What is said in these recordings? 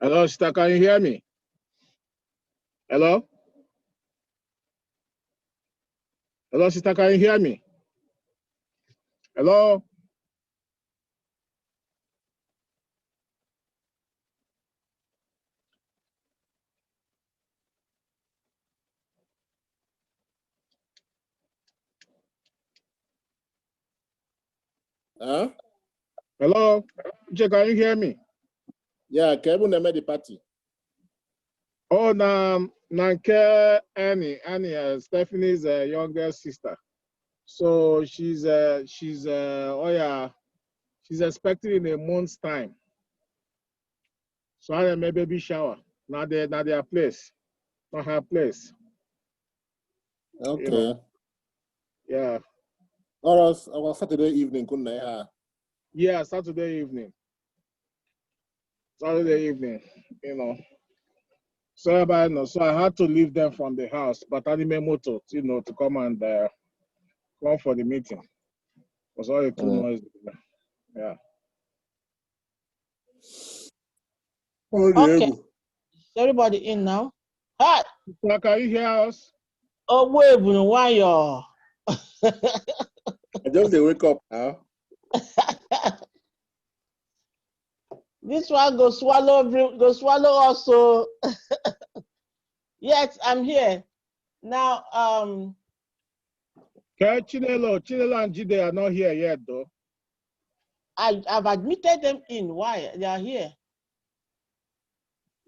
Hello, sister, can you hear me? Hello? Hello, sister, can you hear me? Hello? Huh? Hello? Can you hear me? Yeah, Kevin made the party. Oh, Nanke Annie, Stephanie's younger sister. So she's expecting in a month's time. So I may baby shower. Not their place, not her place. Okay. You know? Yeah. Or Saturday evening, couldn't I? Yeah, Saturday evening. Saturday evening, you know. So I had to leave them from the house, but anime moto, to come and come for the meeting. It was only too noisy. Yeah. Okay. Everybody in now? Hi. Can you hear us? Oh, wait, why you? I just wake up now. This one go swallow also. Yes, I'm here. Now, Okay, Chinelo and Jide are not here yet, though. I've admitted them in. Why? They are here.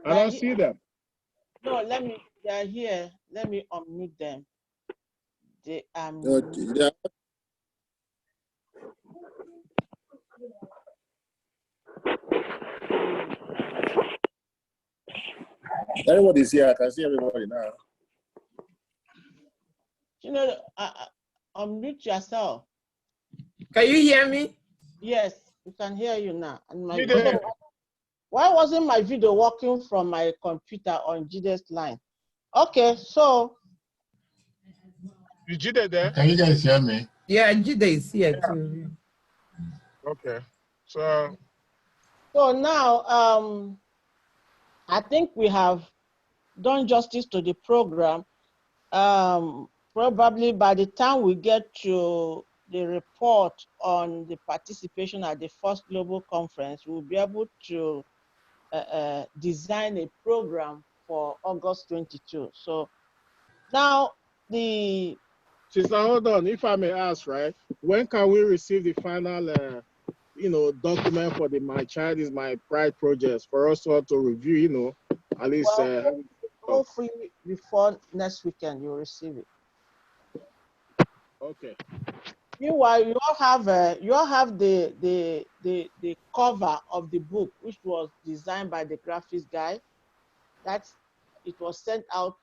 I don't see them. No, they are here. Let me unmute them. They Yeah. Everybody's here. I can see everybody now. Unmute yourself. Can you hear me? Yes, we can hear you now. And why wasn't my video working from my computer on Jide's line? Okay, so. Is Jide there? Can you guys hear me? Yeah, Jide is here too. Okay. So now, I think we have done justice to the program. Probably by the time we get to the report on the participation at the first global conference, we'll be able to design a program for August 22. So now Sister, hold on. If I may ask, right? When can we receive the final, document for the My Child is My Pride project for us to review, at least. Well, hopefully before next weekend you'll receive it. Okay. Meanwhile, you all have the cover of the book, which was designed by the graphics guy. It was sent out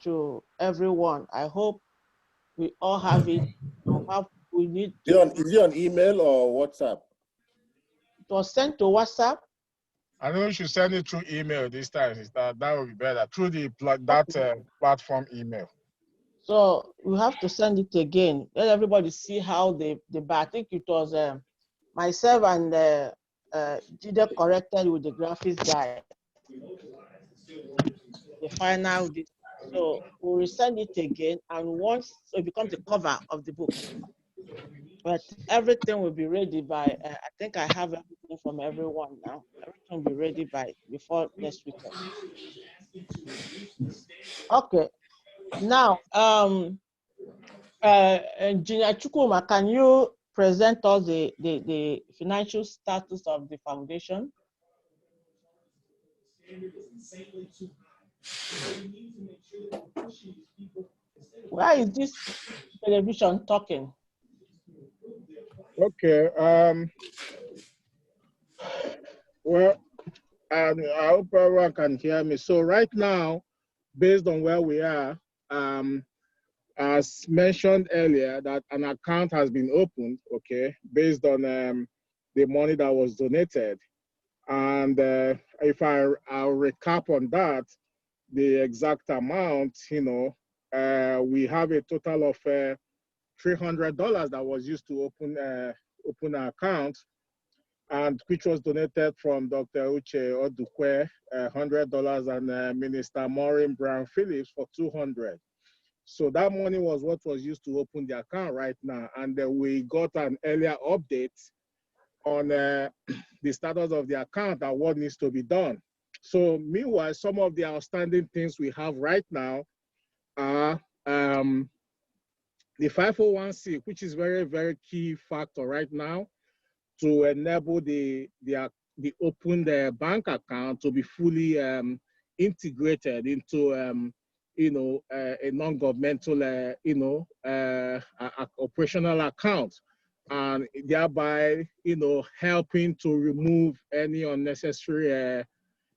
to everyone. I hope we all have it. We need to. Is it on email or WhatsApp? It was sent to WhatsApp. I know you should send it through email this time. That would be better through the platform email. So we have to send it again. Let everybody see how they I think it was myself and Jide corrected with the graphics guy. The final. So we'll send it again, and once it becomes the cover of the book. But everything will be ready by. I think I have everything from everyone now. Everything will be ready before next weekend. Okay. Now, Engineer Chukwuma, can you present us the financial status of the foundation? Why is this television talking? Okay. Well, I hope everyone can hear me. So right now, based on where we are, as mentioned earlier, that an account has been opened, okay, based on the money that was donated. And if I'll recap on that, the exact amount, we have a total of $300 that was used to open our account. and which was donated from Dr. Uche Odukwe, $100, and Minister Maureen Brown Phillips for 200. So that money was what was used to open the account right now. And we got an earlier update on the status of the account and what needs to be done. So meanwhile, some of the outstanding things we have right now are the 501c, which is very, very key factor right now to enable the open the bank account to be fully integrated into a non-governmental operational account, and thereby helping to remove any unnecessary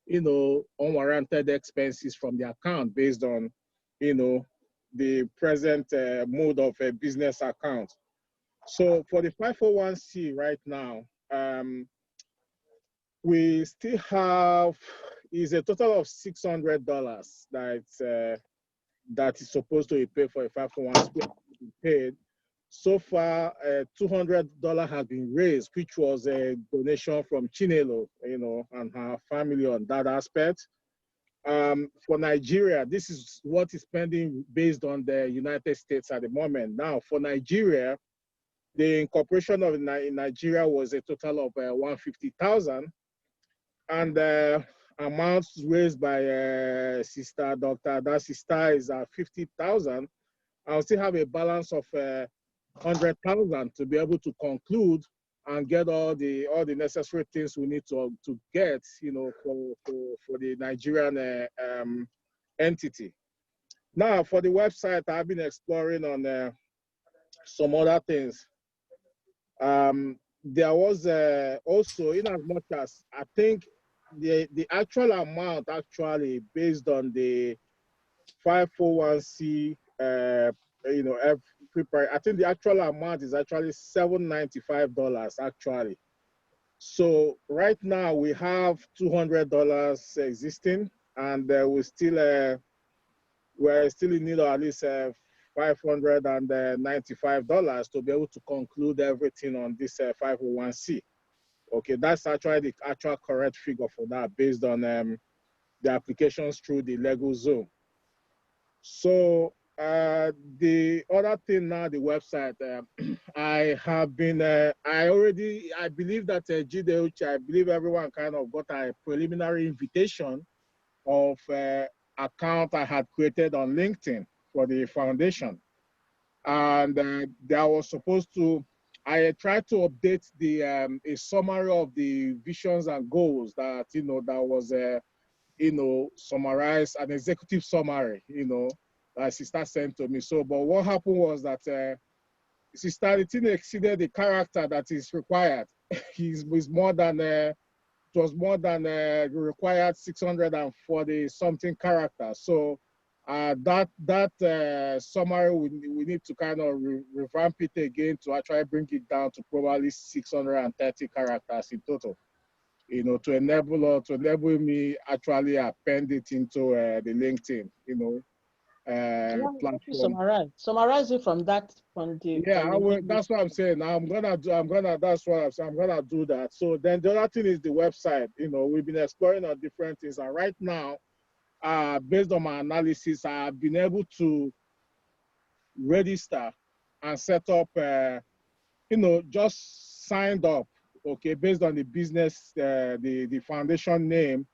unwarranted expenses from the account based on the present mode of a business account. So for the 501c right now, we still have is a total of $600 that is supposed to be paid for a 501c paid. So far, $200 has been raised, which was a donation from Chinelo, and her family on that aspect. For Nigeria, this is what is pending based on the United States at the moment. Now, for Nigeria, the incorporation of in Nigeria was a total of 150,000, and amounts raised by Sister Dr. That sister is 50,000. I'll still have a balance of 100,000 to be able to conclude and get all the necessary things we need to get, for the Nigerian entity. Now, for the website, I've been exploring on some other things. There was also, in as much as I think the actual amount actually based on the 501c, I think the actual amount is actually $795 actually. So right now we have $200 existing, and we're still in need of at least $595 to be able to conclude everything on this 501c. Okay, that's actually the actual correct figure for that based on the applications through the legal zone. So the other thing now, the website, I have been, I believe that GDH, I believe everyone kind of got a preliminary invitation of account I had created on LinkedIn for the foundation. And there was supposed to, I tried to update the a summary of the visions and goals that, that was, summarized, an executive summary, that Sister sent to me. So, but what happened was that Sister Litini exceeded the character that is required. It was more than required 640 something characters. So that summary, we need to kind of revamp it again to actually bring it down to probably 630 characters in total. To enable me actually append it into the LinkedIn, platform. Summarize it from that, that's what I'm saying. I'm gonna do that. So then the other thing is the website. We've been exploring on different things, and right now, based on my analysis, I've been able to register and set up, just signed up, okay, based on the business, the foundation name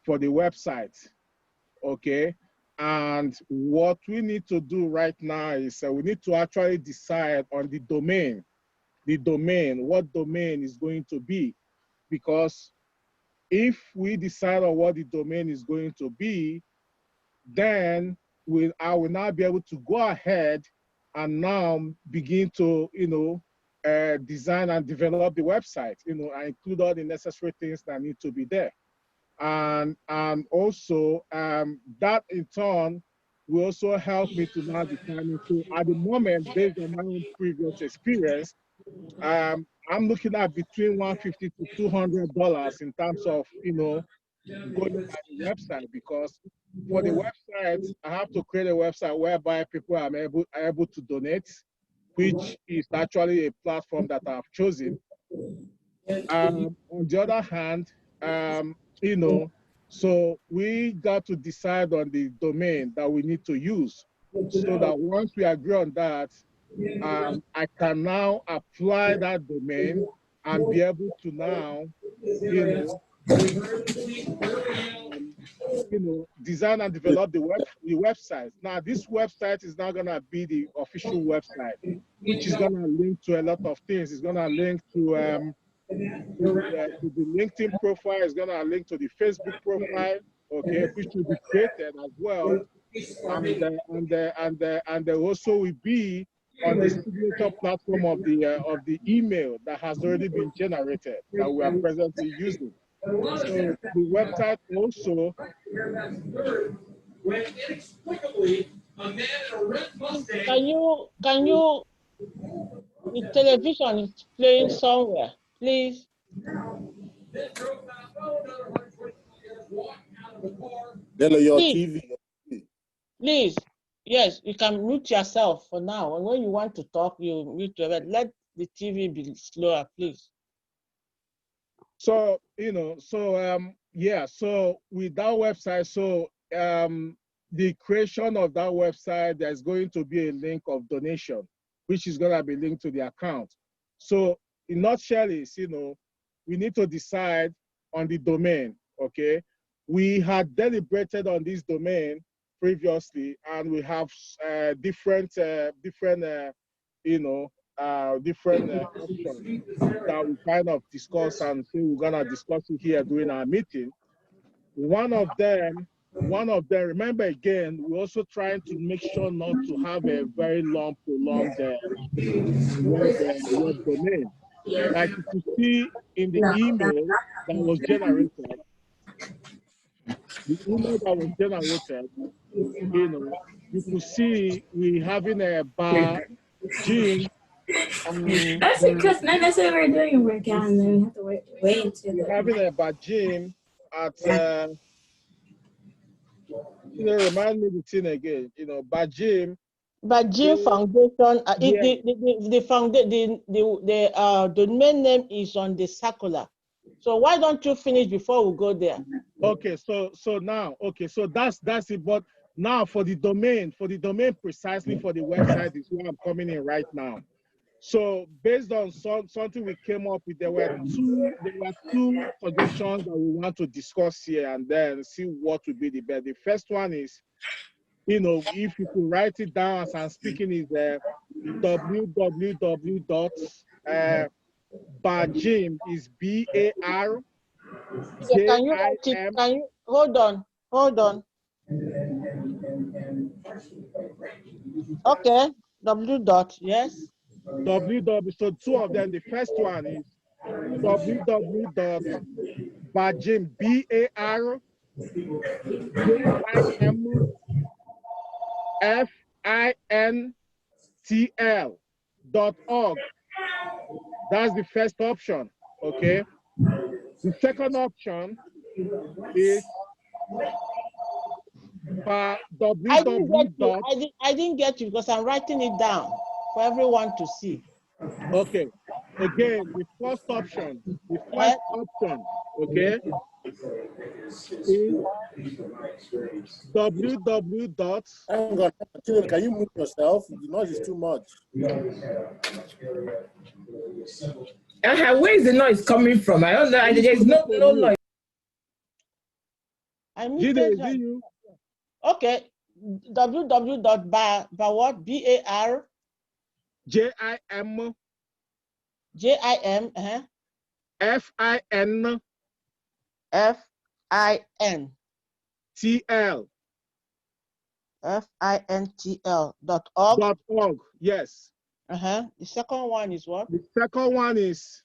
for the website, okay. And what we need to do right now is we need to actually decide on the domain, what domain is going to be, because if we decide on what the domain is going to be, then I will now be able to go ahead and now begin to, design and develop the website, and include all the necessary things that need to be there. And also that in turn will also help me to now determine. So at the moment, based on my own previous experience, I'm looking at between $150 to $200 in terms of going by the website, because for the website I have to create a website whereby people are able to donate, which is actually a platform that I've chosen. On the other hand, you know, so we got to decide on the domain that we need to use, so that once we agree on that, I can now apply that domain and be able to now, you know, design and develop the website. Now, this website is now gonna be the official website, which is gonna link to a lot of things. It's gonna link to the LinkedIn profile. It's gonna link to the Facebook profile, okay, which will be created as well, and there also will be on the signature platform of the email that has already been generated that we are presently using. So the website also. When inexplicably a man in a red Mustang. Can you the television is playing somewhere, please? Then your Please, TV. please. Yes, you can mute yourself for now. And when you want to talk, you mute your head. Let the TV be slower, please. So, yeah, so with that website, so the creation of that website, there's going to be a link of donation, which is going to be linked to the account. So in nutshell is, we need to decide on the domain, okay? We had deliberated on this domain previously, and we have different options that we kind of discuss and say we're gonna discuss it here during our meeting. One of them, remember again, we're also trying to make sure not to have a very long, prolonged web domain. Like you can see in the email that was generated, you could see we having a bar, gym, and That's because not necessarily we're doing work out and then we have to wait until we're having a bar gym at remind me the thing again, bar gym. But Jim Foundation, Yeah. the domain name is on the circular. So why don't you finish before we go there? Okay, so now, so that's it. But now for the domain precisely for the website is where I'm coming in right now. So based on something we came up with, there were two suggestions that we want to discuss here and then see what would be the best. The first one is, if you could write it down as I'm speaking, is www.barjim is BARJIM. Yeah, can you write it? Can you hold on? Okay, yes. So two of them. The first one is www.barjim BARJIMFINTL.org. That's the first option. Okay. The second option is www. I didn't get you because I'm writing it down for everyone to see. Okay. Again, the first option, okay, is www. Can you move yourself? The noise is too much. Where is the noise coming from? I don't know. There's no noise. I muted you. Okay. www.bar JIM FINTL.org. Yes. The second one is what? The second one is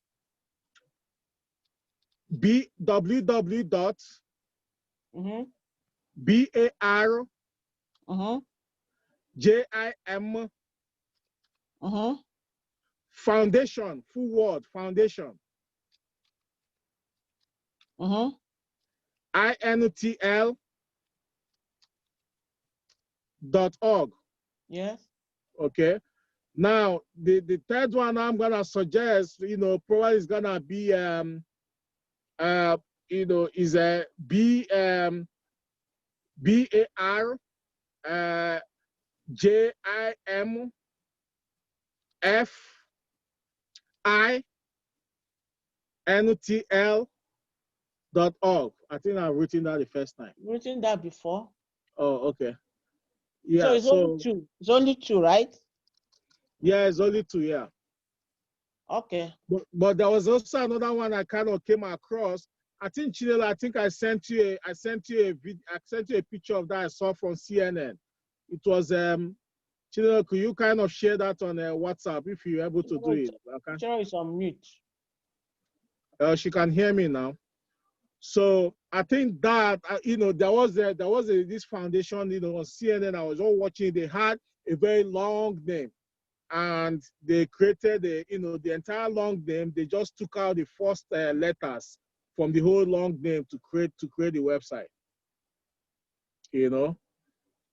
www.bar JIM Foundation, full word, foundation. INTL.org. Yes. Okay. Now, the third one I'm gonna suggest, probably is gonna be is a BAR JIMFINTL.org. I think I've written that the first time. Written that before. Oh, okay. So Yeah, it's only two. It's only two, right? Yeah, it's only two, yeah. Okay. But there was also another one I kind of came across. I think Chinelo, I sent you a picture of that I saw from CNN. It was Chinelo, could you kind of share that on WhatsApp if you're able to do it? Okay. Chinelo is on mute. She can hear me now. So I think that there was this foundation on CNN. I was all watching. They had a very long name, and they created the entire long name. They just took out the first letters from the whole long name to create the website.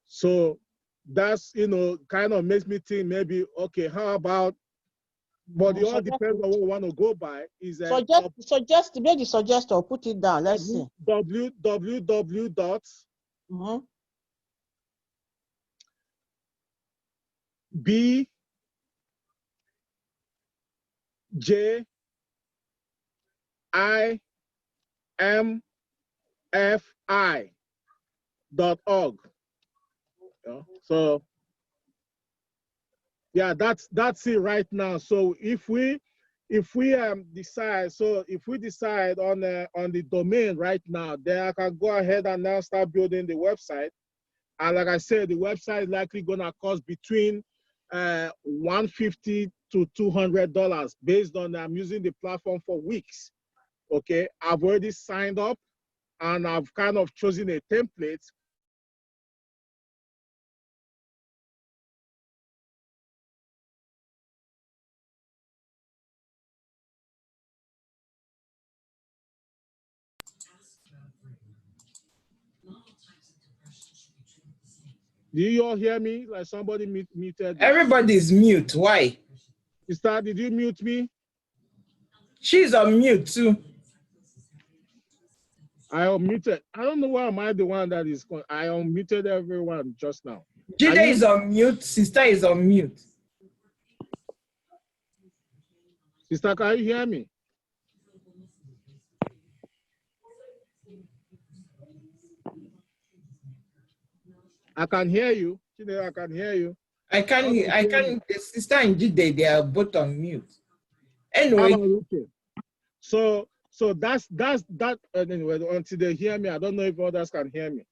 So that's kind of makes me think maybe, okay, how about, but it all depends on what we want to go by. Is suggest maybe suggest or put it down. Let's see. www dot B J I M F I.org. So yeah, that's it right now. So if we decide on the domain right now, then I can go ahead and now start building the website. And like I said, the website is likely gonna cost between $150 to $200 based on I'm using the platform for weeks. Okay, I've already signed up and I've kind of chosen a template. Do you all hear me? Like somebody muted me. Everybody's mute. Why? Sister, did you mute me? She's on mute too. I unmuted. I don't know why am I the one that is. I unmuted everyone just now. Jide is on mute. Sister is on mute. Sister, can you hear me? I can hear you. I can hear you. I can. Sister and Jide, they are both on mute. Anyway. So that's that. Anyway, until they hear me, I don't know if others can hear me.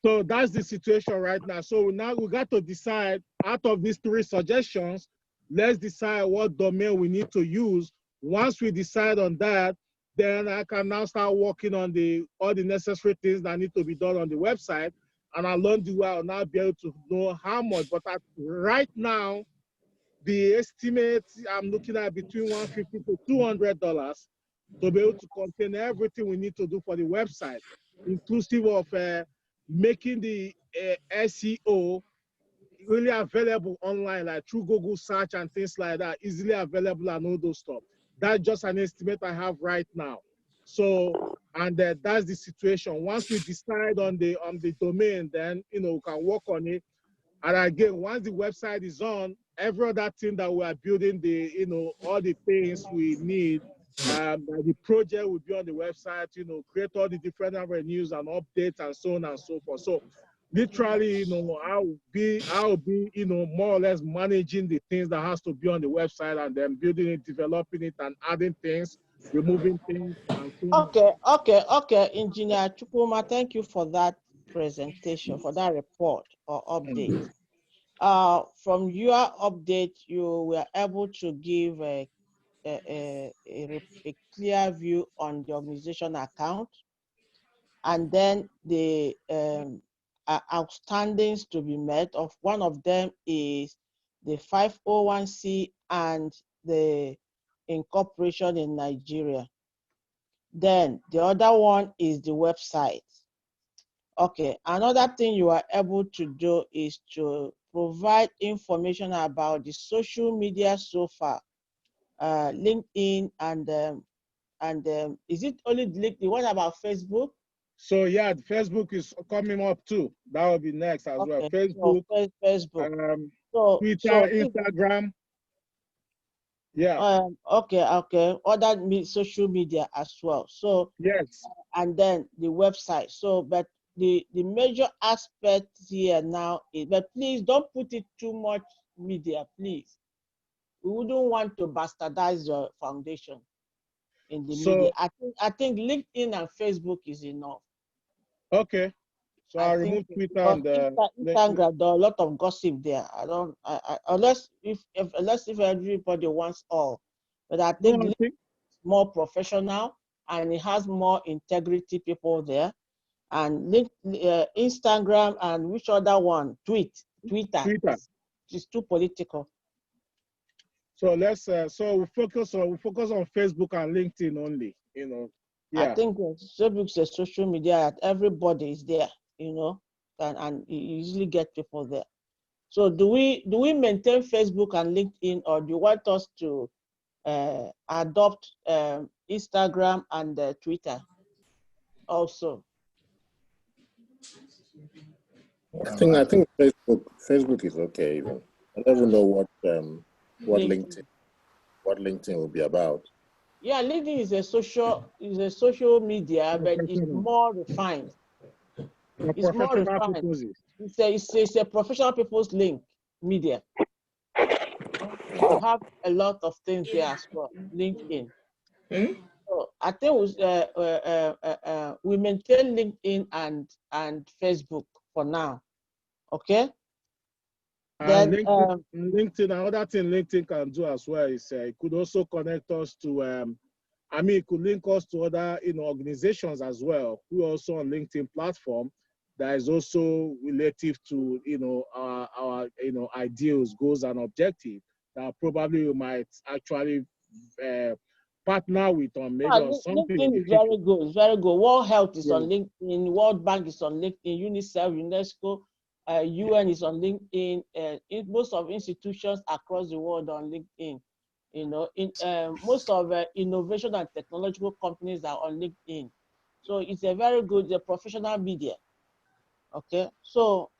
So that's the situation right now. So now we got to decide out of these three suggestions, let's decide what domain we need to use. Once we decide on that, then I can now start working on all the necessary things that need to be done on the website. And along the way, I'll now be able to know how much. But right now, the estimate I'm looking at between $150 to $200 to be able to contain everything we need to do for the website, inclusive of making the SEO really available online, like through Google search and things like that, easily available and all those stuff. That's just an estimate I have right now. So, and that's the situation. Once we decide on the domain, then we can work on it. And again, once the website is on, every other thing that we are building, all the things we need, the project will be on the website, create all the different avenues and updates and so on and so forth. So literally, I'll be, more or less managing the things that has to be on the website and then building it, developing it and adding things, removing things. And so on. Okay. Engineer Chukuma, thank you for that presentation, for that report or update. From your update, you were able to give a clear view on the organization account, and then the outstandings to be met. Of one of them is the 501c and the incorporation in Nigeria. Then the other one is the website. Okay, another thing you are able to do is to provide information about the social media so far, LinkedIn and is it only LinkedIn? What about Facebook? So yeah, Facebook is coming up too. That will be next as well. Okay, so Facebook, Facebook. Twitter, If Instagram. Yeah. okay, other social media as well. So Yes. and then the website. So, but the major aspect here now is, but please don't put it too much media, please. We wouldn't want to bastardize your foundation in the media. So I think LinkedIn and Facebook is enough. okay. So I I'll think remove Twitter because and Instagram, there are a lot of gossip there. Unless if everybody wants all, but I no, think I LinkedIn think is more professional and it has more integrity people there. And Instagram and which other one? Twitter Twitter. is too political. So let's so we focus on Facebook and LinkedIn only. I Yeah. think Facebook is a social media that everybody is there, and you usually get people there. So do we maintain Facebook and LinkedIn, or do you want us to adopt Instagram and Twitter also? I think Facebook is okay even. I don't even know what LinkedIn will be about. Yeah, LinkedIn is a social media, but it's Professional. more refined. For It's more professional refined. purposes. It's a professional people's link media. You have a lot of things there as well, LinkedIn. So I think we maintain LinkedIn and Facebook for now. Okay. And Then LinkedIn, another thing LinkedIn can do as well is it could also connect us to, it could link us to other, organizations as well who are also on LinkedIn platform that is also relative to, our ideals, goals, and objectives that probably we might actually partner with on maybe on something in LinkedIn the is future. very good. It's very good. World Health is Yeah. on LinkedIn. World Bank is on LinkedIn. UNICEF, UNESCO, UN is on LinkedIn. Most of institutions across the world on LinkedIn. Most of innovation and technological companies are on LinkedIn. So it's a very good professional media. Okay. So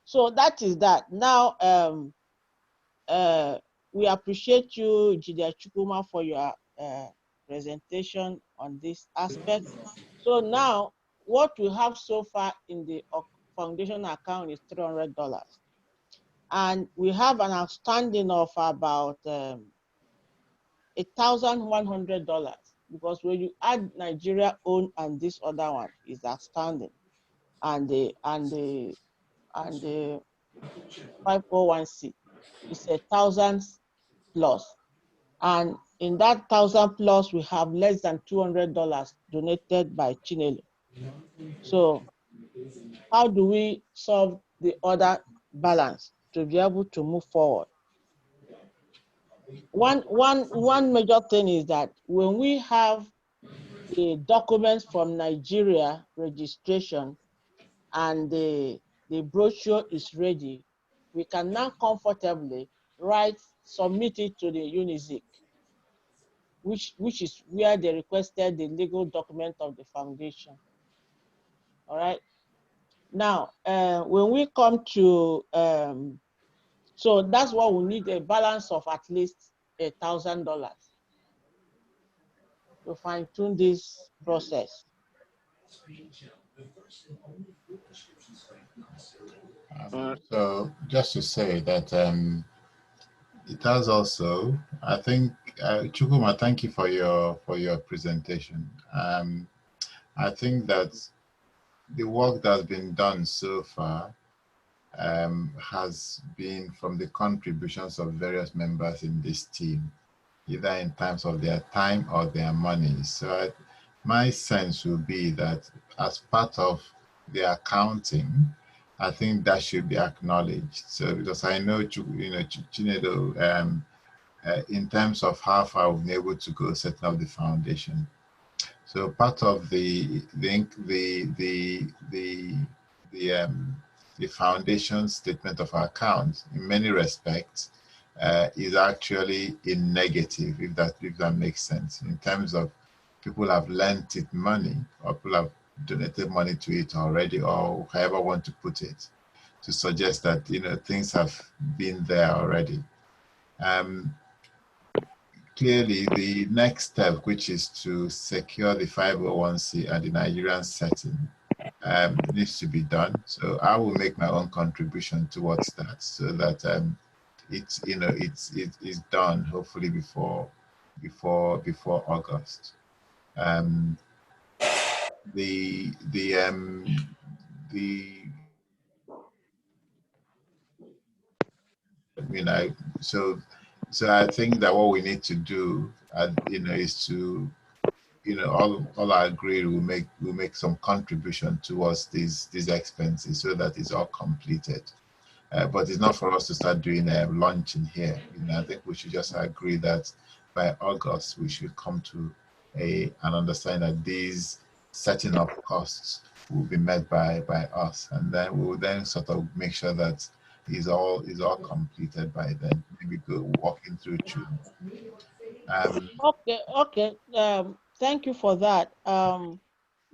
so that is that. Now we appreciate you, Jide Chukuma, for your presentation on this aspect. So now, what we have so far in the foundation account is $300, and we have an outstanding of about $1,100, because when you add Nigeria own and this other one is outstanding, and the 501c is 1,000 plus. And in that 1,000 plus, we have less than $200 donated by Chinelo. So how do we solve the other balance to be able to move forward? One major thing is that when we have the documents from Nigeria registration and the brochure is ready, we can now comfortably submit it to the UNIZIC, which is where they requested the legal document of the foundation. All right. Now, when we come to, so that's what we need, a balance of at least $1,000 to fine tune this process. So just to say that it has also, I think, Chukuma, thank you for your presentation. I think that the work that's been done so far has been from the contributions of various members in this team, either in terms of their time or their money. So my sense would be that as part of the accounting, I think that should be acknowledged. So because I know, Chinedo, in terms of how far we've been able to go setting up the foundation, So part of the foundation statement of account, in many respects, is actually in negative, if that makes sense, in terms of people have lent it money, or people have donated money to it already, or however want to put it, to suggest that things have been there already. Clearly, the next step, which is to secure the 501c at the Nigerian setting, needs to be done. So I will make my own contribution towards that, so that it's done hopefully before August. So I think that what we need to do, is to, all I agree, we'll make some contribution towards these expenses, so that it's all completed. But it's not for us to start doing launching here. I think we should just agree that by August we should come to an understanding that these setting up costs will be met by us, and then we will then sort of make sure that is all completed by then. Maybe go walking through June. Okay. Thank you for that.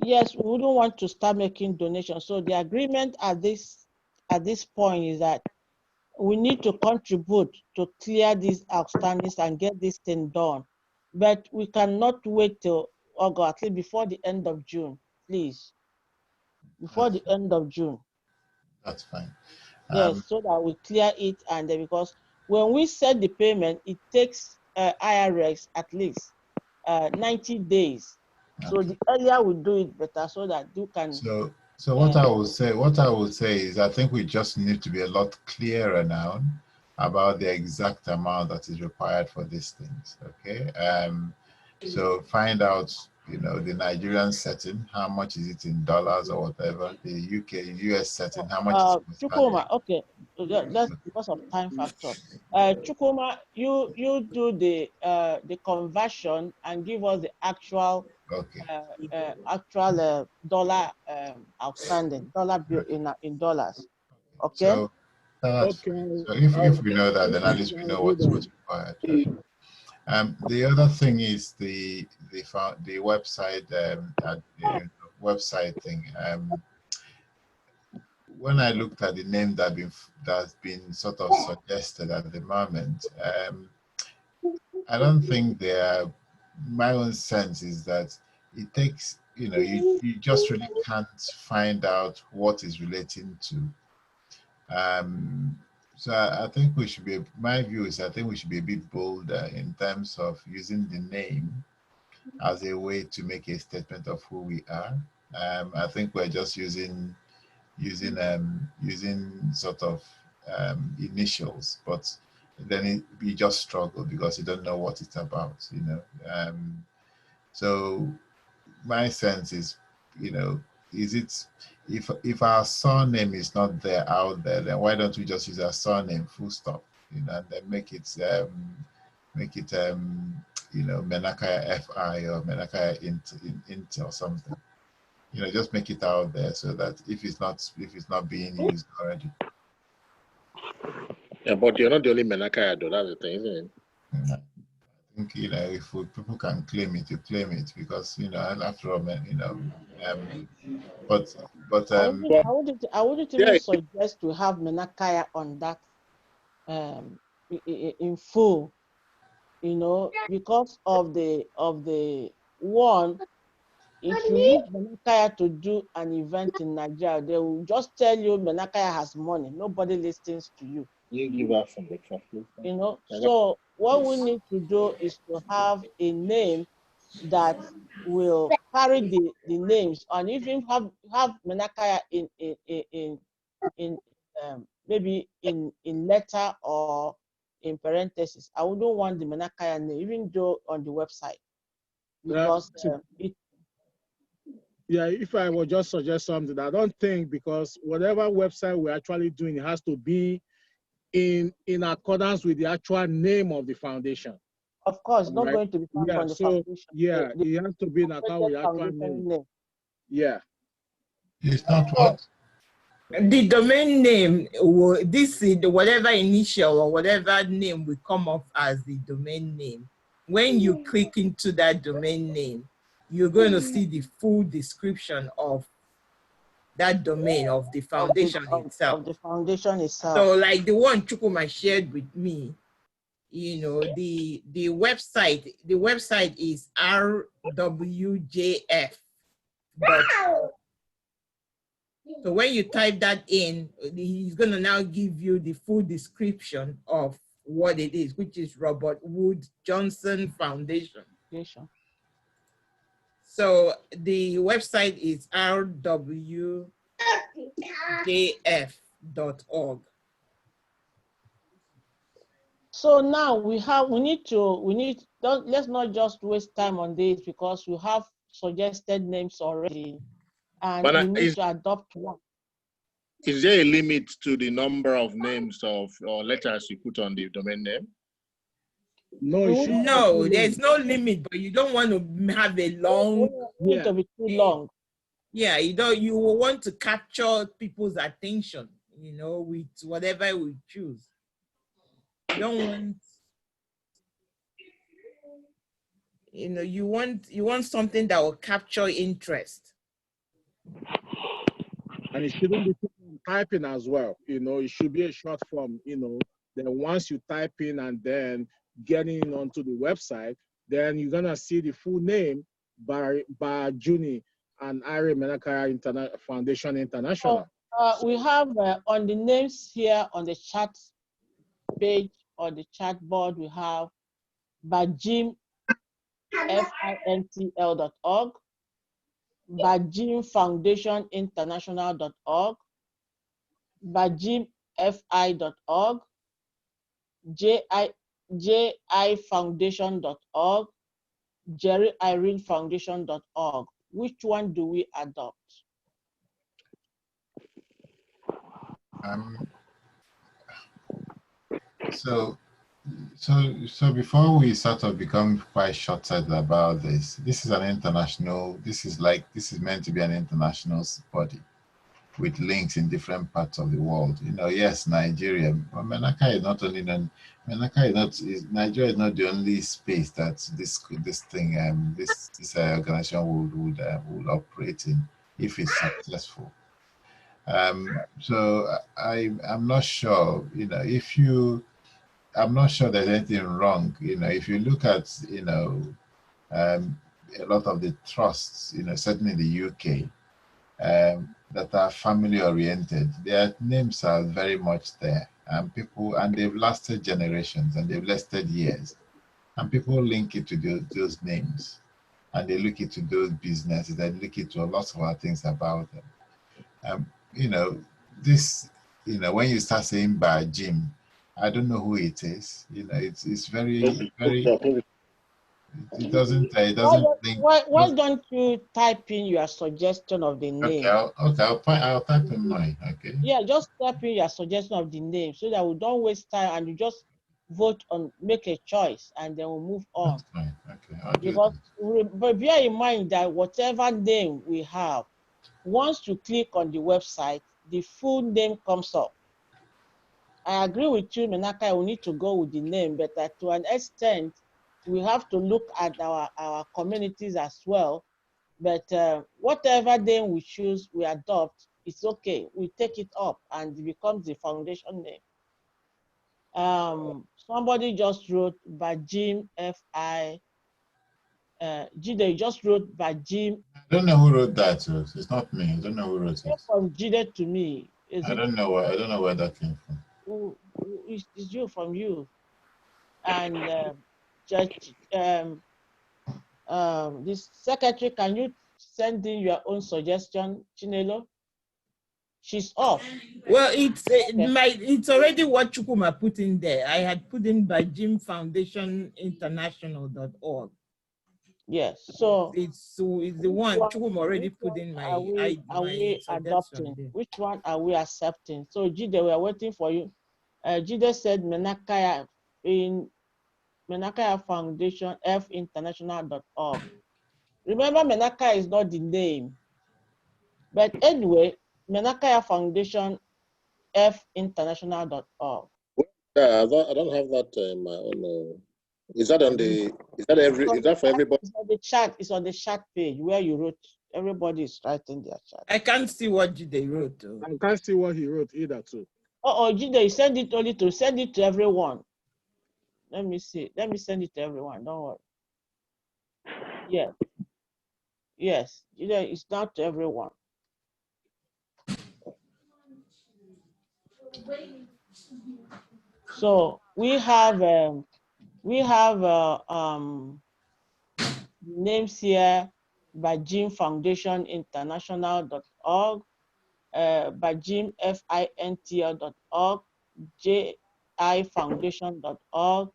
Yes, we wouldn't want to start making donations. So the agreement at this point is that we need to contribute to clear these outstandings and get this thing done. But we cannot wait till August, at least before the end of June, please. Before the end of June. That's fine. Yes, so that we clear it, and because when we set the payment, it takes IRS at least 90 days. So Okay. the earlier we do it, better, so that you can. So what I will say is, I think we just need to be a lot clearer now about the exact amount that is required for these things. Okay. So find out, the Nigerian setting, how much is it in dollars or whatever. The US setting, how much is it? Chukuma, okay, that's because of time factor. Chukuma, you do the conversion and give us the actual dollar outstanding, dollar bill in dollars. Okay. So that's Okay. fine. So if we know that, then at least we know what's required. The other thing is the website, website thing. When I looked at the name that's been sort of suggested at the moment, I don't think my own sense is that it takes, you just really can't find out what is relating to. So I think we should be, my view is I think we should be a bit bolder in terms of using the name as a way to make a statement of who we are. I think we're just using sort of initials, but then we just struggle because you don't know what it's about, so my sense is, is it, if our surname is not there out there, then why don't we just use our surname full stop, and then make it Menakaya FI or Menakaya int or something. Just make it out there so that if it's not being used already. Yeah, but you're not the only Menakaya though, that's the thing, isn't it? I think, if people can claim it, you claim it, because after all, but I wouldn't even suggest to have Menakaya on that in full, because of the one. If you use Menakaya to do an event in Nigeria, they will just tell you Menakaya has money. Nobody listens to you. You give us some breakfast, please. So what we need to do is to have a name that will carry the names, and even have Menakaya in maybe in letter or in parentheses. I wouldn't want the Menakaya name, even though on the website, because if I would just suggest something, I don't think, because whatever website we're actually doing, it has to be in accordance with the actual name of the foundation. Of course, not right? going to be found Yeah, on the so foundation. yeah, The it has to be in account with actual foundation name. name. Yeah. It's not what? The domain name, this is whatever initial or whatever name will come up as the domain name. When you click into that domain name, you're going to see the full description of that domain of the foundation itself. Of the foundation itself. So like the one Chukuma shared with me, you know, the website is rwjf. So when you type that in, he's going to now give you the full description of what it is, which is Robert Wood Johnson Foundation. So the website is rwjf.org. So now let's not just waste time on this because we have suggested names already and But we need to adopt one. Is there a limit to the number of names or letters you put on the domain name? No, no, there's no limit, but you don't want to have a long. Need to be too long. Yeah, you will want to capture people's attention, you know, with whatever we choose. You don't want, you know, you want something that will capture interest. And it shouldn't be typing as well. You know, it should be a short form, you know. Then once you type in and then getting onto the website, then you're gonna see the full name by Juni and Ira Menakaya Foundation International. So, we have on the names here on the chat page or the chat board, we have Bajim fintl.org, Bajim Foundation International.org, bajimfi.org, jifoundation.org, Jerry Irene Foundation.org. Which one do we adopt? So before we sort of become quite short-sighted about this is an international, this is meant to be an international body with links in different parts of the world. You know, yes, Nigeria, but Nigeria is not the only space that this organization would operate in if it's successful. So I'm not sure, you know, I'm not sure there's anything wrong. You know, if you look at, you know, a lot of the trusts, you know, certainly in the UK, that are family oriented, their names are very much there, and they've lasted generations and they've lasted years, and people link it to those names, and they look into those businesses, they look into a lot of other things about them. You know, this, you know, when you start saying by Jim, I don't know who it is. You know, it's very. It doesn't link. Why don't you type in your suggestion of the name? I'll type in mine. Okay. Yeah, just type in your suggestion of the name so that we don't waste time and you just vote on, make a choice, and then we'll move on. That's fine. Okay. Because but bear in mind that whatever name we have, once you click on the website, the full name comes up. I agree with you, Menaka, we need to go with the name, but to an extent, we have to look at our communities as well. But whatever name we choose, we adopt, it's okay. We take it up and it becomes the foundation name. Somebody just wrote Bajim F.I. Jide just wrote Bajim. I don't know who wrote that. So it's not me. I don't know who wrote it. From Jide to me. I don't know where that came from. It's you from you. And this secretary, can you send in your own suggestion, Chinelo? She's off. Well, it's already what Chukuma put in there. I had put in by jimfoundationinternational.org. Yes, so it's the one Chukuma already put in my. Are we adopting? Which one are we accepting? So Jide, we are waiting for you. Jide said Menakaya Menakaya Foundation finternational.org. Remember, Menakaya is not the name. But anyway, Menakaya Foundation finternational.org. Yeah, I don't have that in my own. Is that on the? Is that for everybody? It's on the chat. It's on the chat page where you wrote. Everybody is writing their chat. I can't see what they wrote. I can't see what he wrote either too. Oh, Jide, send it to everyone. Let me see. Let me send it to everyone. Don't worry. Yes. Yes. Jide, it's not to everyone. So we have names here: Bajim Foundation International.org, Bajim FINTL.org, JI Foundation.org,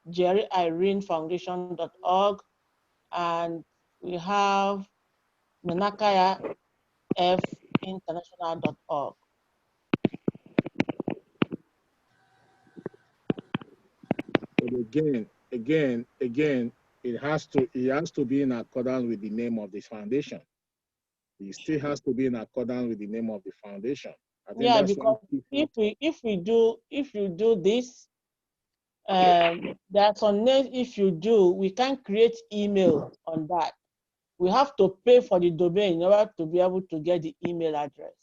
Jerry Irene Foundation.org, and we have Menakaya International.org. But again, it has to be in accordance with the name of the foundation. It still has to be in accordance with the name of the foundation. I think Yeah, that's because if you do this, there are some names. If you do, we can create email on that. We have to pay for the domain in order to be able to get the email address.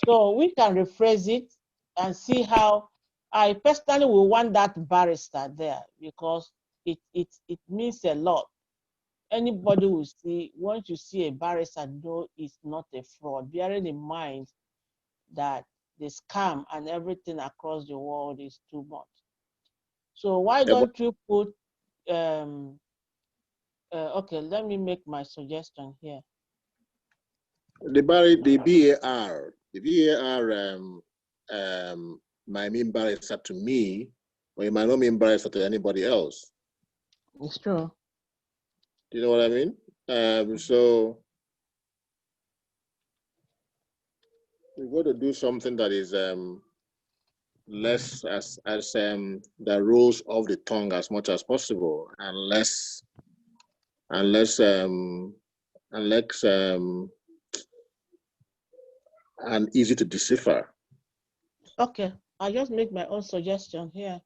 So we can rephrase it and see how. I personally will want that barrister there because it means a lot. Anybody will see, once you see a barrister, know it's not a fraud, bearing in mind that the scam and everything across the world is too much. So why don't you put, okay, let me make my suggestion here. The BAR might mean barrister to me, or it might not mean barrister to anybody else. It's true. Do you know what I mean? So we're going to do something that is less as the rules of the tongue as much as possible, and less and easy to decipher. Okay, I just make my own suggestion here.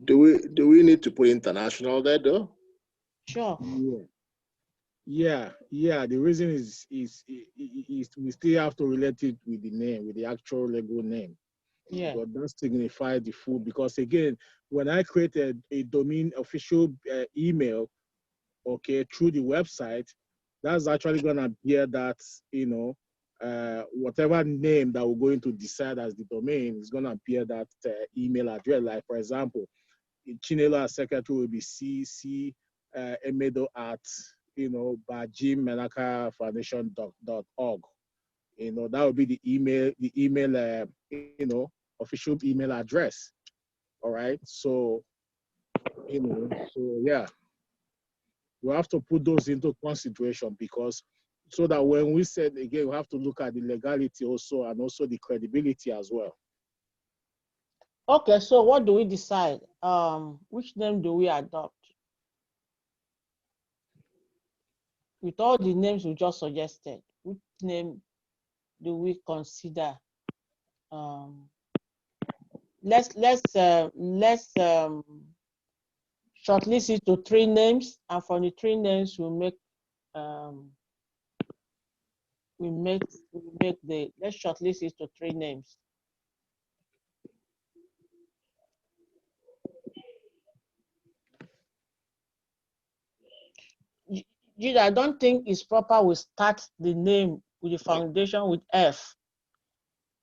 Do we need to put international there though? Sure. Yeah. The reason is we still have to relate it with the name, with the actual legal name. Yeah. But that signifies the full, because again, when I created a domain official email, okay, through the website, that's actually gonna bear that, whatever name that we're going to decide as the domain is gonna bear that email address. Like for example, Chinelo as secretary will be CC Emedo at Bajim Menaka Foundation.org. That would be the email official email address. All right. So yeah, we have to put those into consideration, because so that when we said again, we have to look at the legality also, and also the credibility as well. Okay, so what do we decide? Which name do we adopt? With all the names we just suggested, which name do we consider? Let's shortlist it to 3 names, and from the 3 names we make let's shortlist it to 3 names. I don't think it's proper we start the name with the foundation with F.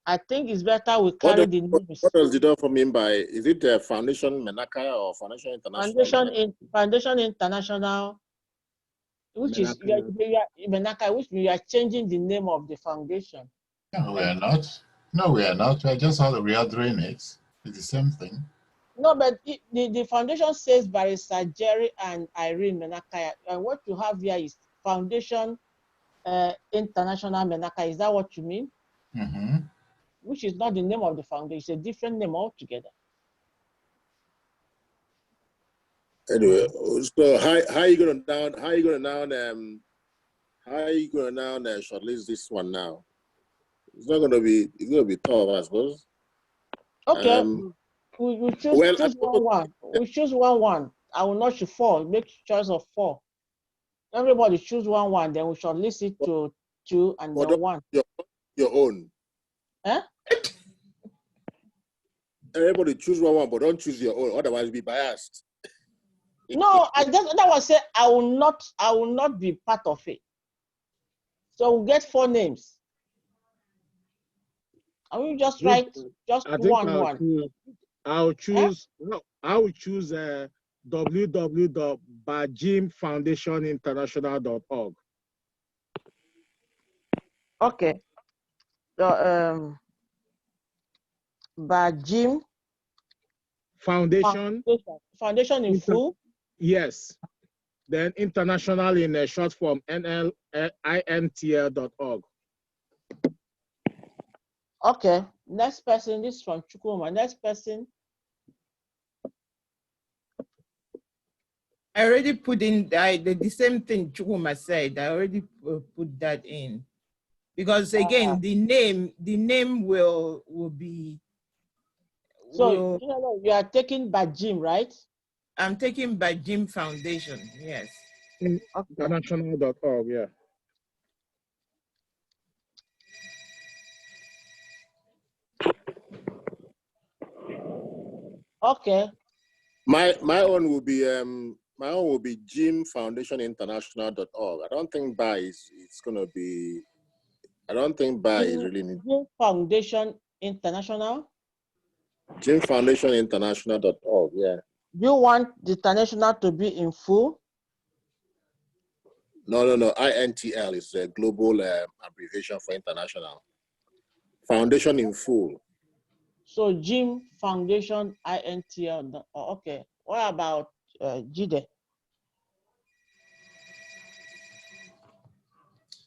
I think it's better we carry the names. What does the DOF mean by, is it the Foundation Menakaya or Foundation International? Foundation International, which is Menakaya, which we are changing the name of the foundation. No, we are not. No, we are not. We are just reordering it. It's the same thing. No, but the foundation says Barrister Jerry and Irene Menakaya, and what you have here is Foundation International Menakaya. Is that what you mean? Mm-hmm. which is not the name of the foundation. It's a different name altogether. Anyway, so how are you gonna shortlist this one now? It's gonna be tough, I suppose. Okay, we choose one. We choose one. I will not choose 4. Make choice of 4. Everybody choose one. Then we shall list it to 2 and then 1. Your own. Huh? Everybody choose one, but don't choose your own. Otherwise, you'll be biased. No, that was say I will not be part of it. So we'll get 4 names. I will just write just one. I will choose www.bajimfoundationinternational.org. Okay. So Bajim Foundation in full. Yes. Then international in a short form, NLINTL.org. Okay. Next person, this is from Chukuma. Next person. I already put in the same thing Chukuma said. I already put that in. Because again, the name will be. So you are taking Bajim, right? I'm taking Bajim Foundation. Yes. International.org. Yeah. Okay. My own will be jimfoundationinternational.org. I don't think BA is really needed. Jim Foundation International. Jimfoundationinternational.org. Yeah. Do you want the international to be in full? No. INTL is a global abbreviation for international. Foundation in full. So Jim Foundation INTL. Okay. What about Jide?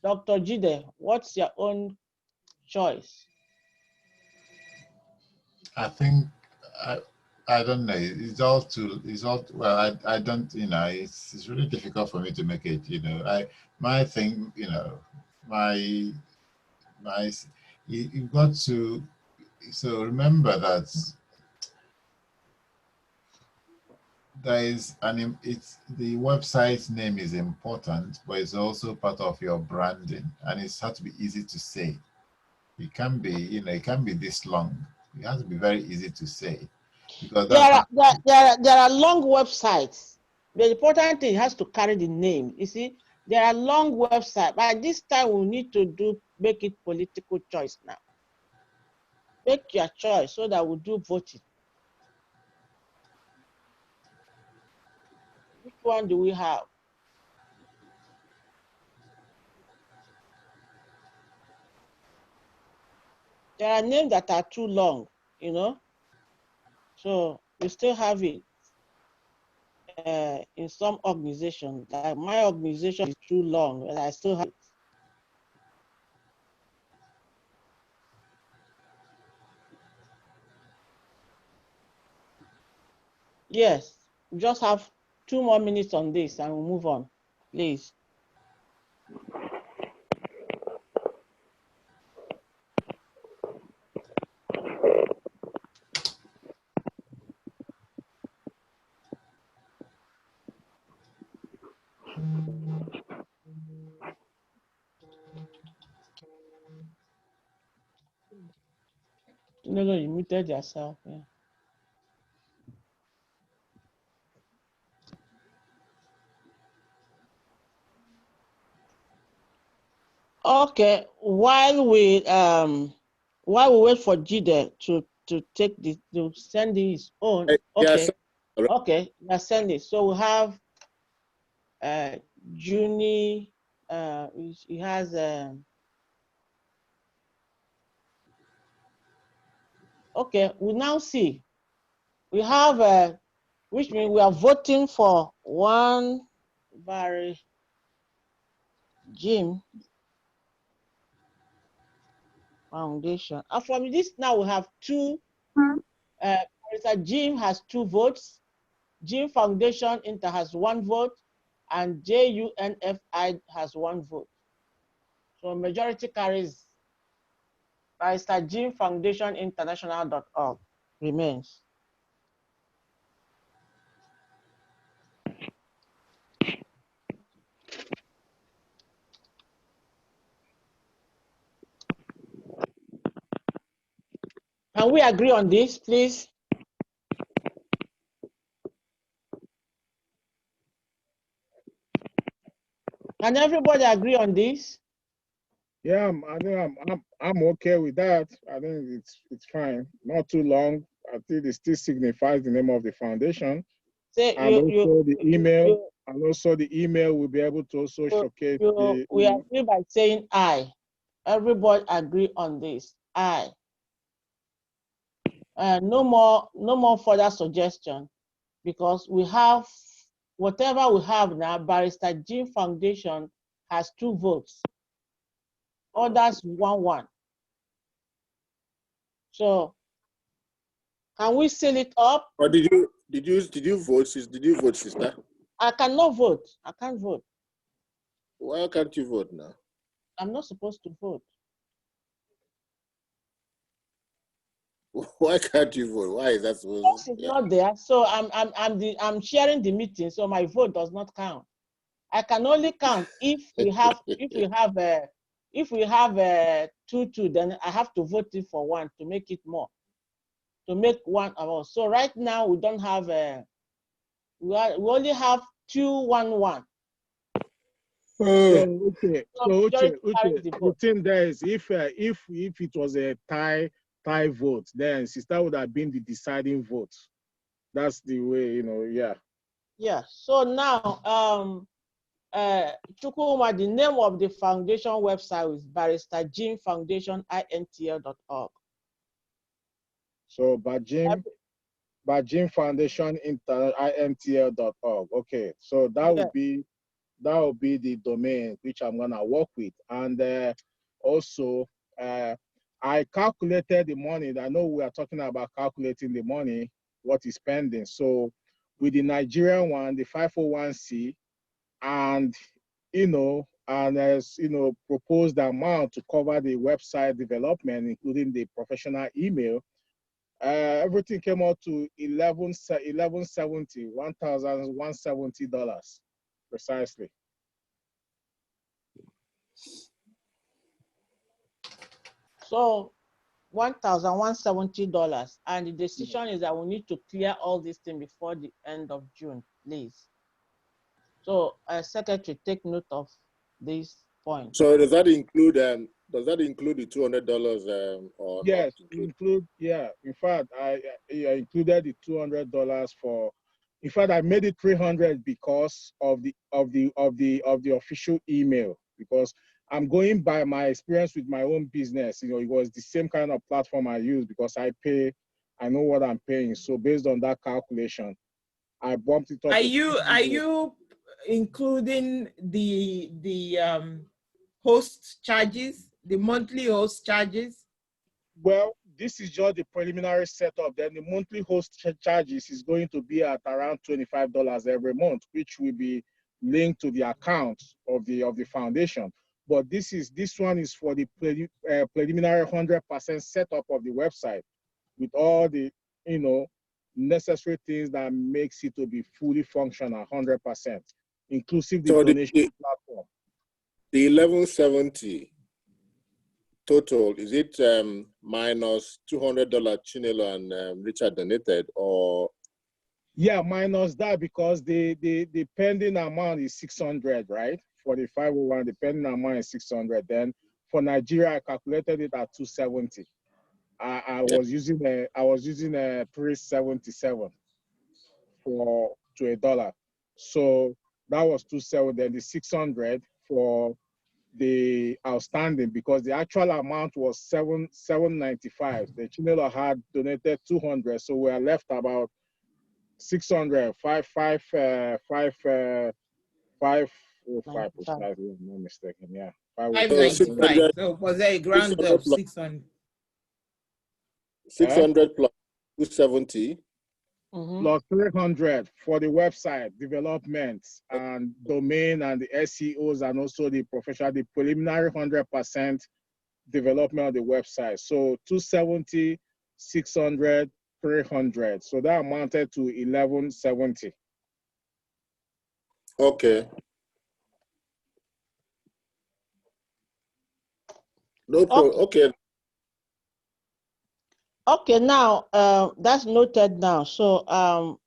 Dr. Jide, what's your own choice? I think I don't know. Well, I don't, it's really difficult for me to make it, my thing, you've got to, so remember that the website's name is important, but it's also part of your branding, and it's has to be easy to say. It can be, it can be this long. It has to be very easy to say, because there are long websites. The important thing has to carry the name. You see, there are long websites. But this time we need to make it political choice now. Make your choice so that we do voting. Which one do we have? There are names that are too long, So we still have it in some organizations. Like my organization is too long, and I still have it. Yes, we just have 2 more minutes on this and we'll move on, please. No, you muted yourself. Yeah. Okay, while we wait for Jide to send his own. Okay, okay, let's send it. So we have Juni. He has okay. We now see we have which means we are voting for one very Jim. Foundation. And from this now we have two. Mr. Jim has 2 votes. Jim Foundation Inter has 1 vote, and JUNFI has 1 vote. So majority carries. Mr. Jim Foundation International.org remains. Can we agree on this, please? Can everybody agree on this? Yeah, I think I'm okay with that. I think it's fine. Not too long. I think it still signifies the name of the foundation. Say And also the email. And also the email will be able to also showcase the. We agree by saying aye. Everybody agree on this. Aye. No more further suggestion, because we have whatever we have now. Barrister Jim Foundation has 2 votes. Others 1-1. So can we seal it up? Or did you vote? Did you vote, sister? I cannot vote. I can't vote. Why can't you vote now? I'm not supposed to vote. Why can't you vote? Why is that supposed? Because it's not there. So I'm sharing the meeting, so my vote does not count. I can only count if we have 2-2, then I have to vote it for 1 to make it more, to make 1 of us. So right now we don't have we only have 2-1-1. So okay. So the thing there is, if it was a tie vote, then sister would have been the deciding vote. That's the way, yeah. Yeah. So now Chukwuma, the name of the foundation website is Barrister Jim Foundation intl.org. So by Jim Foundation intl.org. Okay. So that would be the domain which I'm gonna work with. And also I calculated the money. I know we are talking about calculating the money, what is pending. So with the Nigerian one, the 501c, and propose the amount to cover the website development, including the professional email. Everything came out to $1,170 precisely. So $1,170, and the decision is that we need to clear all these things before the end of June, please. So, Secretary, take note of this point. So does that include the $200 or yes, not include? Yeah. In fact, I included the $200 for. In fact, I made it 300 because of the official email, because I'm going by my experience with my own business. It was the same kind of platform I use because I know what I'm paying. So based on that calculation, I bumped it up. Are you including the host charges, the monthly host charges? Well, this is just the preliminary setup. Then the monthly host charges is going to be at around $25 every month, which will be linked to the account of the foundation. But this one is for the preliminary 100% setup of the website with all the necessary things that makes it to be fully functional 100%, inclusive the donation platform. The 1170 total, is it minus $200 Chinelo and Richard donated, or? Yeah, minus that, because the pending amount is 600, right? For the 501, the pending amount is 600. Then for Nigeria, I calculated it at 270. I was using a 377 to $1. So that was 270. Then the 600 for the outstanding, because the actual amount was 795. The Chinelo had donated 200, so we are left about 600, 505 95. precisely, if I'm not mistaken. Yeah. 595. 600, So was there a ground 600 of plus 600? 600 plus 270. Plus 300 for the website development and domain and the SEOs and also the professional, the preliminary 100% development of the website. So 270, 600, 300. So that amounted to 1170. Okay. No problem. Okay. Okay, now that's noted now. So our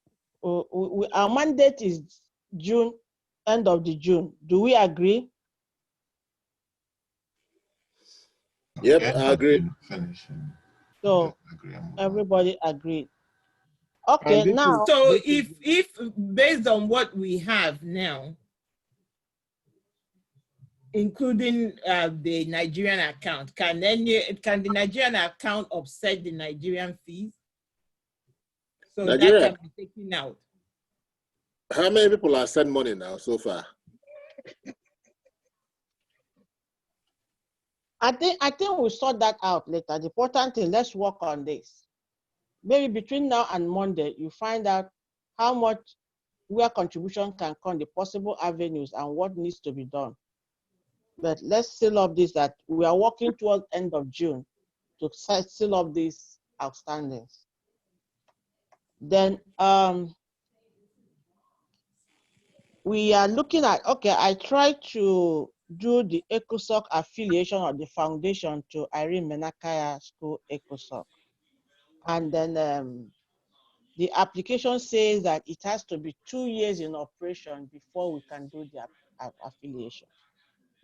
mandate is June, end of the June. Do we agree? Yep, Okay, I agree. finishing. So Agree. I'm moving on. everybody agreed. And Okay, this now is, So this is, if based on what we have now, including the Nigerian account, can the Nigerian account offset the Nigerian fees? So Nigeria, that can be taken out. how many people have sent money now so far? I think we'll sort that out later. The important thing, let's work on this. Maybe between now and Monday, you find out how much, where contribution can come, the possible avenues and what needs to be done. But let's seal up this, that we are working towards end of June to seal up these outstandings. Then we are looking at, okay, I tried to do the ECOSOC affiliation of the foundation to Irene Menakaya School ECOSOC. And then the application says that it has to be 2 years in operation before we can do the affiliation.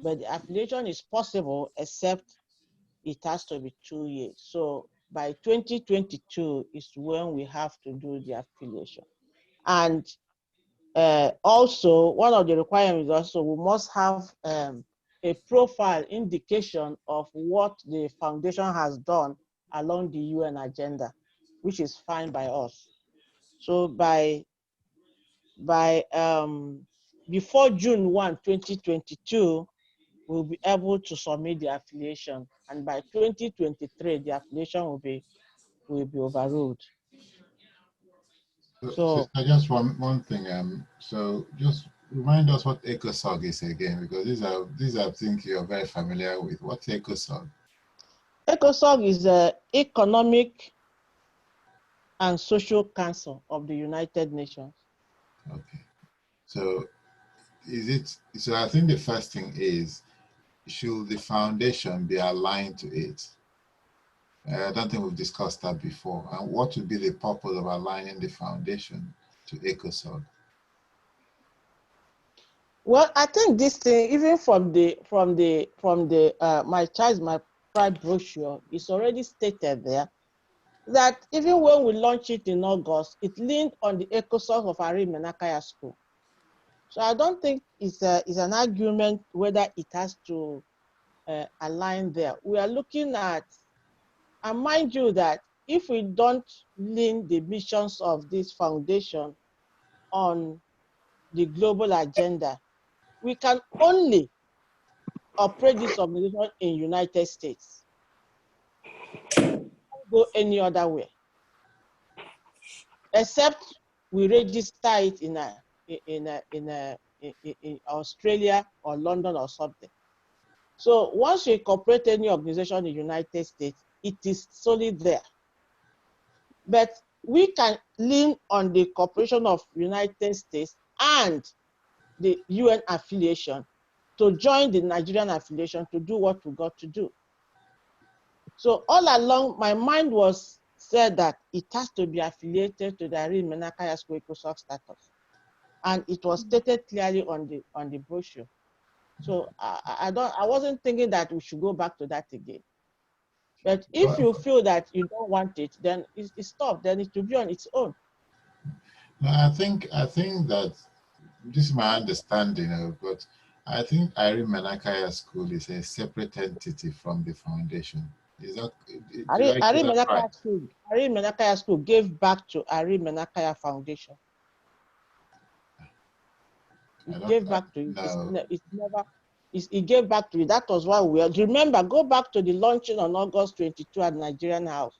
But the affiliation is possible, except it has to be 2 years. So by 2022 is when we have to do the affiliation. And also, one of the requirements also, we must have a profile indication of what the foundation has done along the UN agenda, which is fine by us. So before June 1, 2022, we'll be able to submit the affiliation, and by 2023, the affiliation will be overruled. So Sister, just one thing. So just remind us what ECOSOG is again, because these are things you're very familiar with. What's ECOSOG? ECOSOG is the Economic and Social Council of the United Nations. Okay. So so I think the first thing is, should the foundation be aligned to it? I don't think we've discussed that before. And what would be the purpose of aligning the foundation to ECOSOG? Well, I think this thing, even from the my pride brochure, is already stated there that even when we launched it in August, it leaned on the ECOSOG of Irene Menakaya School. So I don't think it's an argument whether it has to align there. We are looking at, and mind you that if we don't lean the missions of this foundation on the global agenda, we can only operate this organization in United States. Go any other way, except we register it in Australia or London or something. So once you incorporate any organization in the United States, it is solely there. But we can lean on the cooperation of United States and the UN affiliation to join the Nigerian affiliation to do what we got to do. So all along, my mind was said that it has to be affiliated to the Irene Menakaya School ECOSOC status. And it was stated clearly on the brochure. So I wasn't thinking that we should go back to that again. But if you feel that you don't want it, then it's stopped. Then it will be on its own. No, I think that this is my understanding, but I think Irene Menakaya School is a separate entity from the foundation. Is that Irene Menakaya School gave back to Irene Menakaya Foundation. It gave back to you. No. It's never. It gave back to you. That was why we are. Remember, go back to the launching on August 22 at Nigerian House.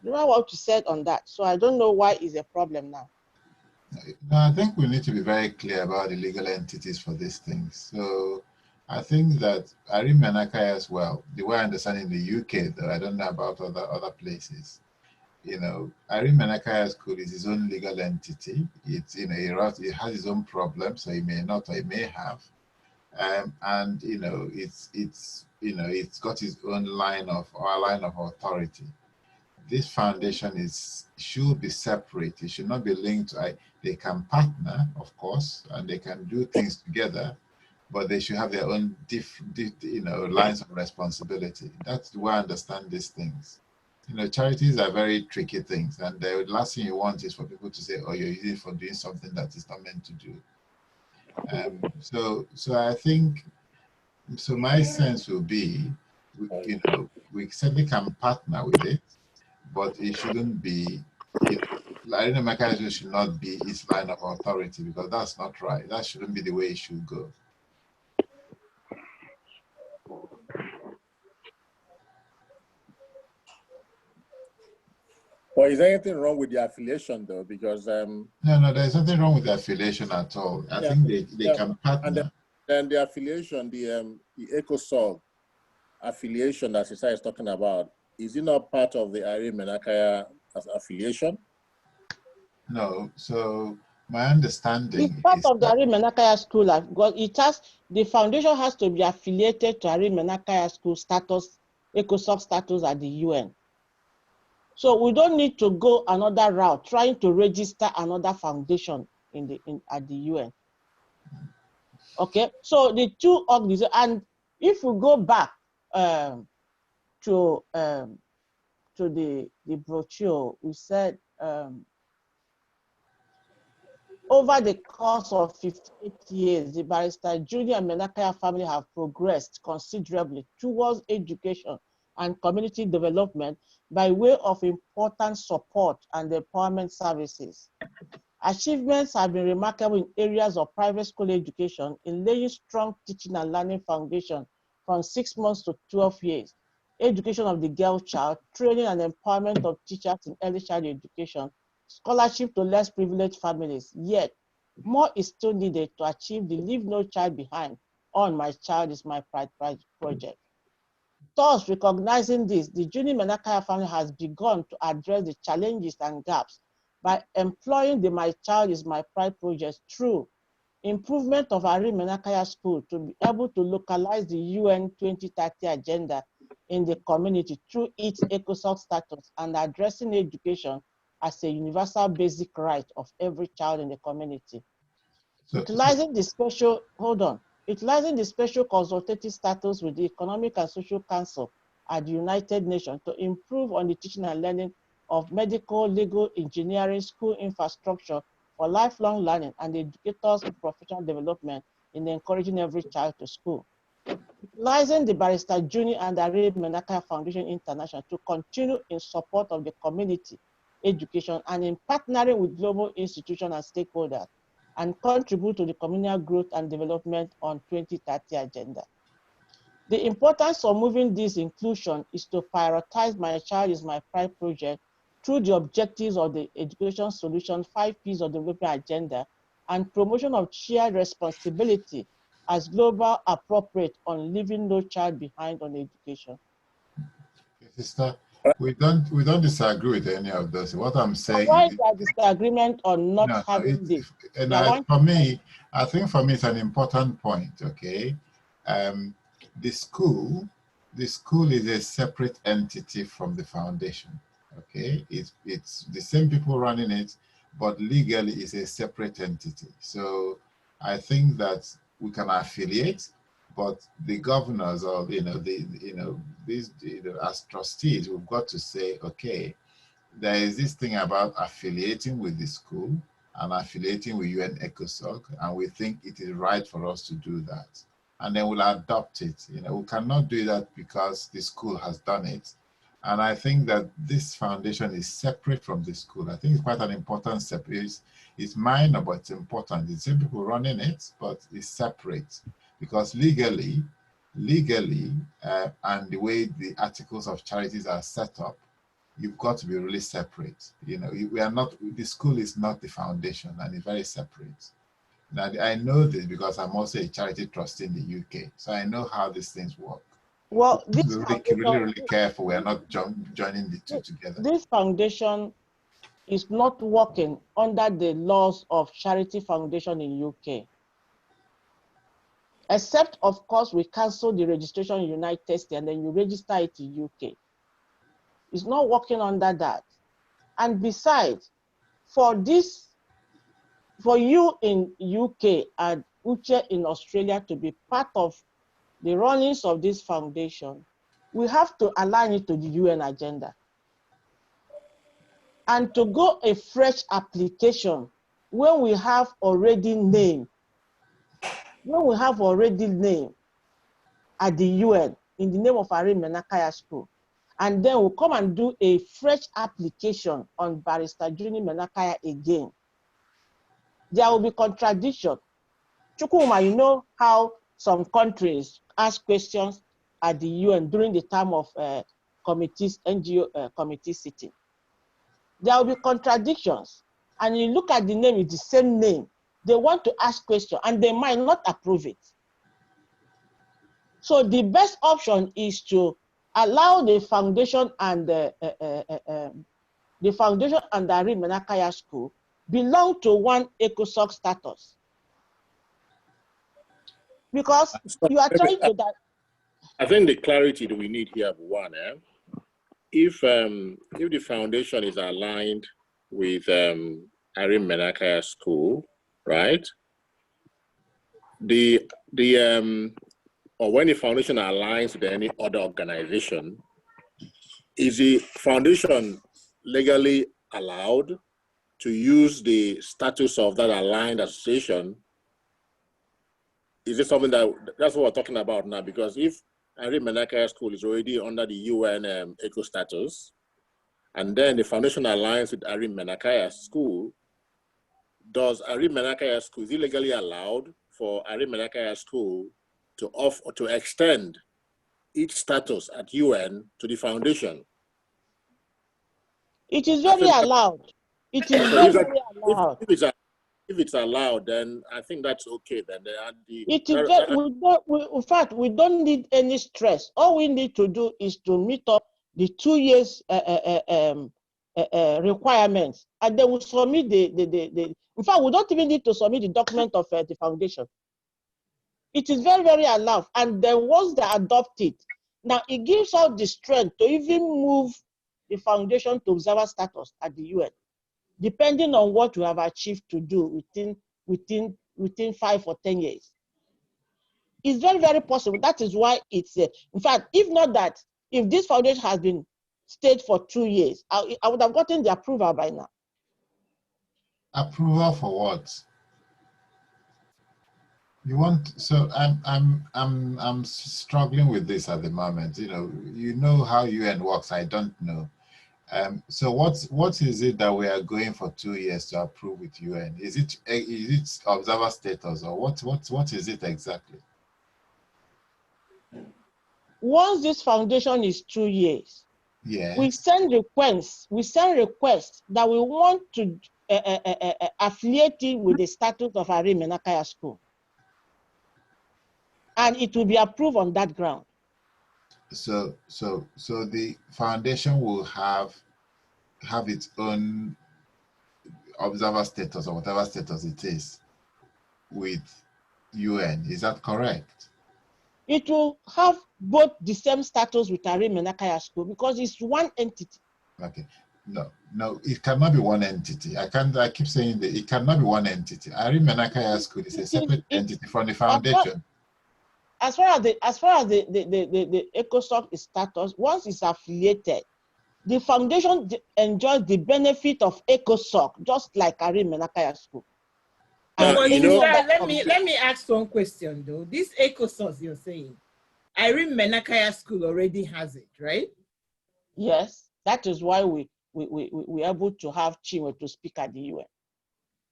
Remember what you said on that. So I don't know why it's a problem now. No, I think we need to be very clear about the legal entities for these things. So I think that Irene Menakaya as well, the way I understand in the UK, though I don't know about other places, you know, Irene Menakaya School is its own legal entity. It's, you know, it has its own problems, so it may not or it may have. And you know, it's got its own line of authority. This foundation should be separate. It should not be linked to. They can partner, of course, and they can do things together, but they should have their own lines of responsibility. That's the way I understand these things. You know, charities are very tricky things, and the last thing you want is for people to say, "Oh, you're using it for doing something that is not meant to do." So I think. So my sense will be, you know, we certainly can partner with it, but it shouldn't be, you know, Irene Mechanism should not be its line of authority, because that's not right. That shouldn't be the way it should go. Well, is there anything wrong with the affiliation though? Because no, there's nothing wrong with the affiliation at all. I think they can partner. And then the affiliation, the ECOSOG affiliation that Sisa is talking about, is it not part of the Irene Menakaya affiliation? No. So my understanding It's part is of the that Irene Menakaya School. Because the foundation has to be affiliated to Irene Menakaya School status, ECOSOC status at the UN. So we don't need to go another route trying to register another foundation at the UN. Okay, so the two organizations, and if we go back to the brochure, we said over the course of 58 years, the Barrister Junior and Menakaya family have progressed considerably towards education and community development by way of important support and empowerment services. Achievements have been remarkable in areas of private school education in laying strong teaching and learning foundation from 6 months to 12 years, education of the girl child, training and empowerment of teachers in early child education, scholarship to less privileged families. Yet, more is still needed to achieve the Leave No Child Behind on My Child is My Pride project. Thus, recognizing this, the Junior Menakaya family has begun to address the challenges and gaps by employing the My Child is My Pride project through improvement of Irene Menakaya School to be able to localize the UN 2030 agenda in the community through its ECOSOC status and addressing education as a universal basic right of every child in the community. Utilizing the special consultative status with the Economic and Social Council at the United Nations to improve on the teaching and learning of medical, legal, engineering, school infrastructure for lifelong learning and educators' professional development in encouraging every child to school. Utilizing the Barrister Junior and Irene Menakaya Foundation International to continue in support of the community education and in partnering with global institutions and stakeholders and contribute to the communal growth and development on 2030 agenda. The importance of moving this inclusion is to prioritize My Child is My Pride project through the objectives of the Education Solution 5 P's of the Development Agenda and promotion of shared responsibility as global appropriate on leaving no child behind on education. Sister, we don't disagree with any of this. What I'm saying Why is is there disagreement on not having this? for me, I think for me it's an important point. Okay, the school is a separate entity from the foundation. Okay, it's the same people running it, but legally it's a separate entity. So I think that we can affiliate, but the governors or as trustees, we've got to say, okay, there is this thing about affiliating with the school and affiliating with UN ECOSOC, and we think it is right for us to do that. And then we'll adopt it. We cannot do that because the school has done it. And I think that this foundation is separate from the school. I think it's quite an important step. It's minor, but it's important. It's same people running it, but it's separate. Because legally, and the way the articles of charities are set up, you've got to be really separate. You know, we are not, the school is not the foundation, and it's very separate. Now, I know this because I'm also a charity trustee in the UK, so I know how these things work. Well, this really careful. We are not joining the two together. This foundation is not working under the laws of charity foundation in UK. Except, of course, we cancel the registration in United States and then you register it in UK. It's not working under that. And besides, for you in UK and Uche in Australia to be part of the runnings of this foundation, we have to align it to the UN agenda. And to go a fresh application when we have already named, at the UN in the name of Irene Menakaya School, and then we'll come and do a fresh application on Barrister Juni Menakaya again, there will be contradiction. Chukuma, you know how some countries ask questions at the UN during the time of committees, NGO committee sitting. There will be contradictions. And you look at the name, it's the same name. They want to ask questions and they might not approve it. So the best option is to allow the foundation and the Irene Menakaya School belong to one ECOSOC status. Because you are trying to that. I think the clarity that we need here, one, if the foundation is aligned with Irene Menakaya School, right? Or when the foundation aligns with any other organization, is the foundation legally allowed to use the status of that aligned association? Is it something that's what we're talking about now? Because if Irene Menakaya School is already under the UN eco status, and then the foundation aligns with Irene Menakaya School, does Irene Menakaya School, is it legally allowed for Irene Menakaya School to extend its status at UN to the foundation? It is very allowed. It is very allowed. If it's allowed, then I think that's okay. Then in fact, we don't need any stress. All we need to do is to meet up the 2 years requirements, and they will submit the. In fact, we don't even need to submit the document of the foundation. It is very, very allowed. And then once they adopt it, now it gives out the strength to even move the foundation to observer status at the UN, depending on what we have achieved to do within 5 or 10 years. It's very, very possible. That is why it's, in fact, if not that, if this foundation has been stayed for 2 years, I would have gotten the approval by now. Approval for what? You want, so I'm struggling with this at the moment. You know how UN works. I don't know. So what is it that we are going for 2 years to approve with UN? Is it observer status, or what is it exactly? Once this foundation is 2 years, yes, we send requests that we want to affiliate it with the status of Irene Menakaya School. And it will be approved on that ground. So the foundation will have its own observer status, or whatever status it is, with UN. Is that correct? It will have both the same status with Irene Menakaya School because it's one entity. Okay. No, it cannot be one entity. I keep saying that it cannot be one entity. Irene Menakaya School is a separate entity from the foundation. As far as the ECOSOC status, once it's affiliated, the foundation enjoys the benefit of ECOSOC, just like Irene Menakaya School. Let me ask one question though. This ECOSOC you're saying, Irene Menakaya School already has it, right? Yes, that is why we were able to have Chinwe to speak at the UN.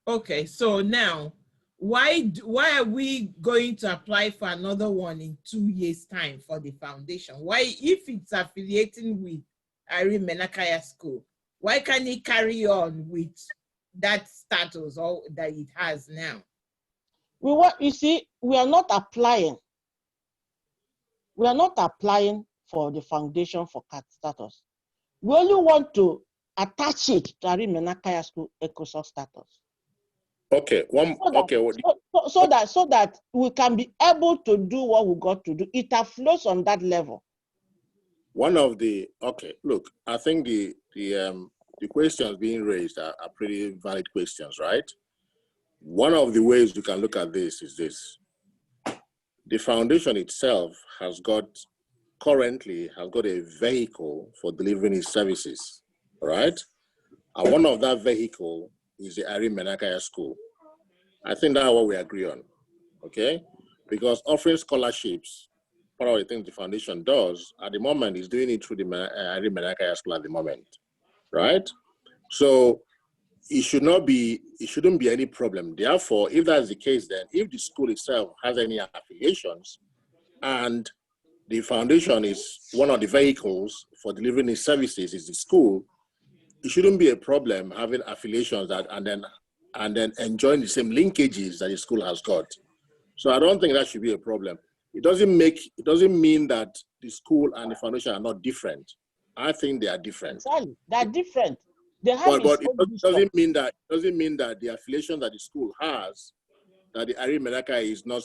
Okay, so now, why are we going to apply for another one in 2 years' time for the foundation? Why, if it's affiliating with Irene Menakaya School, why can't it carry on with that status or that it has now? You see, we are not applying. We are not applying for the foundation for CAT status. We only want to attach it to Irene Menakaya School ECOSOC status. Okay, So that we can be able to do what we got to do. It flows on that level. Look, I think the questions being raised are pretty valid questions, right? One of the ways you can look at this is this. The foundation itself currently has got a vehicle for delivering its services, right? And one of that vehicle is the Irene Menakaya School. I think that's what we agree on, okay? Because offering scholarships, part of the things the foundation does at the moment is doing it through the Irene Menakaya School at the moment, right? So it shouldn't be any problem. Therefore, if that's the case, then if the school itself has any affiliations and the foundation is one of the vehicles for delivering its services is the school, it shouldn't be a problem having affiliations and then enjoying the same linkages that the school has got. So I don't think that should be a problem. It doesn't mean that the school and the foundation are not different. I think they are different. Exactly. They're different. They have But it doesn't mean that the affiliation that the school has, that the Irene Menakaya is not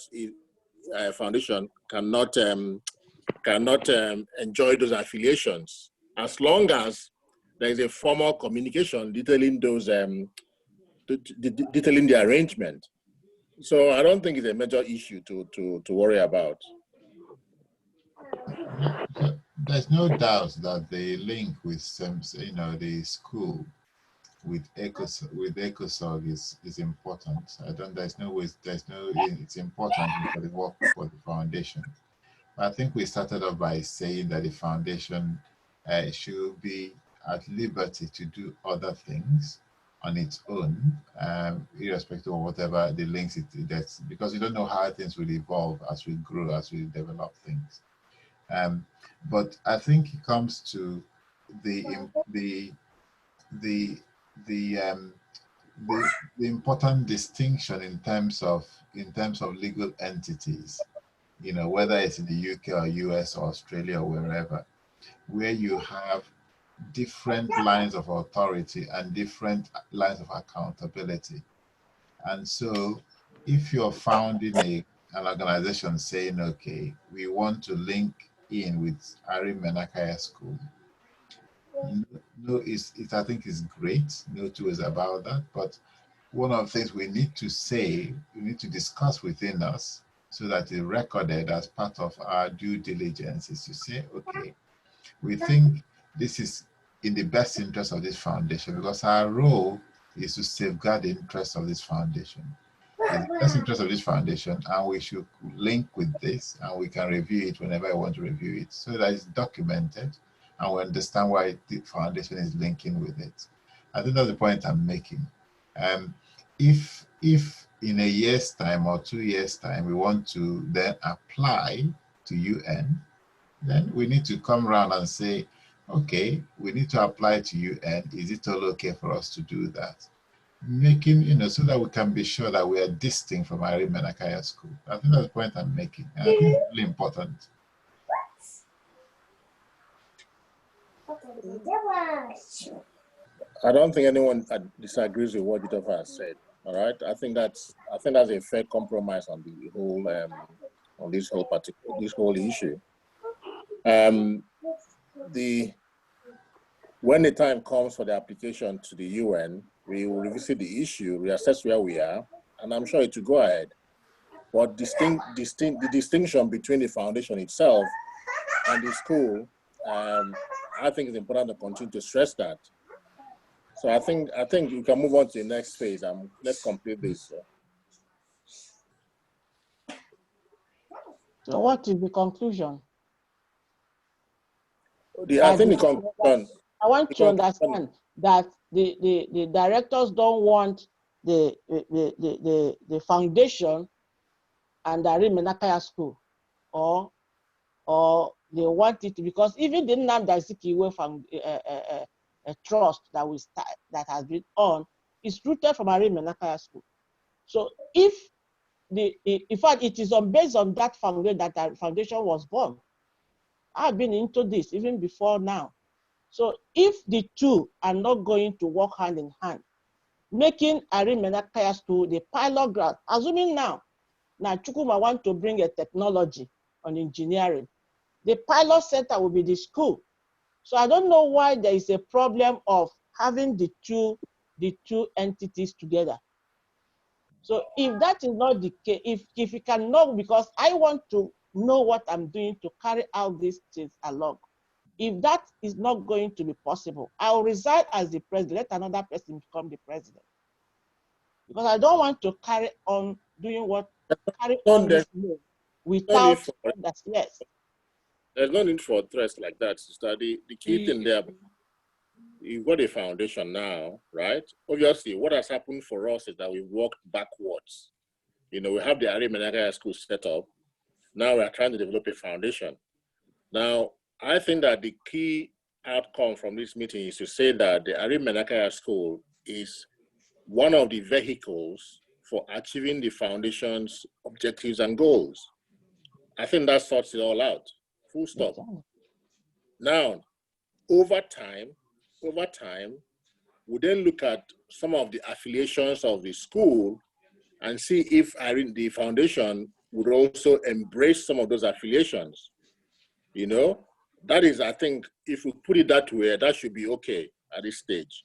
foundation cannot enjoy those affiliations, as long as there is a formal communication detailing those detailing the arrangement. So I don't think it's a major issue to worry about. There's no doubt that the link with the school with ECOSOG is important. It's important for the work for the foundation. I think we started off by saying that the foundation should be at liberty to do other things on its own, irrespective of whatever the links that's because you don't know how things will evolve as we grow, as we develop things. But I think it comes to the important distinction in terms of legal entities, whether it's in the UK or US or Australia or wherever, where you have different lines of authority and different lines of accountability. And so if you're founding an organization saying, okay, we want to link in with Irene Menakaya School, I think it's great, no two ways about that, but one of the things we need to discuss within us so that it's recorded as part of our due diligence is to say, okay, we think this is in the best interest of this foundation because our role is to safeguard the interests of this foundation. It's the best interest of this foundation, and we should link with this, and we can review it whenever I want to review it so that it's documented and we understand why the foundation is linking with it. I think that's the point I'm making. If in a year's time or 2 years' time we want to then apply to UN, then we need to come around and say, okay, we need to apply to UN. Is it all okay for us to do that? Making, so that we can be sure that we are distinct from Irene Menakaya School. I think that's the point I'm making. And I think it's really important. I don't think anyone disagrees with what Jitofa has said. All right, I think that's a fair compromise on the whole on this whole issue. When the time comes for the application to the UN, we will revisit the issue, reassess where we are, and I'm sure it will go ahead. But the distinction between the foundation itself and the school, I think it's important to continue to stress that. So I think we can move on to the next phase. Let's complete this. So what is the conclusion? I think the conclusion. I want to understand that the directors don't want the foundation and the Menakaya school, or they want it because even the Nnamdi Azikiwe a trust that we start that has been on is rooted from Ari Menakaya school. So if in fact it is based on that foundation that our foundation was born. I've been into this even before now. So if the two are not going to work hand in hand, making Ari Menakaya school the pilot ground, assuming now Chukuma want to bring a technology on engineering, the pilot center will be the school. So I don't know why there is a problem of having the two entities together. So if that is not the case, if you can know, because I want to know what I'm doing to carry out these things along. If that is not going to be possible, I'll resign as the president, let another person become the president. Because I don't want to carry on doing this without others. Yes. There's no need for threats like that, sister. The key thing there, you've got a foundation now, right? Obviously, what has happened for us is that we worked backwards. You know, we have the Ari Menakaya school set up. Now we are trying to develop a foundation. Now, I think that the key outcome from this meeting is to say that the Ari Menakaya school is one of the vehicles for achieving the foundation's objectives and goals. I think that sorts it all out. Full stop. Now, over time, we then look at some of the affiliations of the school and see if the foundation would also embrace some of those affiliations. You know, that is, I think, if we put it that way, that should be okay at this stage.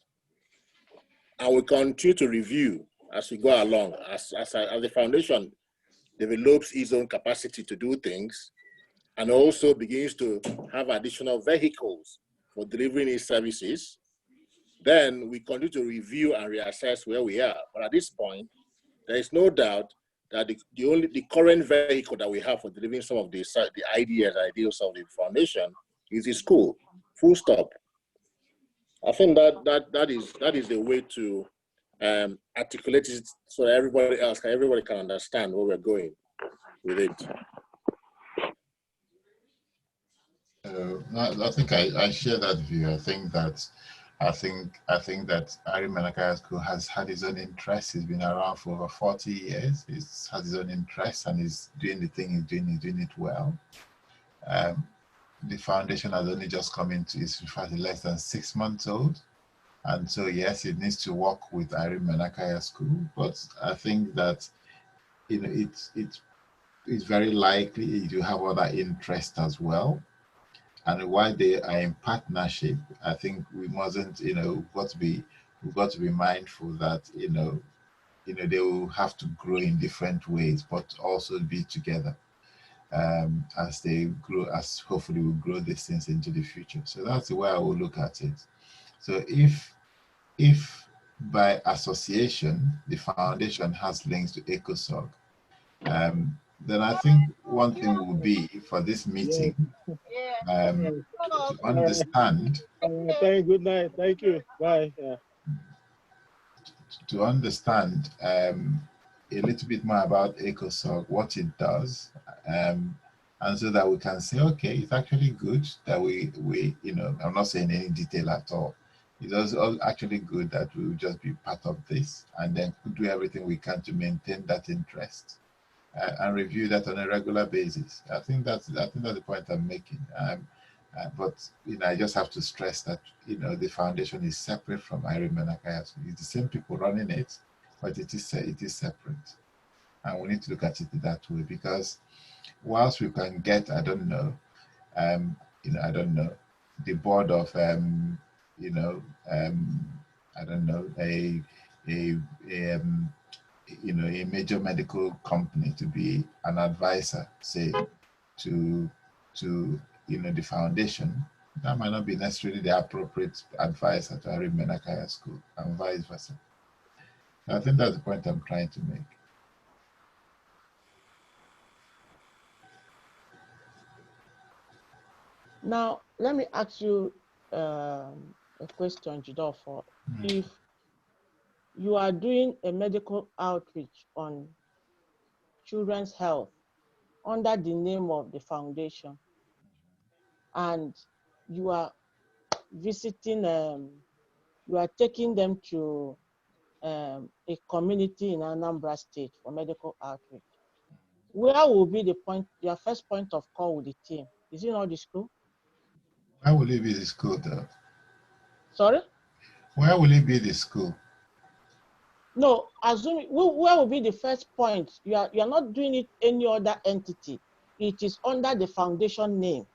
And we continue to review as we go along, as the foundation develops its own capacity to do things, and also begins to have additional vehicles for delivering its services, then we continue to review and reassess where we are. But at this point, there is no doubt that the current vehicle that we have for delivering some of the ideals of the foundation is the school. Full stop. I think that is the way to articulate it so that everybody can understand where we're going with it. I think I share that view. I think that Ari Menakaya School has had its own interests. It's been around for over 40 years. It's had its own interests and is doing the thing he's doing it well. The foundation has only just come into its less than 6 months old. And so yes, it needs to work with Ari Menakaya School, but I think that it's very likely you have other interests as well. And while they are in partnership, I think we mustn't, we've got to be mindful that, they will have to grow in different ways, but also be together as they grow, as hopefully we grow these things into the future. So that's the way I will look at it. So if by association, the foundation has links to ECOSOC, then I think one thing will be for this meeting to understand. Good night. Thank you. Bye. Yeah. To understand a little bit more about ECOSOC, what it does, and so that we can say, okay, it's actually good that we I'm not saying any detail at all. It's actually good that we will just be part of this and then do everything we can to maintain that interest and review that on a regular basis. I think that's the point I'm making. But I just have to stress that the foundation is separate from Ari Menakaya. It's the same people running it, but it is separate, and we need to look at it that way, because whilst we can get I don't know the board of I don't know a major medical company to be an advisor, say to the foundation, that might not be necessarily the appropriate advisor to Ari Menakaya School, and vice versa. I think that's the point I'm trying to make. Now, let me ask you a question, Jidofo. If you are doing a medical outreach on children's health under the name of the foundation, and you are visiting, you are taking them to a community in Anambra State for medical outreach, where will be the point, your first point of call with the team? Is it not the school? Where will it be the school though? Sorry? Where will it be the school? No, assuming where will be the first point? You are not doing it any other entity. It is under the foundation name.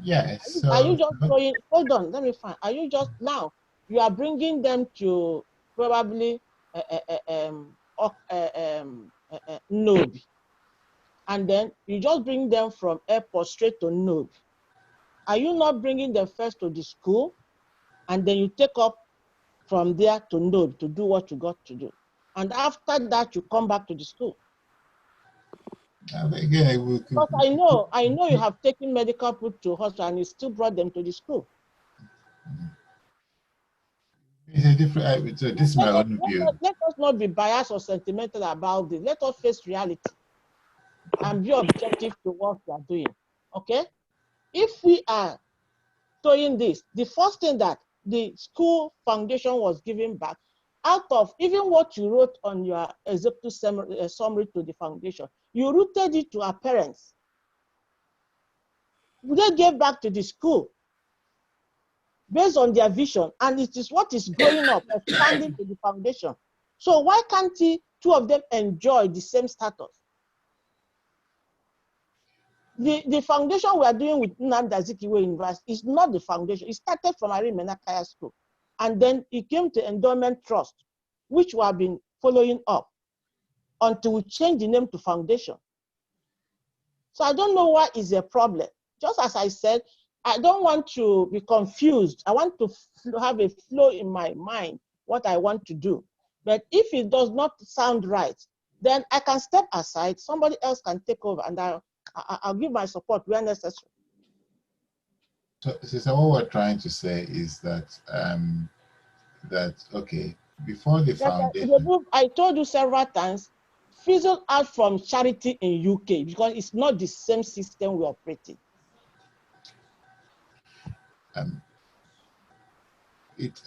Yes. Are you just going? Hold on, let me find. Are you just now? You are bringing them to probably Nobi, and then you just bring them from airport straight to Nobi. Are you not bringing them first to the school, and then you take up from there to Nobi to do what you got to do, and after that you come back to the school? Again, Because I know you have taken medical people to hospital and you still brought them to the school. it's a different. So this is my own view. Let us not be biased or sentimental about this. Let us face reality and be objective to what we are doing. Okay? If we are doing this, the first thing that the school foundation was giving back, out of even what you wrote on your executive summary to the foundation, you routed it to our parents. They gave back to the school based on their vision, and it is what is growing up, expanding to the foundation. So why can't two of them enjoy the same status? The foundation we are doing with Nnamdi Azikiwe University is not the foundation. It started from Irene Menakaya School, and then it came to Endowment Trust, which we have been following up until we change the name to foundation. So I don't know what is a problem. Just as I said, I don't want to be confused. I want to have a flow in my mind, what I want to do. But if it does not sound right, then I can step aside, somebody else can take over, and I'll give my support where necessary. So what we're trying to say is that, okay, before the foundation. I told you several times, fizzle out from charity in UK because it's not the same system we operate in.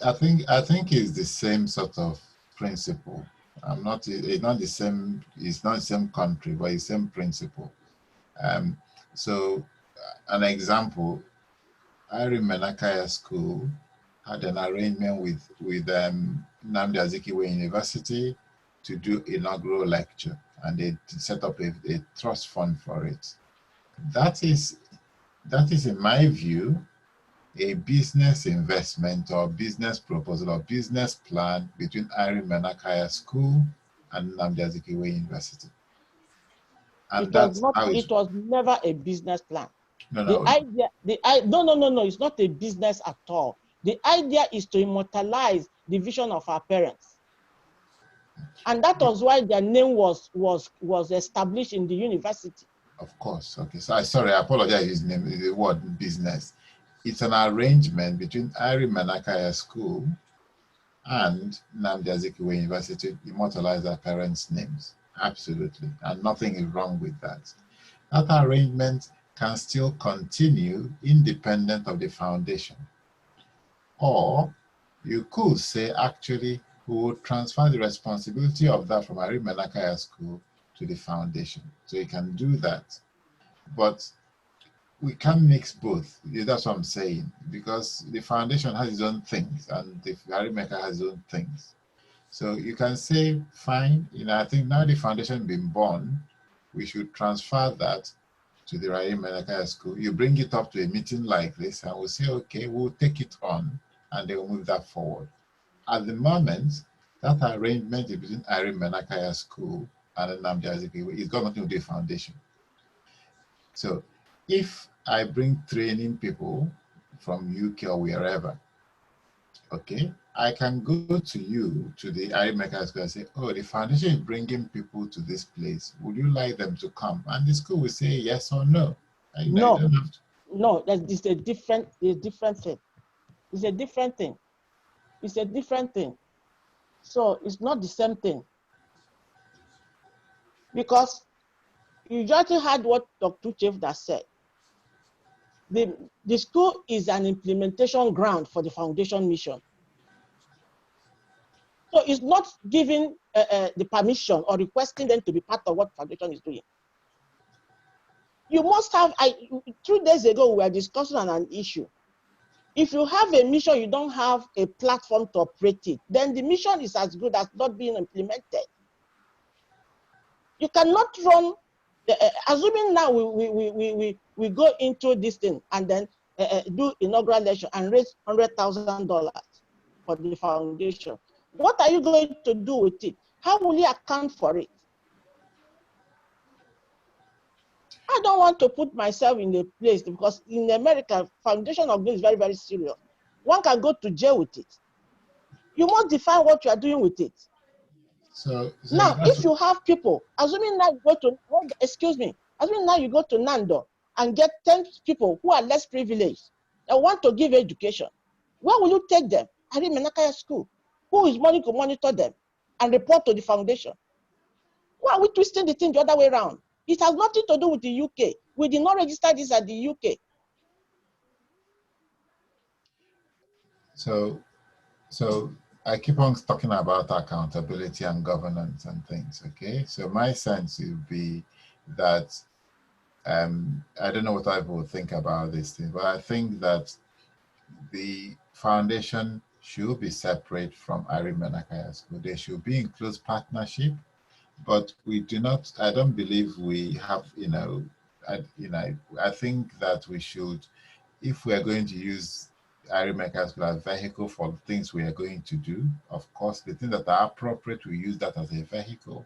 I think it's the same sort of principle. It's not the same. It's not the same country, but it's the same principle. So, an example, Irene Menakaya School had an arrangement with Nnamdi Azikiwe University to do inaugural lecture, and they set up a trust fund for it. That is, in my view, a business investment or business proposal or business plan between Irene Menakaya School and Nnamdi Azikiwe University. And it was never a business plan. No, it's not a business at all. The idea is to immortalize the vision of our parents. And that was why their name was established in the university. Of course. Okay. So I apologize his name, the word business. It's an arrangement between Irene Menakaya School and Nnamdi Azikiwe University to immortalize their parents' names. Absolutely. And nothing is wrong with that. That arrangement can still continue independent of the foundation. Or you could say, actually, we will transfer the responsibility of that from Irene Menakaya School to the foundation. So you can do that. But we can't mix both. That's what I'm saying, because the foundation has its own things and the Irene Menakaya has its own things. So you can say, fine, I think now the foundation has been born, we should transfer that to the Irene Menakaya School. You bring it up to a meeting like this and we'll say, okay, we'll take it on and they will move that forward. At the moment, that arrangement is between Irene Menakaya School and Nnamdi Azikiwe. It's got nothing to do with the foundation. So if I bring training people from UK or wherever, okay, I can go to you, to the Irene Menakaya School, and say, oh, the foundation is bringing people to this place. Would you like them to come? And the school will say yes or no. No. No, it's a different thing. It's a different thing. It's a different thing. So it's not the same thing. Because you just heard what Dr. Chief said. The school is an implementation ground for the foundation mission. So it's not giving the permission or requesting them to be part of what foundation is doing. You must have, 2 days ago, we were discussing on an issue. If you have a mission, you don't have a platform to operate it, then the mission is as good as not being implemented. You cannot run, assuming now we go into this thing and then do inaugural lecture and raise $100,000 for the foundation. What are you going to do with it? How will you account for it? I don't want to put myself in a place because in America, foundation of this is very, very serious. One can go to jail with it. You must define what you are doing with it. So now, if you have people, assuming now you go to, assuming now you go to Nando and get 10 people who are less privileged and want to give education, where will you take them? Ari Menakaya School. Who is money to monitor them and report to the foundation? Why are we twisting the thing the other way around? It has nothing to do with the UK. We did not register this at the UK. So I keep on talking about accountability and governance and things, okay? So my sense would be that, I don't know what other people think about this thing, but I think that the foundation should be separate from Ari Menakaya School. They should be in close partnership, but we do not, I don't believe we have, I think that we should, if we are going to use Ari Menakaya School as a vehicle for things we are going to do, of course, the things that are appropriate, we use that as a vehicle.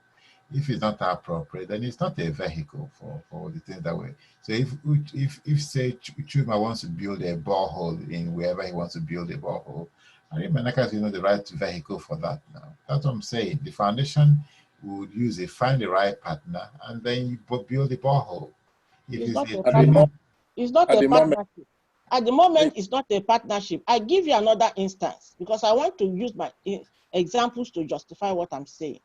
If it's not appropriate, then it's not a vehicle for the things that way. So if say Chuma wants to build a borehole in wherever he wants to build a borehole, Ari Menakaya is not the right vehicle for that now. That's what I'm saying. The foundation would use it, find the right partner, and then you build the borehole. It's not a partnership. It's not a partnership. At the moment, it's not a partnership. I give you another instance because I want to use my examples to justify what I'm saying.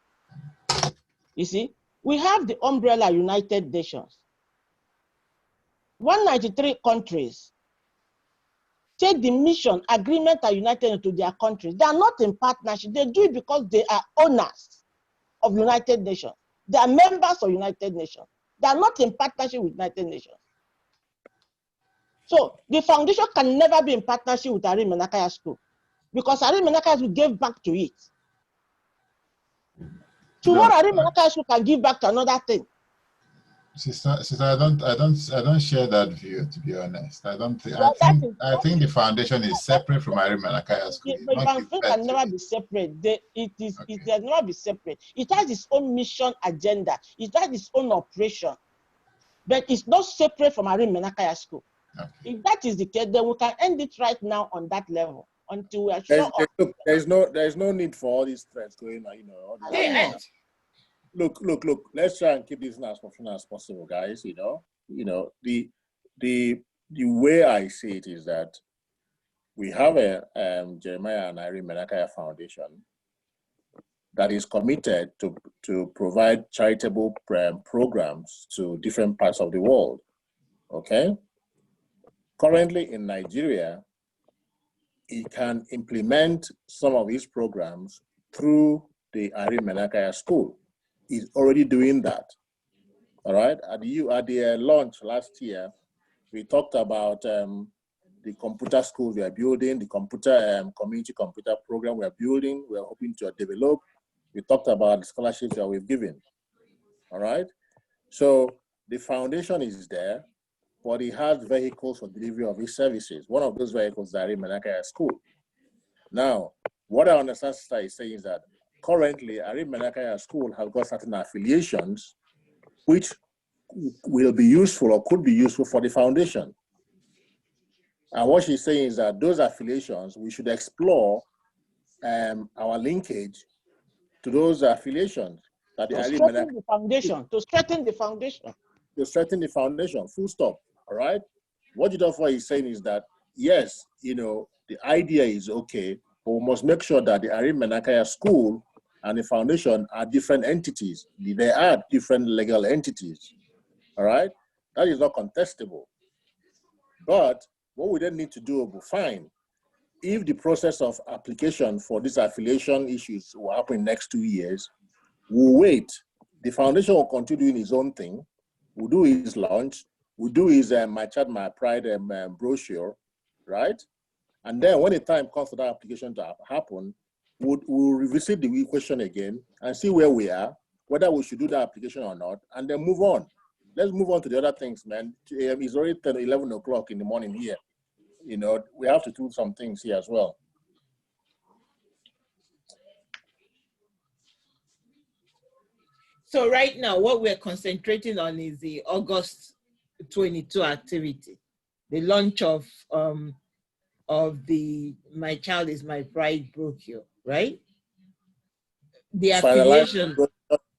You see, we have the umbrella United Nations. 193 countries take the mission agreement are united to their countries. They are not in partnership. They do it because they are owners of United Nations. They are members of United Nations. They are not in partnership with United Nations. So the foundation can never be in partnership with Ari Menakaya School because Ari Menakaya School gave back to it. Tomorrow, Ari Menakaya School can give back to another thing. Sister, I don't share that view. To be honest, I don't think. I think the foundation is separate from Ari Menakaya School. The foundation can never be separate. It can never be separate. It has its own mission agenda. It has its own operation, but it's not separate from Ari Menakaya School. Okay. If that is the case, then we can end it right now on that level until we are sure. There's no need for all these threats going on. Look. Let's try and keep this as professional as possible, guys. The way I see it is that we have a Jeremiah and Irene Menakaya Foundation that is committed to provide charitable programs to different parts of the world. Okay. Currently in Nigeria, it can implement some of these programs through the Irene Menakaya School. Is already doing that. All right. At the launch last year, we talked about the computer school we are building, the community computer program we are building, we are hoping to develop. We talked about the scholarships that we've given. All right. So the foundation is there, but it has vehicles for delivery of its services. One of those vehicles is the Ari Menakaya School. Now, what I understand Sister is saying is that currently, Ari Menakaya School has got certain affiliations which will be useful or could be useful for the foundation. And what she's saying is that those affiliations, we should explore our linkage to those affiliations. That to strengthen the foundation, full stop, all right? what Jidofor is saying is that, yes, the idea is okay, but we must make sure that the Irene Menakaya School and the foundation are different entities. They are different legal entities, all right? That is not contestable. But what we then need to do will be fine. If the process of application for these affiliation issues will happen in the next 2 years, we'll wait. The foundation will continue doing its own thing. We'll do his launch. We'll do his My Child, My Pride brochure, right? And then when the time comes for that application to happen, we'll revisit the question again and see where we are, whether we should do that application or not, and then move on. Let's move on to the other things, man. It's already 10, 11 o'clock in the morning here. We have to do some things here as well. So right now, what we're concentrating on is the August 22 activity, the launch of the My Child is My Pride brochure, right? The affiliation.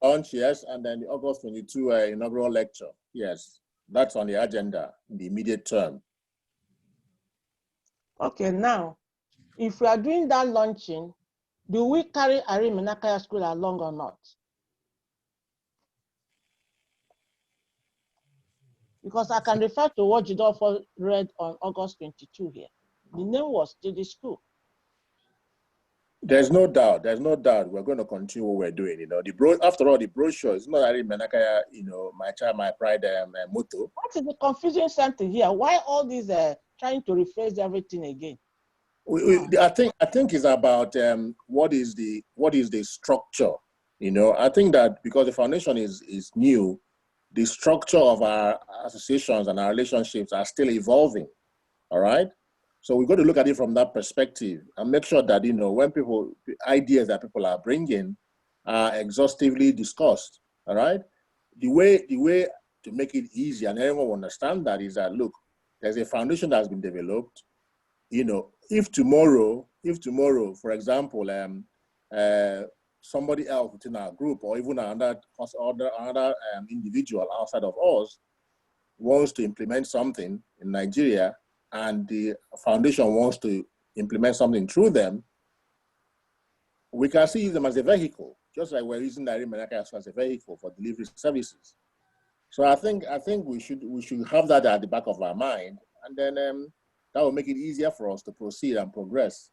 Launch, yes, and then the August 22 inaugural lecture, yes. That's on the agenda in the immediate term. Okay, now, if we are doing that launching, do we carry Irene Menakaya School along or not? Because I can refer to what Jidofor read on August 22 here. The name was JD School. There's no doubt we're going to continue what we're doing. After all, the brochure is not Irene Menakaya, My Child, My Pride motto. What is the confusing something here? Why all these trying to rephrase everything again? I think it's about what is the structure. I think that because the foundation is new, the structure of our associations and our relationships are still evolving. All right. So we've got to look at it from that perspective and make sure that, when ideas that people are bringing are exhaustively discussed, all right? The way to make it easy and everyone will understand that is that, look, there's a foundation that's been developed. If tomorrow, for example, somebody else within our group or even another individual outside of us wants to implement something in Nigeria, and the foundation wants to implement something through them, we can see them as a vehicle, just like we're using the Irene Menakaya as a vehicle for delivery services. So I think we should have that at the back of our mind, and then that will make it easier for us to proceed and progress.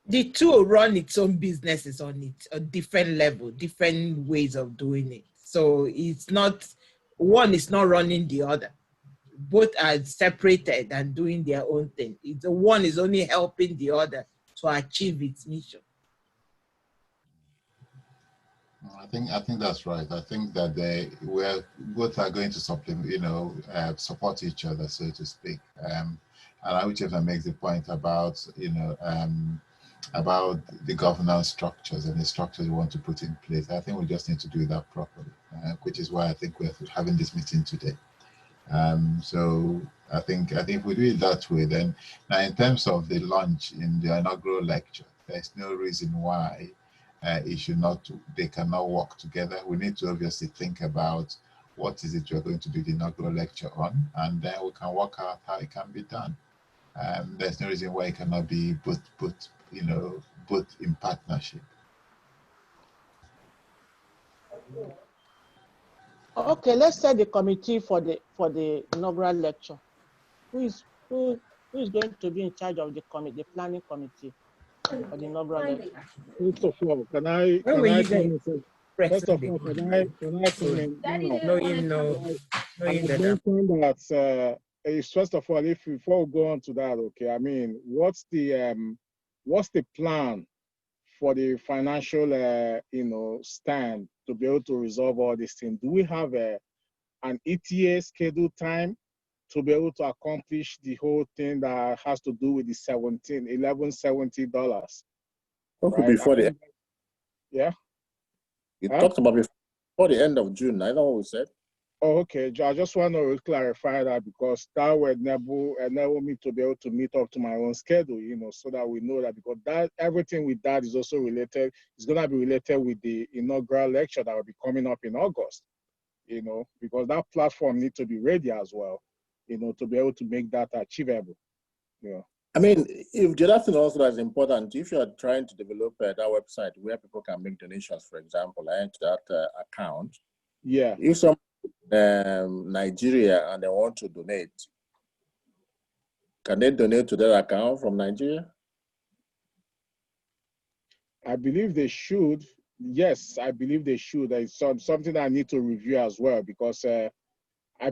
The two run its own businesses on it, a different level, different ways of doing it. So it's not, one is not running the other. Both are separated and doing their own thing. The one is only helping the other to achieve its mission. I think that's right. I think that both are going to supplement, support each other, so to speak. And whichever makes the point about about the governance structures and the structures we want to put in place. I think we just need to do that properly, which is why I think we're having this meeting today. So I think if we do it that way, then now in terms of the launch in the inaugural lecture, there's no reason why they cannot work together. We need to obviously think about what is it you're going to do the inaugural lecture on, and then we can work out how it can be done. There's no reason why it cannot be both in partnership. Okay, let's set the committee for the inaugural lecture. Who is going to be in charge of the planning committee for the inaugural lecture? First of all, can I come in? First of all, can I come in? First of all, before we go on to that, okay, I mean, what's the plan for the financial, stand to be able to resolve all these things? Do we have an ETA scheduled time to be able to accomplish the whole thing that has to do with the $1170? Right? Before the yeah. You talked about before the end of June. I know what we said. Oh, okay. I just want to clarify that because that would enable me to be able to meet up to my own schedule, so that we know that, because that everything with that is also related. It's going to be related with the inaugural lecture that will be coming up in August, because that platform needs to be ready as well, to be able to make that achievable. I mean, if the other thing also that's important, if you are trying to develop that website where people can make donations, for example, into that account. Yeah. If some Nigeria and they want to donate, can they donate to their account from Nigeria? I believe they should. Yes, I believe they should. It's something I need to review as well, because I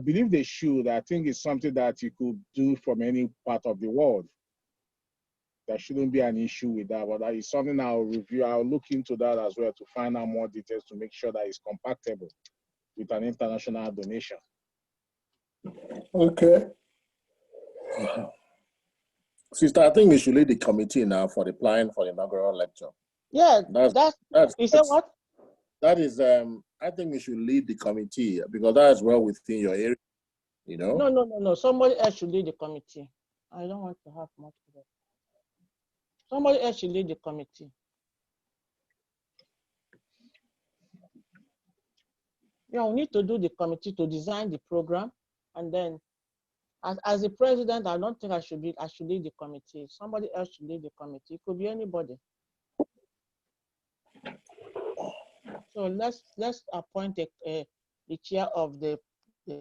believe they should. I think it's something that you could do from any part of the world. There shouldn't be an issue with that, but that is something I'll review. I'll look into that as well to find out more details to make sure that it's compatible with an international donation. Okay. Sister, I think we should lead the committee now for the plan for the inaugural lecture. Yeah, that's you said what? That is, I think we should lead the committee because that is well within your area, No. Somebody else should lead the committee. I don't want to have much of that. Somebody else should lead the committee. Yeah, we need to do the committee to design the program, and then as the president, I don't think I should lead the committee. Somebody else should lead the committee. It could be anybody. So let's appoint the chair of the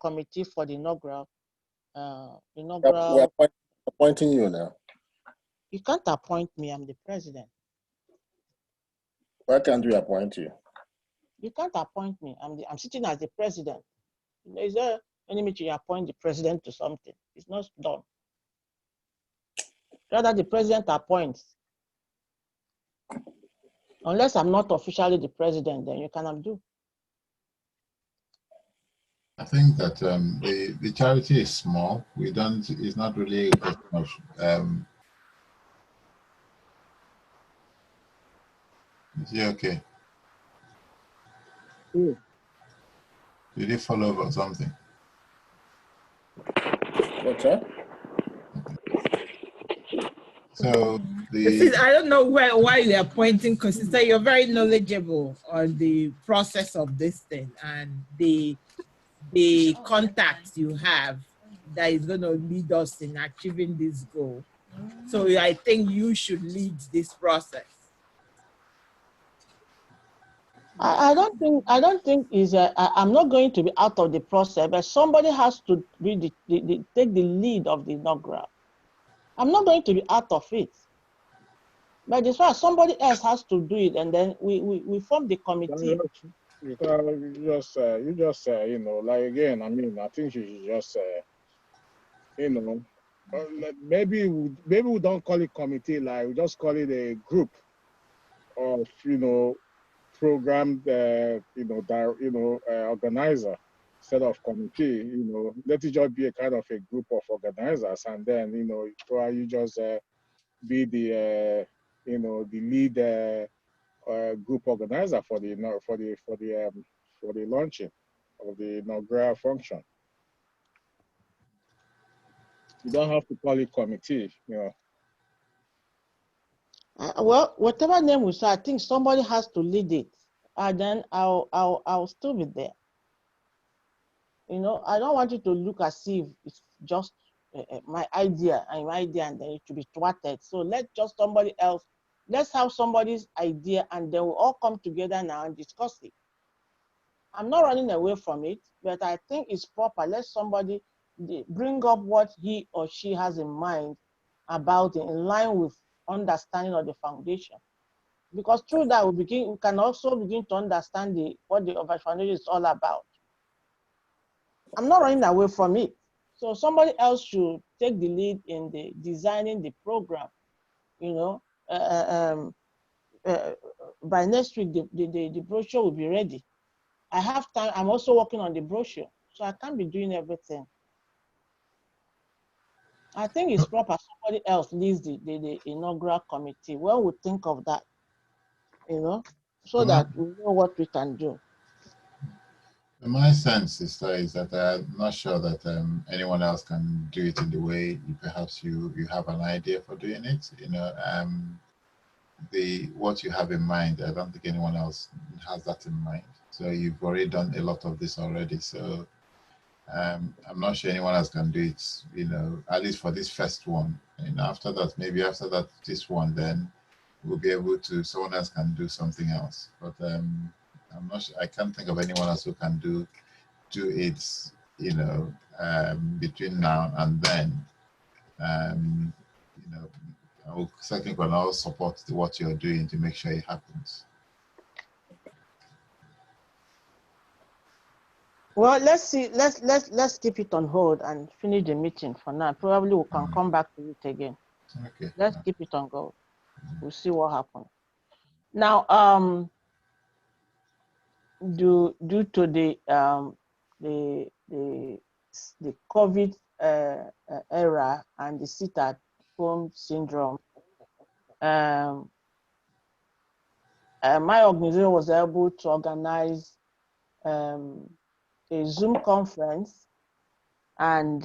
committee for the inaugural. We're appointing you now. You can't appoint me. I'm the president. Why can't we appoint you? You can't appoint me. I'm sitting as the president. Is there any meeting you appoint the president to something? It's not done. Rather, the president appoints. Unless I'm not officially the president, then you cannot do. I think that the charity is small. It's not really a question of is he okay? Did he fall over or something? What's that? So I don't know why you are pointing, because Sister, you're very knowledgeable on the process of this thing and the contacts you have that is going to lead us in achieving this goal. So I think you should lead this process. I don't think I'm not going to be out of the process, but somebody has to be take the lead of the inaugural. I'm not going to be out of it. But as far as somebody else has to do it, and then we form the committee. You just like again, I mean, I think you should just maybe we don't call it committee, like we just call it a group of programmed organizer instead of committee. Let it just be a kind of a group of organizers, and then you just be the the lead group organizer for the launching of the inaugural function. You don't have to call it committee, Well, whatever name we say, I think somebody has to lead it, and then I'll still be there. I don't want you to look as if it's just my idea, and then it should be thwarted. So let's have somebody's idea, and then we'll all come together now and discuss it. I'm not running away from it, but I think it's proper. Let somebody bring up what he or she has in mind about it, in line with understanding of the foundation. Because through that, we can also begin to understand what the foundation is all about. I'm not running away from it. So somebody else should take the lead in the designing the program. By next week, the brochure will be ready. I have time. I'm also working on the brochure, so I can't be doing everything. I think it's proper somebody else leads the inaugural committee. When we think of that, so that we know what we can do. My sense, sister, is that I'm not sure that anyone else can do it in the way perhaps you have an idea for doing it. What you have in mind, I don't think anyone else has that in mind. So you've already done a lot of this already. So I'm not sure anyone else can do it, at least for this first one. After that, maybe after that, this one, then we'll be able to, someone else can do something else. But I'm not sure, I can't think of anyone else who can do it, between now and then. I will certainly can all support what you're doing to make sure it happens. Well, let's see. Let's keep it on hold and finish the meeting for now. Probably we can come back to it again. Okay. Let's keep it on hold. We'll see what happens. Now, due to the COVID era and the sit-at-home syndrome, my organization was able to organize a Zoom conference, and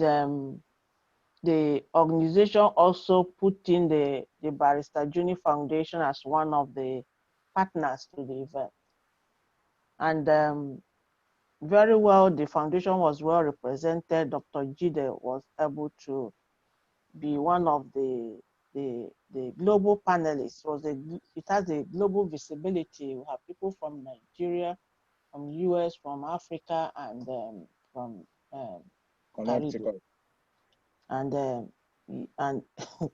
the organization also put in the Barrister Juni Foundation as one of the partners to the event. And very well, the foundation was well represented. Dr. Jide was able to be one of the global panelists. It has a global visibility. We have people from Nigeria, from US, from Africa, and from Caribbean. And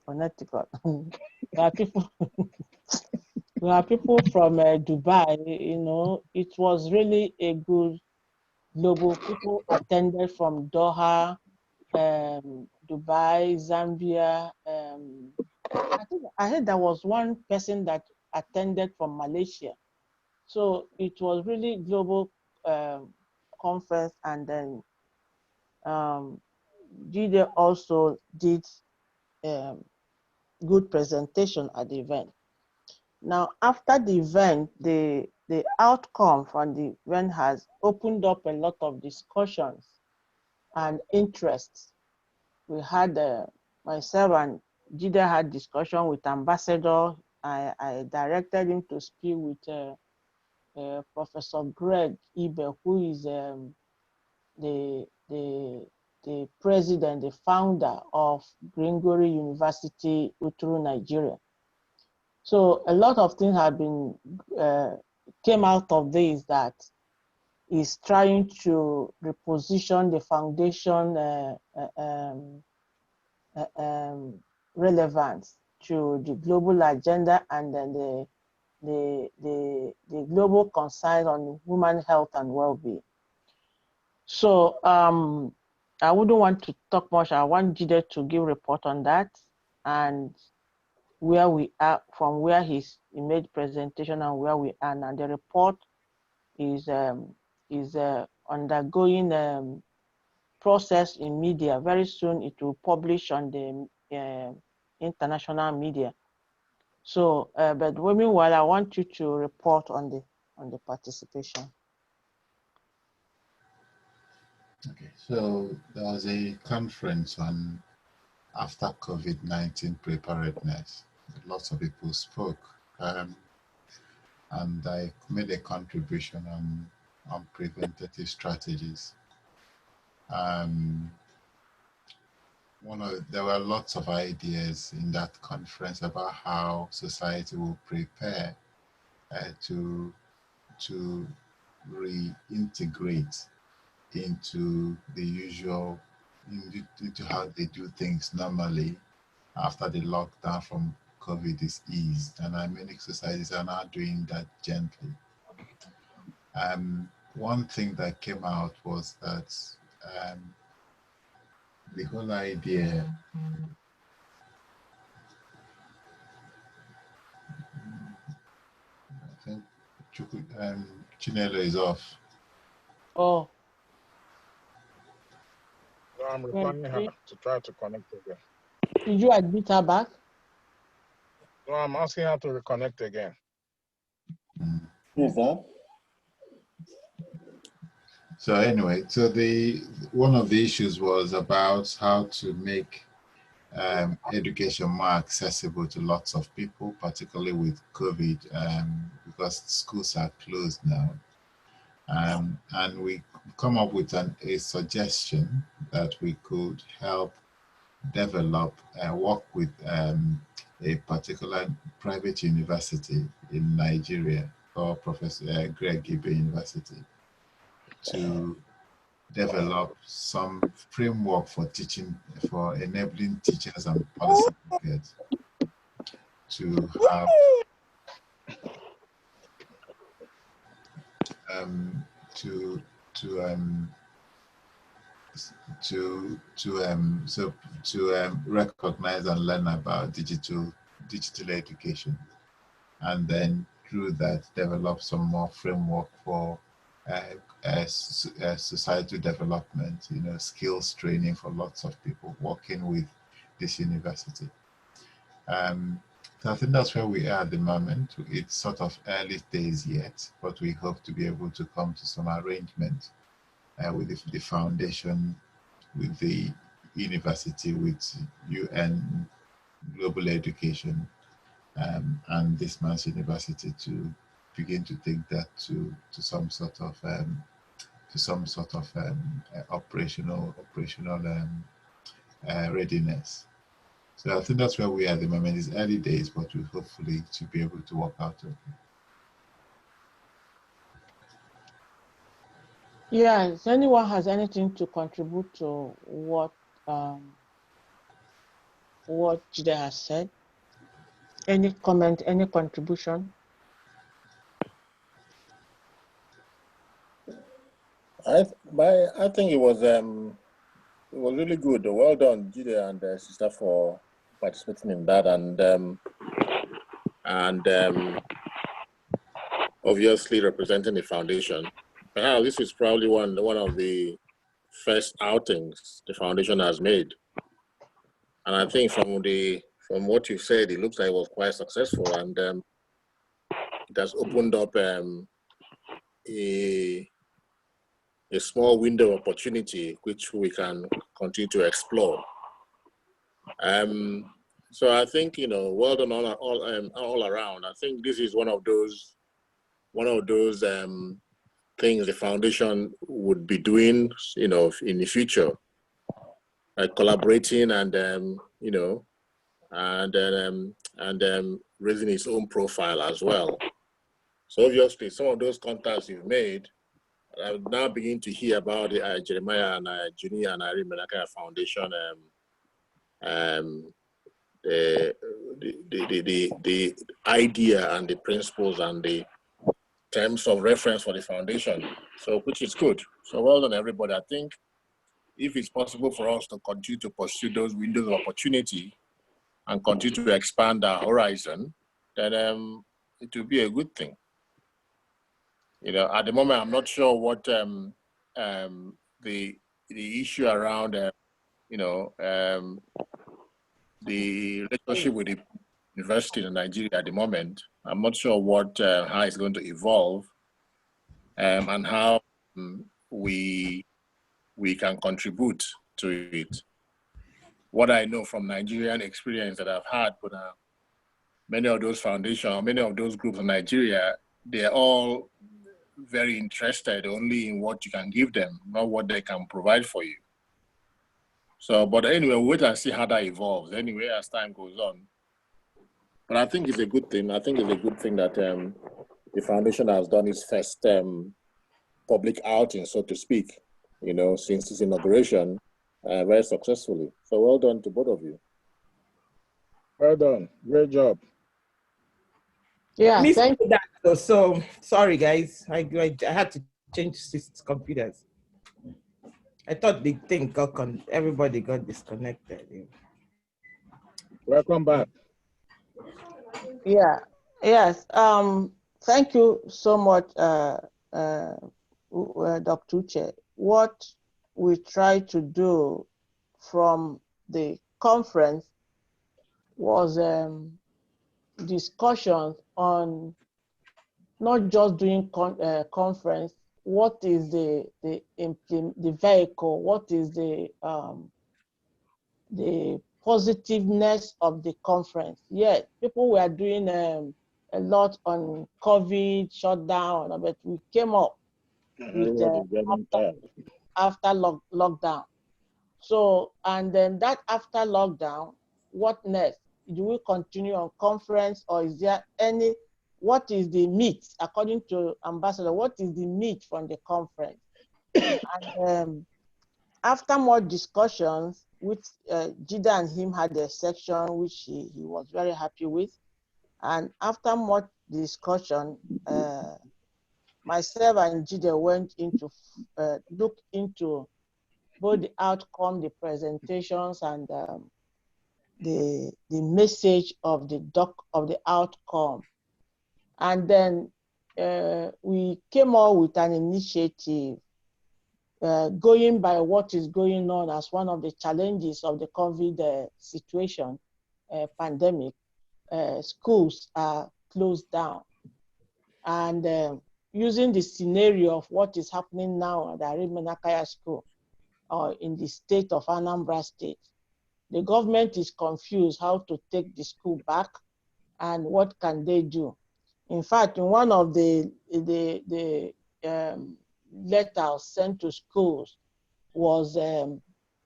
Connecticut. There are people. We have people from Dubai. It was really a good global. People attended from Doha, Dubai, Zambia. I heard there was one person that attended from Malaysia. So it was really global conference, and then Jide also did good presentation at the event. Now, after the event, the outcome from the event has opened up a lot of discussions and interests. We had myself and Jide had discussion with Ambassador. I directed him to speak with Professor Greg Ibe, who is the president, the founder of Gregory University, Uturu, Nigeria. So a lot of things have been came out of this that is trying to reposition the foundation relevance to the global agenda, and then the global concerns on human health and well-being. So I wouldn't want to talk much. I want Jide to give a report on that and where we are, from where he made presentation and where we are now. The report is undergoing process in media. Very soon it will publish on the international media. So, but meanwhile, I want you to report on the participation. Okay, so there was a conference on after COVID-19 preparedness. Lots of people spoke, and I made a contribution on preventative strategies. There were lots of ideas in that conference about how society will prepare to reintegrate into the usual, into how they do things normally after the lockdown from COVID is eased. And many societies are now doing that gently. One thing that came out was that the whole idea I think Chinelo is off. Oh. So I'm returning her to try to connect again. Did you admit her back? No, I'm asking her to reconnect again. Who's that? So anyway, so one of the issues was about how to make education more accessible to lots of people, particularly with COVID, because schools are closed now. And we come up with a suggestion that we could help develop work with a particular private university in Nigeria, or Professor Greg Gibe University, to develop some framework for teaching, for enabling teachers and policy makers to have to recognize and learn about digital education, and then through that develop some more framework for societal development, skills training for lots of people working with this university. So I think that's where we are at the moment. It's sort of early days yet, but we hope to be able to come to some arrangement with the foundation, with the university, with UN Global Education, and this man's university, to begin to take that to some sort of operational readiness. So I think that's where we are at the moment. It's early days, but we hopefully to be able to work out okay. Yeah, if anyone has anything to contribute to what Jide has said, any comment, any contribution? I think it was really good. Well done, Jide and sister, for participating in that, and obviously representing the foundation. Perhaps this is probably one of the first outings the foundation has made, and I think from what you said, it looks like it was quite successful, and it has opened up a small window of opportunity which we can continue to explore. So I think, well done all around. I think this is one of those things the foundation would be doing, in the future, collaborating and raising its own profile as well. So obviously, some of those contacts you've made, I now begin to hear about the Jeremiah and Junior and Irene Menaka Foundation, the idea and the principles and the terms of reference for the foundation. So, which is good. So well done, everybody. I think if it's possible for us to continue to pursue those windows of opportunity and continue to expand our horizon, then it will be a good thing. At the moment, I'm not sure what the issue around the relationship with the university in Nigeria at the moment. I'm not sure how it's going to evolve, and how we can contribute to it. What I know from Nigerian experience that I've had with many of those foundations, many of those groups in Nigeria, they're all very interested only in what you can give them, not what they can provide for you. So, but anyway, wait and see how that evolves anyway as time goes on. But I think it's a good thing. I think it's a good thing that the foundation has done its first public outing, so to speak, since its inauguration, very successfully. So well done to both of you. Well done. Great job. Yeah, thank you. That. So sorry, guys. I had to change computers. I thought the thing everybody got disconnected. Welcome back. Yeah. Yes. Thank you so much, Dr. Uche. What we try to do from the conference was discussions on not just doing conference. What is the vehicle? What is the positiveness of the conference? Yeah, people were doing a lot on COVID shutdown, but we came up with Everybody's getting tired. after lockdown. So, and then that after lockdown, what next? Do we continue on conference, or is there any, what is the meat, according to Ambassador, what is the meat from the conference? And after more discussions, which Jida and him had a section which he was very happy with, and after more discussion, myself and Jida went into, look into both the outcome, the presentations, and the message of the outcome. And then we came up with an initiative going by what is going on as one of the challenges of the COVID situation, pandemic. Schools are closed down. And using the scenario of what is happening now at the Arimenakaya School, or in the state of Anambra State, the government is confused how to take the school back and what can they do. In fact, in one of the letters sent to schools was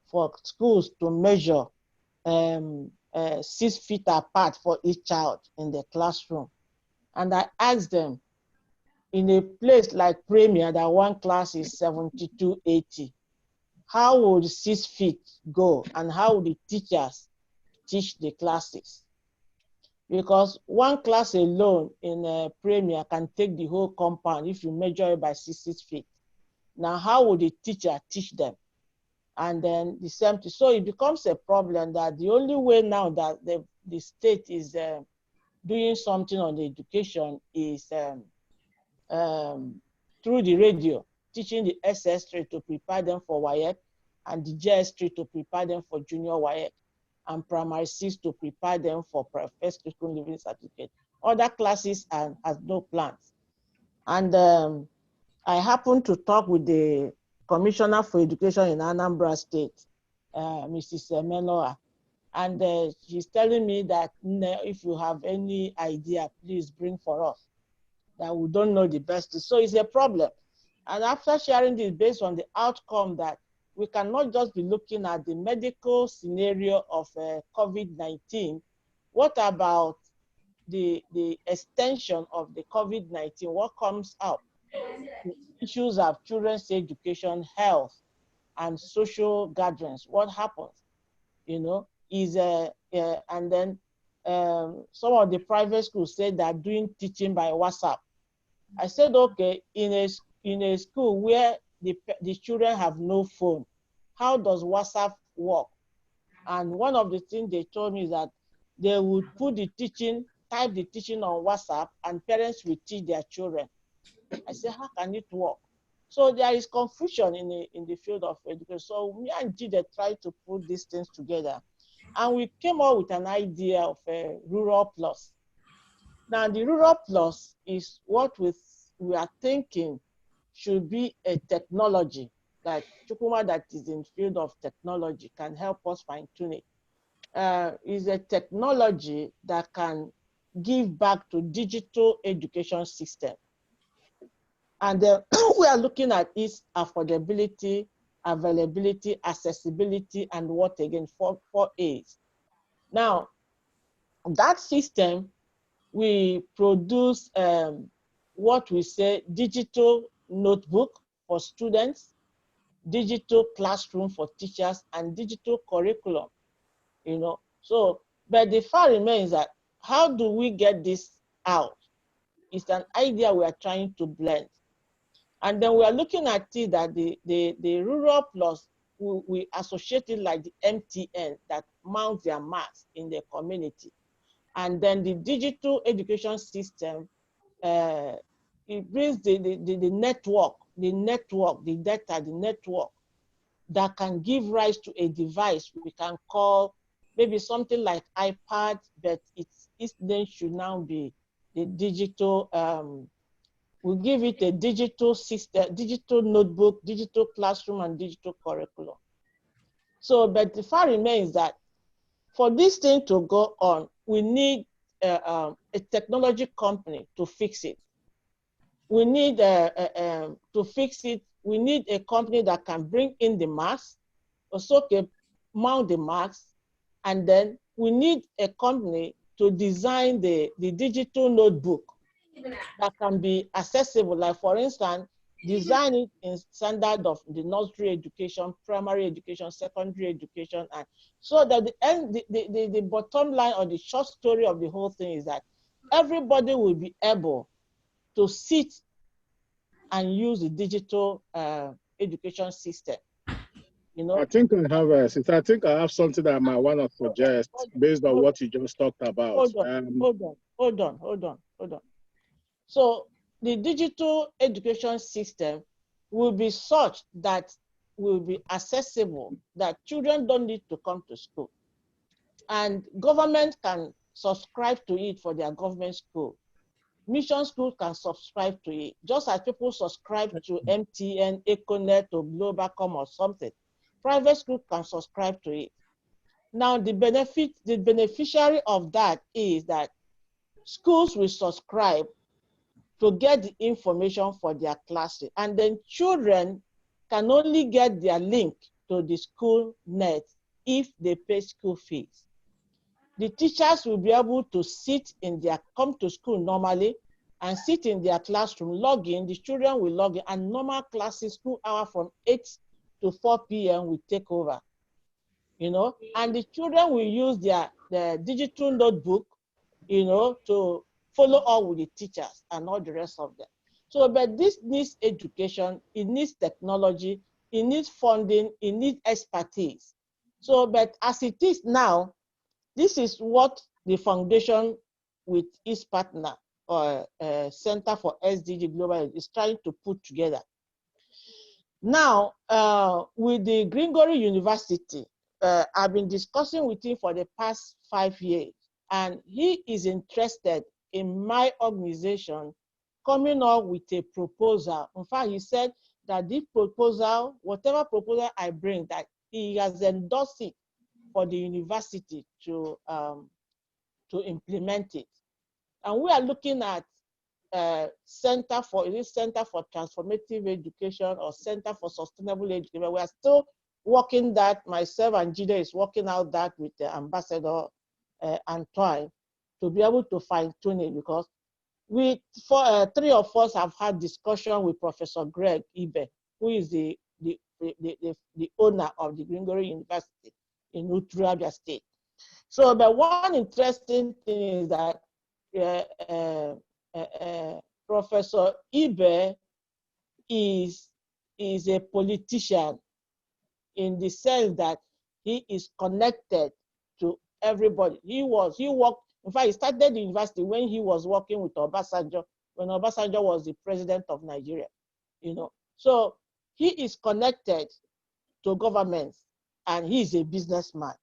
for schools to measure 6 feet apart for each child in the classroom. And I asked them, in a place like Premier, that one class is 7280, how would 6 feet go, and how would the teachers teach the classes? Because one class alone in a Premier can take the whole compound if you measure it by 6 feet. Now, how would the teacher teach them? And then the same thing. So it becomes a problem that the only way now that the state is doing something on the education is through the radio, teaching the SS3 to prepare them for WAEC, and the JS3 to prepare them for junior WAEC, and primary 6 to prepare them for first school living certificate. Other classes has no plans. And I happened to talk with the Commissioner for Education in Anambra State, Mrs. Menoa, and she's telling me that if you have any idea, please bring for us, that we don't know the best. So it's a problem. And after sharing this, based on the outcome, that we cannot just be looking at the medical scenario of COVID-19. What about the extension of the COVID-19? What comes out? The issues of children's education, health, and social gatherings. What happens? You know, is and then some of the private schools say they're doing teaching by WhatsApp. I said, okay, in a school where the children have no phone, how does WhatsApp work? And one of the things they told me is that they would put the teaching, type the teaching on WhatsApp, and parents will teach their children. I said, how can it work? So there is confusion in the field of education. So me and Jide tried to put these things together, and we came up with an idea of a Rural Plus. Now, the Rural Plus is what we are thinking should be a technology that Chukuma, that is in field of technology, can help us fine-tune it. Is a technology that can give back to digital education system. And we are looking at its affordability, availability, accessibility, and what again, 4 A's. Now, that system, we produce what we say digital notebook for students, digital classroom for teachers, and digital curriculum, you know. So, but the fact remains that how do we get this out? It's an idea we are trying to blend. And then we are looking at it that the Rural Plus, we associate it like the MTN that mounts their mass in the community. And then the digital education system, it brings the network, the data, the network that can give rise to a device we can call maybe something like iPad, but its name should now be the digital, we'll give it a digital system, digital notebook, digital classroom, and digital curriculum. So, but the fact remains that for this thing to go on, we need a technology company to fix it. we need to fix it. We need a company that can bring in the mask, also can mount the mask, and then we need a company to design the digital notebook that can be accessible. Like for instance, design it in standard of the nursery education, primary education, secondary education, and so that the bottom line or the short story of the whole thing is that everybody will be able to sit and use the digital education system. You know, I think I have I think I have something that I might want to suggest based on what you just talked about. hold on. So the digital education system will be such that will be accessible, that children don't need to come to school. And government can subscribe to it for their government school. Mission schools can subscribe to it, just as people subscribe to MTN, Econet, or Globacom or something. Private schools can subscribe to it. Now, the beneficiary of that is that schools will subscribe to get the information for their classes. And then children can only get their link to the school net if they pay school fees. The teachers will be able to come to school normally and sit in their classroom, log in, the children will log in, and normal classes, school hour from 8 to 4 p.m. will take over, you know, and the children will use their digital notebook, you know, to follow up with the teachers and all the rest of them. So, but this needs education, it needs technology, it needs funding, it needs expertise. So, but as it is now, this is what the foundation with its partner or Center for SDG Global is trying to put together. Now, with the Gregory University, I've been discussing with him for the past 5 years, and he is interested in my organization coming up with a proposal. In fact, he said that this proposal, whatever proposal I bring, that he has endorsed it for the university to implement it. And we are looking at Center for Transformative Education or Center for Sustainable Education. We are still working that, myself and Jide is working out that with the Ambassador Antoine to be able to fine tune it, because three of us have had discussion with Professor Greg Ibe, who is the owner of the Gregory University in Utrabia State. So the one interesting thing is that Professor Ibe is a politician in the sense that he is connected to everybody. He worked, in fact, he started the university when he was working with Obasanjo, when Obasanjo was the president of Nigeria, you know. So he is connected to governments and he is a businessman,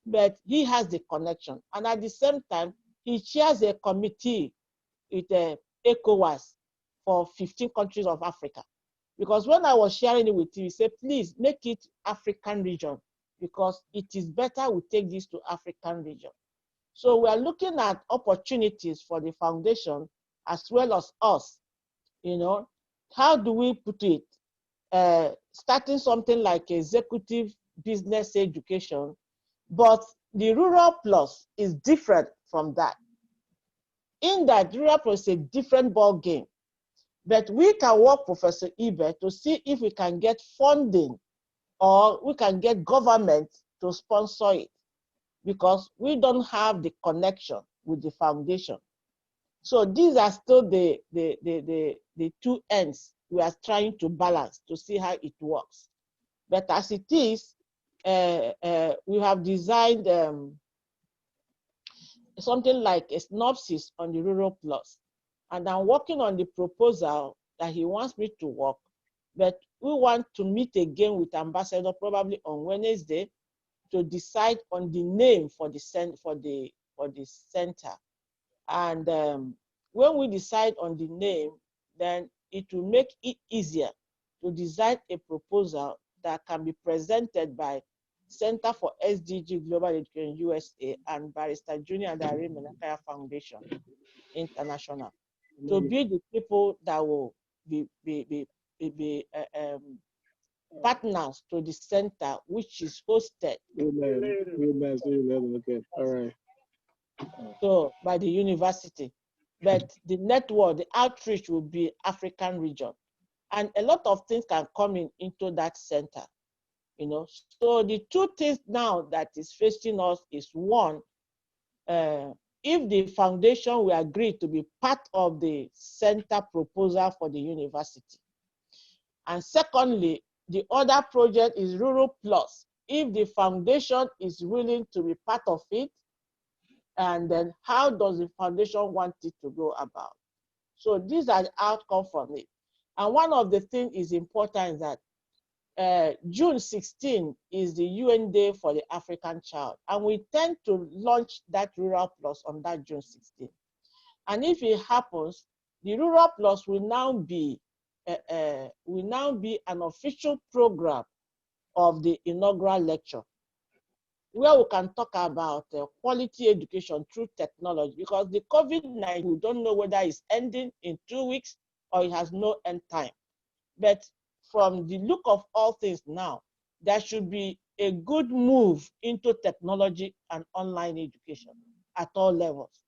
but he has the connection. And at the same time, he chairs a committee with ECOWAS for 15 countries of Africa. Because when I was sharing it with him, he said, please make it African region, because it is better we take this to African region. So we are looking at opportunities for the foundation as well as us, you know. How do we put it? Starting something like executive business education, but the Rural Plus is different from that. In that, Rural Plus is a different ball game. But we can work, Professor Ibe, to see if we can get funding or we can get government to sponsor it, because we don't have the connection with the foundation. So these are still the two ends we are trying to balance to see how it works. But as it is, we have designed something like a synopsis on the Rural Plus. And I'm working on the proposal that he wants me to work, but we want to meet again with Ambassador probably on Wednesday to decide on the name for the center. And when we decide on the name, then it will make it easier to design a proposal that can be presented by Center for SDG Global Education USA and Barrister Junior Dari Menakaya Foundation International. to be the people that will be partners to the center, which is hosted Okay, all right. so by the university. But the network, the outreach will be African region. And a lot of things can come into that center, you know. So the two things now that is facing us is one, if the foundation will agree to be part of the center proposal for the university. And secondly, the other project is Rural Plus. If the foundation is willing to be part of it, and then how does the foundation want it to go about? So these are the outcomes from it. And one of the things is important is that June 16 is the UN Day for the African Child. And we tend to launch that Rural Plus on that June 16. And if it happens, the Rural Plus will now be an official program of the inaugural lecture, where we can talk about quality education through technology, because the COVID-19, we don't know whether it's ending in 2 weeks or it has no end time. But from the look of all things now, there should be a good move into technology and online education at all levels.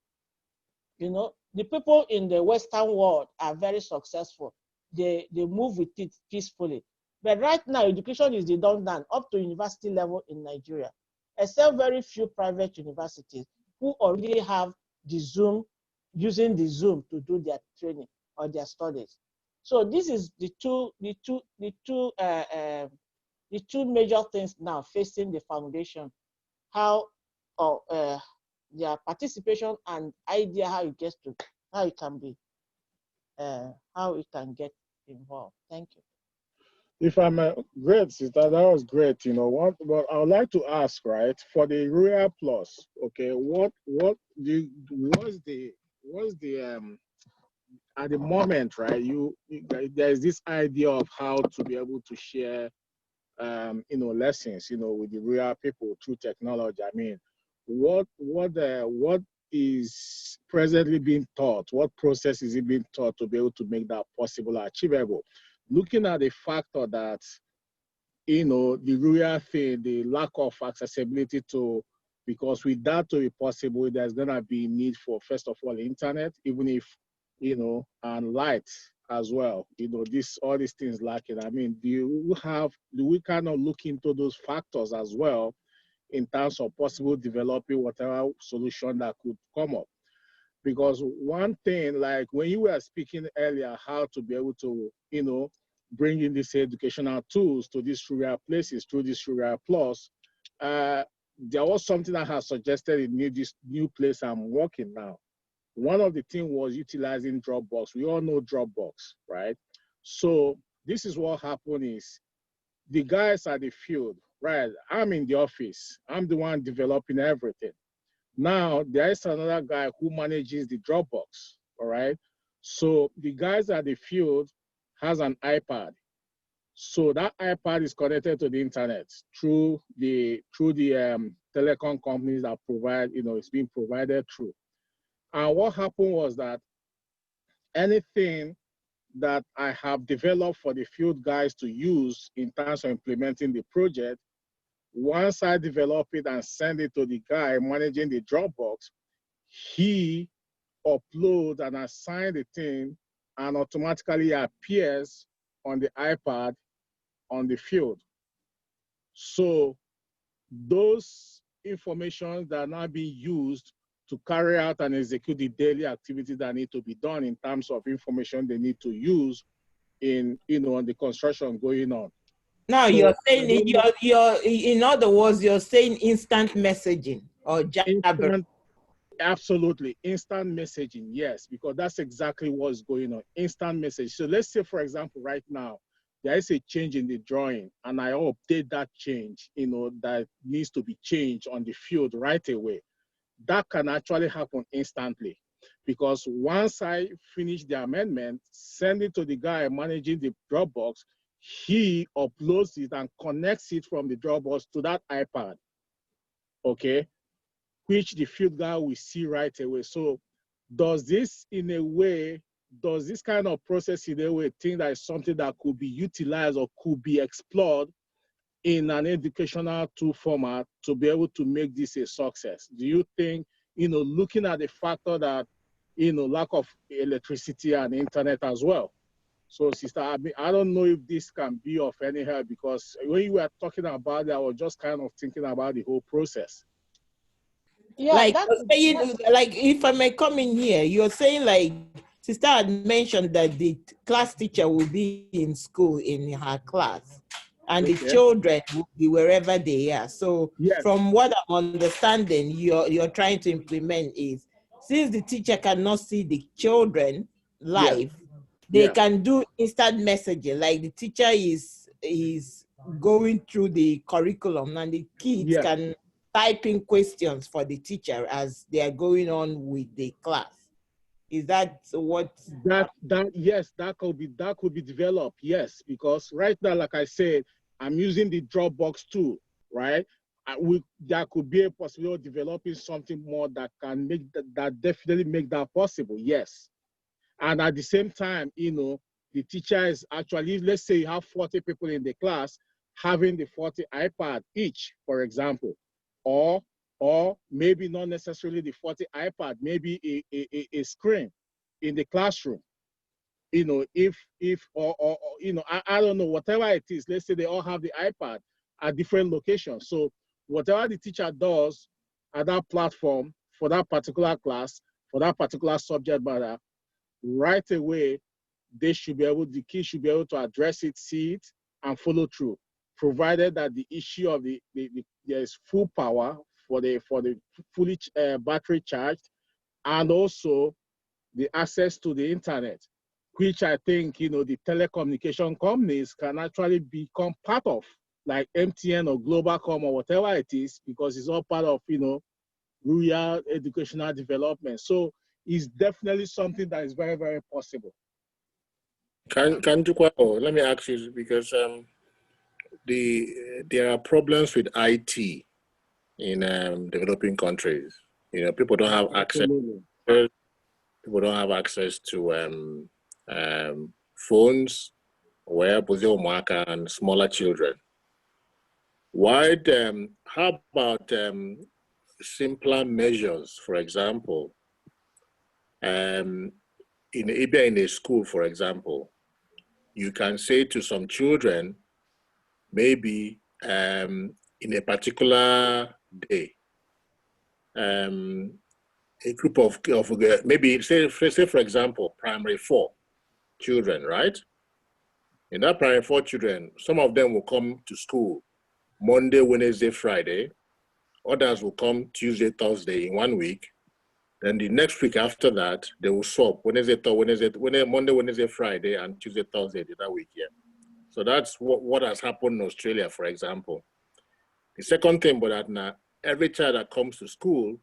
You know, the people in the Western world are very successful. They move with it peacefully. But right now, education is the done up to university level in Nigeria, except very few private universities who already have the Zoom, using the Zoom to do their training or their studies. So this is the two major things now facing the foundation, how their participation and idea how it gets to, how it can be, how it can get involved. Thank you. If I'm great, sister, that was great. You know what? But I would like to ask, right, for the Rural Plus, okay, what's the at the moment, right? There's this idea of how to be able to share, lessons, with the rural people through technology. I mean, what is presently being taught? What process is it being taught to be able to make that possible or achievable? Looking at the factor that, the rural thing, the lack of accessibility to, because with that to be possible, there's gonna be need for, first of all, internet, even if, and light as well. All these things lacking. I mean, do we kind of look into those factors as well in terms of possible developing whatever solution that could come up? Because one thing, like when you were speaking earlier, how to be able to, bring in these educational tools to these rural places through this Rural Plus, there was something I had suggested in this new place I'm working now. One of the things was utilizing Dropbox. We all know Dropbox, right? So this is what happened is the guys at the field, right? I'm in the office. I'm the one developing everything. Now, there is another guy who manages the Dropbox, all right? So the guys at the field has an iPad. So that iPad is connected to the internet through the telecom companies that provide, it's being provided through. And what happened was that anything that I have developed for the field guys to use in terms of implementing the project, once I develop it and send it to the guy managing the Dropbox, he uploads and assigns the thing and automatically appears on the iPad on the field. So those information that are now being used to carry out and execute the daily activities that need to be done in terms of information they need to use in, on the construction going on. Now So, you're saying you're in other words, you're saying instant messaging or jabber. Absolutely, instant messaging, yes, because that's exactly what's going on. Instant message. So let's say, for example, right now, there is a change in the drawing and I update that change, that needs to be changed on the field right away. That can actually happen instantly, because once I finish the amendment, send it to the guy managing the Dropbox, he uploads it and connects it from the Dropbox to that iPad, okay, which the field guy will see right away. So does this in a way does this kind of process in a way think that is something that could be utilized or could be explored in an educational tool format to be able to make this a success? Do you think, looking at the factor that, lack of electricity and internet as well? So, sister, I don't know if this can be of any help, because when you were talking about it, I was just kind of thinking about the whole process. Yeah, Like you're saying, like if I may come in here, you're saying like sister had mentioned that the class teacher will be in school in her class, and the children will be wherever they are. So from what I'm understanding, you're trying to implement is, since the teacher cannot see the children live, they can do instant messaging. Like the teacher is going through the curriculum, and the kids can type in questions for the teacher as they are going on with the class. Is that what? Yes, that could be developed. Yes, because right now, like I said, I'm using the Dropbox tool, right? There could be a possibility of developing something more that can make that definitely make that possible. Yes, and at the same time, the teacher is actually, let's say you have 40 people in the class, having the 40 iPad each, for example, or maybe not necessarily the 40 iPad, maybe a screen in the classroom. I don't know, whatever it is, let's say they all have the iPad at different locations. So whatever the teacher does at that platform for that particular class, for that particular subject matter, right away, the kids should be able to address it, see it, and follow through, provided that the issue of there is full power for the fully battery charged, and also the access to the internet, which I think, the telecommunication companies can actually become part of, like MTN or Globalcom or whatever it is, because it's all part of, rural educational development. So it's definitely something that is very, very possible. Let me ask you, because there are problems with IT in developing countries. People don't have access. People don't have access to phones, and smaller children. How about simpler measures? For example, in a school, for example, you can say to some children, maybe in a particular day, a group of maybe say for example, primary 4 children, right? In that primary 4 children, some of them will come to school Monday, Wednesday, Friday. Others will come Tuesday, Thursday in 1 week. Then the next week after that, they will swap Monday, Wednesday, Friday, and Tuesday, Thursday that week. Yeah. So that's what has happened in Australia, for example. The second thing, but now every child that comes to school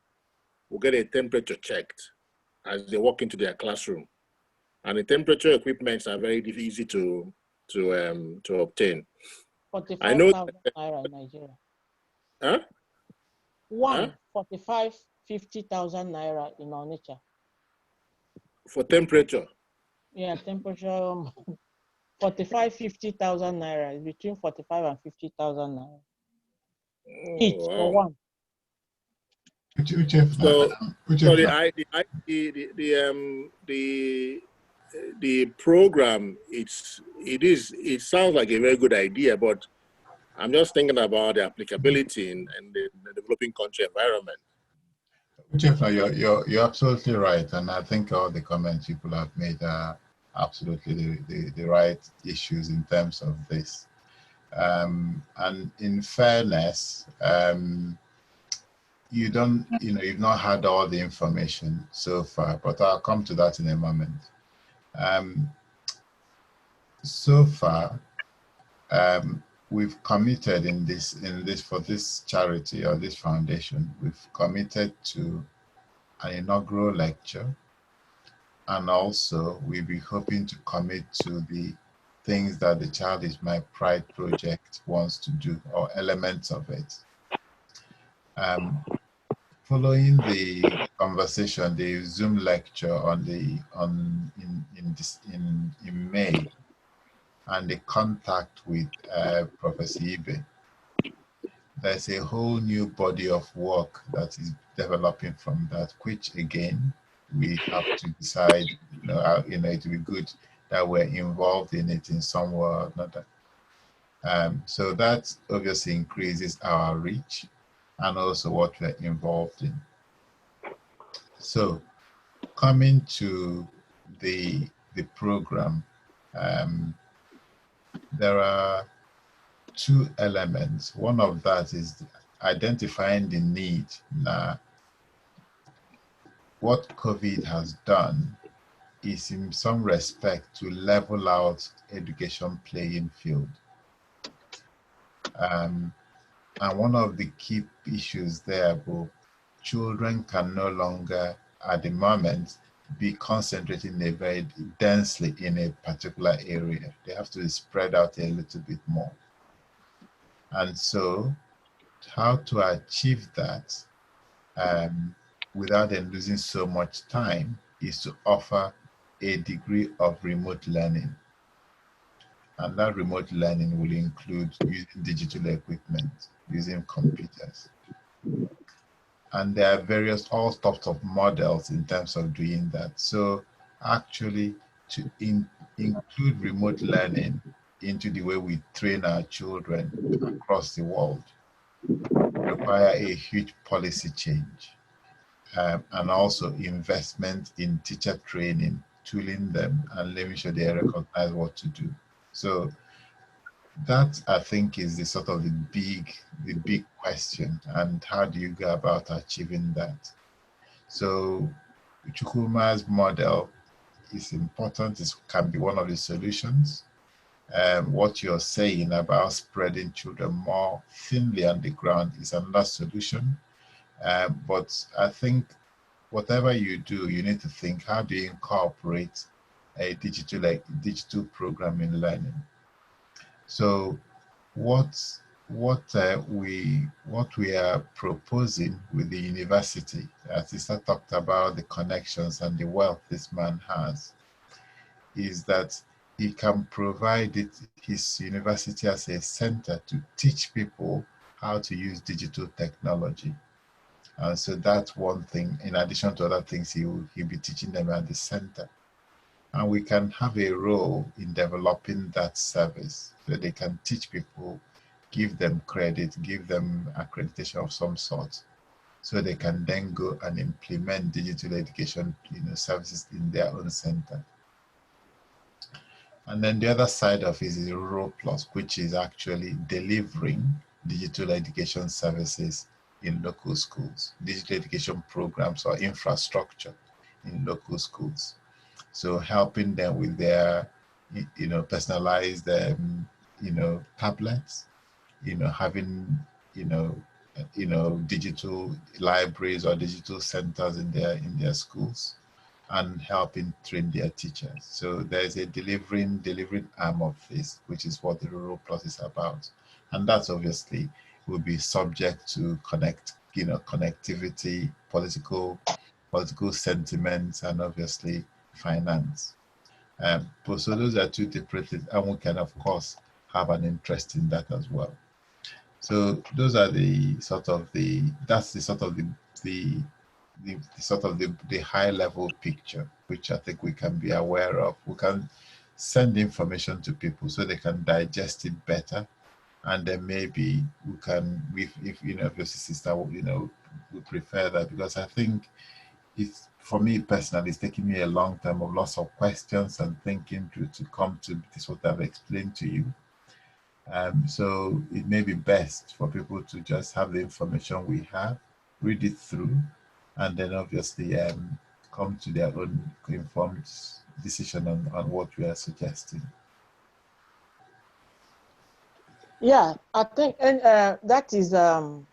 will get a temperature checked as they walk into their classroom, and the temperature equipments are very easy to obtain. 45,000 naira in Nigeria. Huh? 45, 50,000 naira in Onitsha. For temperature? Yeah, temperature. 45, 50,000 naira is between 45 and 50,000 naira. Each for one. The program, it sounds like a very good idea, but I'm just thinking about the applicability in the developing country environment. Jeff, you're absolutely right, and I think all the comments people have made are absolutely the right issues in terms of this. And in fairness, you've not had all the information so far, but I'll come to that in a moment. So far, we've committed for this charity or this foundation, we've committed to an inaugural lecture, and also we'll be hoping to commit to the things that the Child is My Pride project wants to do, or elements of it. following the conversation, the Zoom lecture on the in May, and the contact with Professor Ibe, there's a whole new body of work that is developing from that, which again we have to decide. It will be good that we're involved in it in some way or another. So that obviously increases our reach and also what we're involved in. So coming to the program, there are two elements. One of that is identifying the need. Now, what COVID has done is in some respect to level out education playing field. And one of the key issues there, children can no longer, at the moment, be concentrating very densely in a particular area. They have to spread out a little bit more. And so how to achieve that without them losing so much time is to offer a degree of remote learning. And that remote learning will include using digital equipment, using computers. And there are all sorts of models in terms of doing that. So actually to include remote learning into the way we train our children across the world require a huge policy change, and also investment in teacher training, tooling them, and making sure they recognize what to do. So that, I think, is the sort of the big question, and how do you go about achieving that? So Chukwuma's model is important. It can be one of the solutions. What you're saying about spreading children more thinly on the ground is another solution. But I think whatever you do, you need to think, how do you incorporate a digital programming learning? So what we are proposing with the university, as Issa talked about the connections and the wealth this man has, is that he can provide his university as a center to teach people how to use digital technology. And so that's one thing, in addition to other things he'll be teaching them at the center. And we can have a role in developing that service so they can teach people, give them credit, give them accreditation of some sort, so they can then go and implement digital education services in their own center. And then the other side of it is Rural Plus, which is actually delivering digital education services in local schools, digital education programs or infrastructure in local schools. So helping them with their, personalized, tablets, having, digital libraries or digital centers in their schools, and helping train their teachers. So there's a delivering arm of this, which is what the Rural Plus is about. And that's obviously will be subject to connectivity, political sentiments, and obviously finance. So those are two different things, and we can of course have an interest in that as well. So those are the high level picture, which I think we can be aware of. We can send information to people so they can digest it better, and then maybe we can, if your sister, we prefer that, because I think it's, for me personally, it's taking me a long time of lots of questions and thinking to come to this, what I've explained to you. So it may be best for people to just have the information we have, read it through, and then obviously come to their own informed decision on what we are suggesting. Yeah, I think, and that is the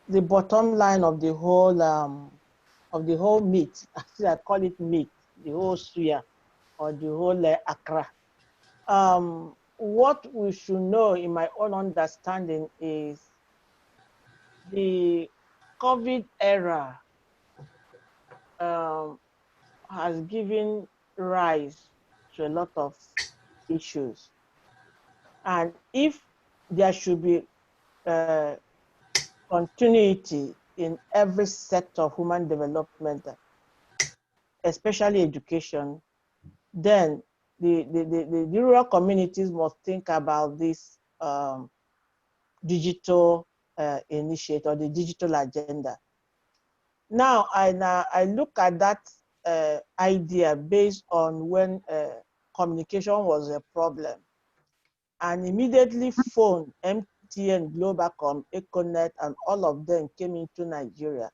bottom line of the whole meat. I call it meat, the whole suya, or the whole akra. What we should know, in my own understanding, is the COVID era has given rise to a lot of issues. And if there should be continuity in every sector of human development, especially education, then the rural communities must think about this digital initiative or the digital agenda. Now, I look at that idea based on when communication was a problem, and immediately phone, MTN, Globacom, Econet, and all of them came into Nigeria.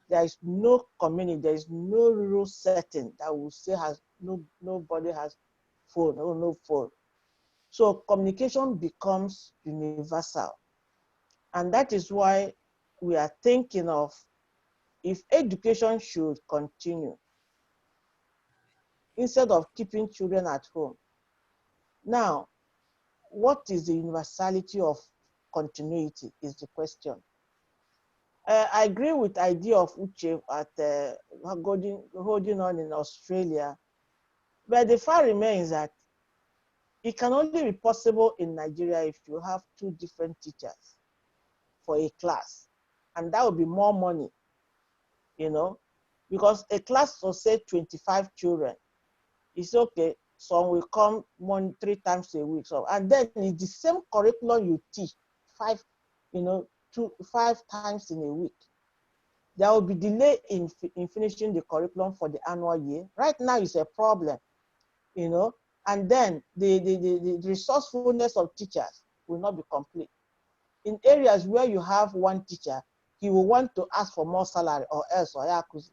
There is no community, there is no rural setting that will say nobody has phone or no phone. So communication becomes universal. And that is why we are thinking of, if education should continue, instead of keeping children at home. Now, what is the universality of continuity is the question. I agree with the idea of Uche at holding on in Australia, but the fact remains that it can only be possible in Nigeria if you have 2 different teachers for a class, and that would be more money, you know, because a class of say 25 children, it's okay. Some will come 3 times a week, so and then it's the same curriculum you teach 5 times in a week. There will be delay in finishing the curriculum for the annual year. Right now is a problem, you know, and then the resourcefulness of teachers will not be complete. In areas where you have 1 teacher, he will want to ask for more salary or else or yakuzi.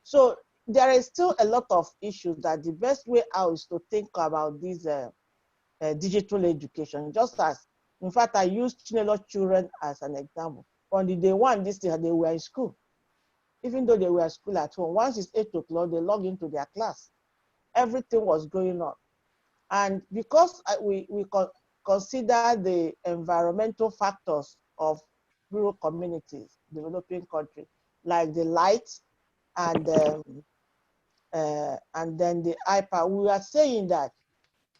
So there is still a lot of issues that the best way out is to think about this digital education. Just as, in fact, I used Chinelo children as an example. On the day 1, they were in school. Even though they were at school at home, once it's 8 o'clock, they log into their class. Everything was going on. And because we consider the environmental factors of rural communities, developing countries, like the light and then the iPad, we are saying that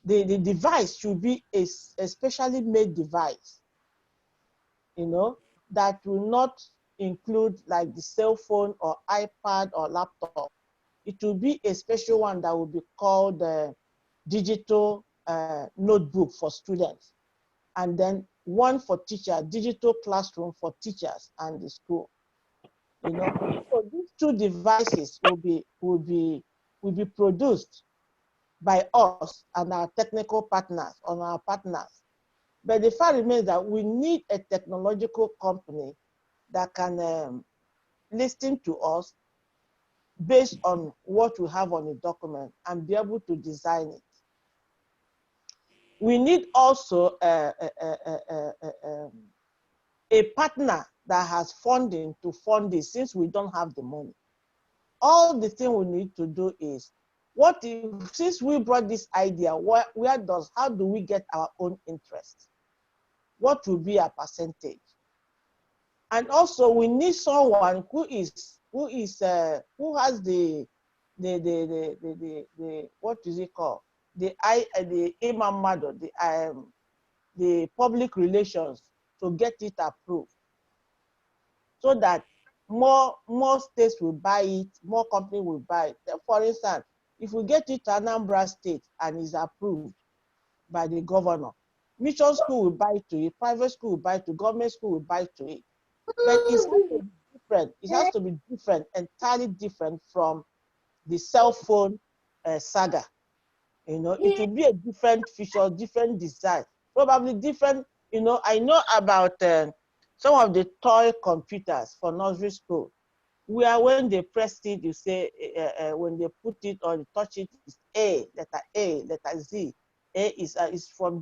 the device should be a specially made device, you know, that will not include like the cell phone or iPad or laptop. It will be a special one that will be called digital notebook for students. And then one for teachers, digital classroom for teachers and the school. You know, so these 2 devices will be produced by us and our technical partners, on our partners. But the fact remains that we need a technological company that can listen to us based on what we have on the document and be able to design it. We need also a partner that has funding to fund this, since we don't have the money. All the thing we need to do is, since we brought this idea, how do we get our own interest? What will be our percentage? And also we need someone who has the what is it called? The imamado, the public relations to get it approved, so that more states will buy it, more companies will buy it. For instance, if we get it to Anambra State and is approved by the governor, mission school will buy to it, private school will buy to, government school will buy to it. But it has to be different. It has to be different, entirely different from the cell phone saga. You know, it will be a different feature, different design, probably different. You know, I know about some of the toy computers for nursery school, where when they press it, you say, when they put it or touch it, it's A, letter Z. A is from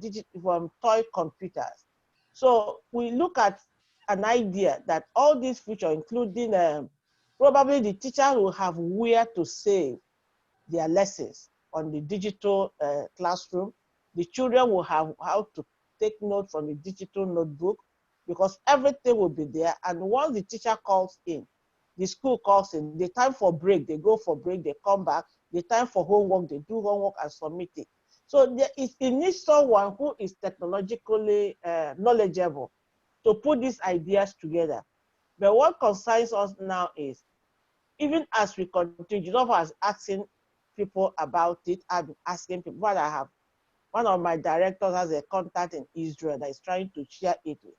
toy computers. So we look at an idea that all these features, including probably the teacher will have where to save their lessons on the digital classroom. The children will have how to take note from the digital notebook. because everything will be there. And once the teacher calls in, the school calls in, the time for break, they go for break, they come back, the time for homework, they do homework and submit it. So it needs someone who is technologically knowledgeable to put these ideas together. But what concerns us now is, even as we continue, Jennifer has asking people about it, I've been asking people, what I have. One of my directors has a contact in Israel that is trying to share it with,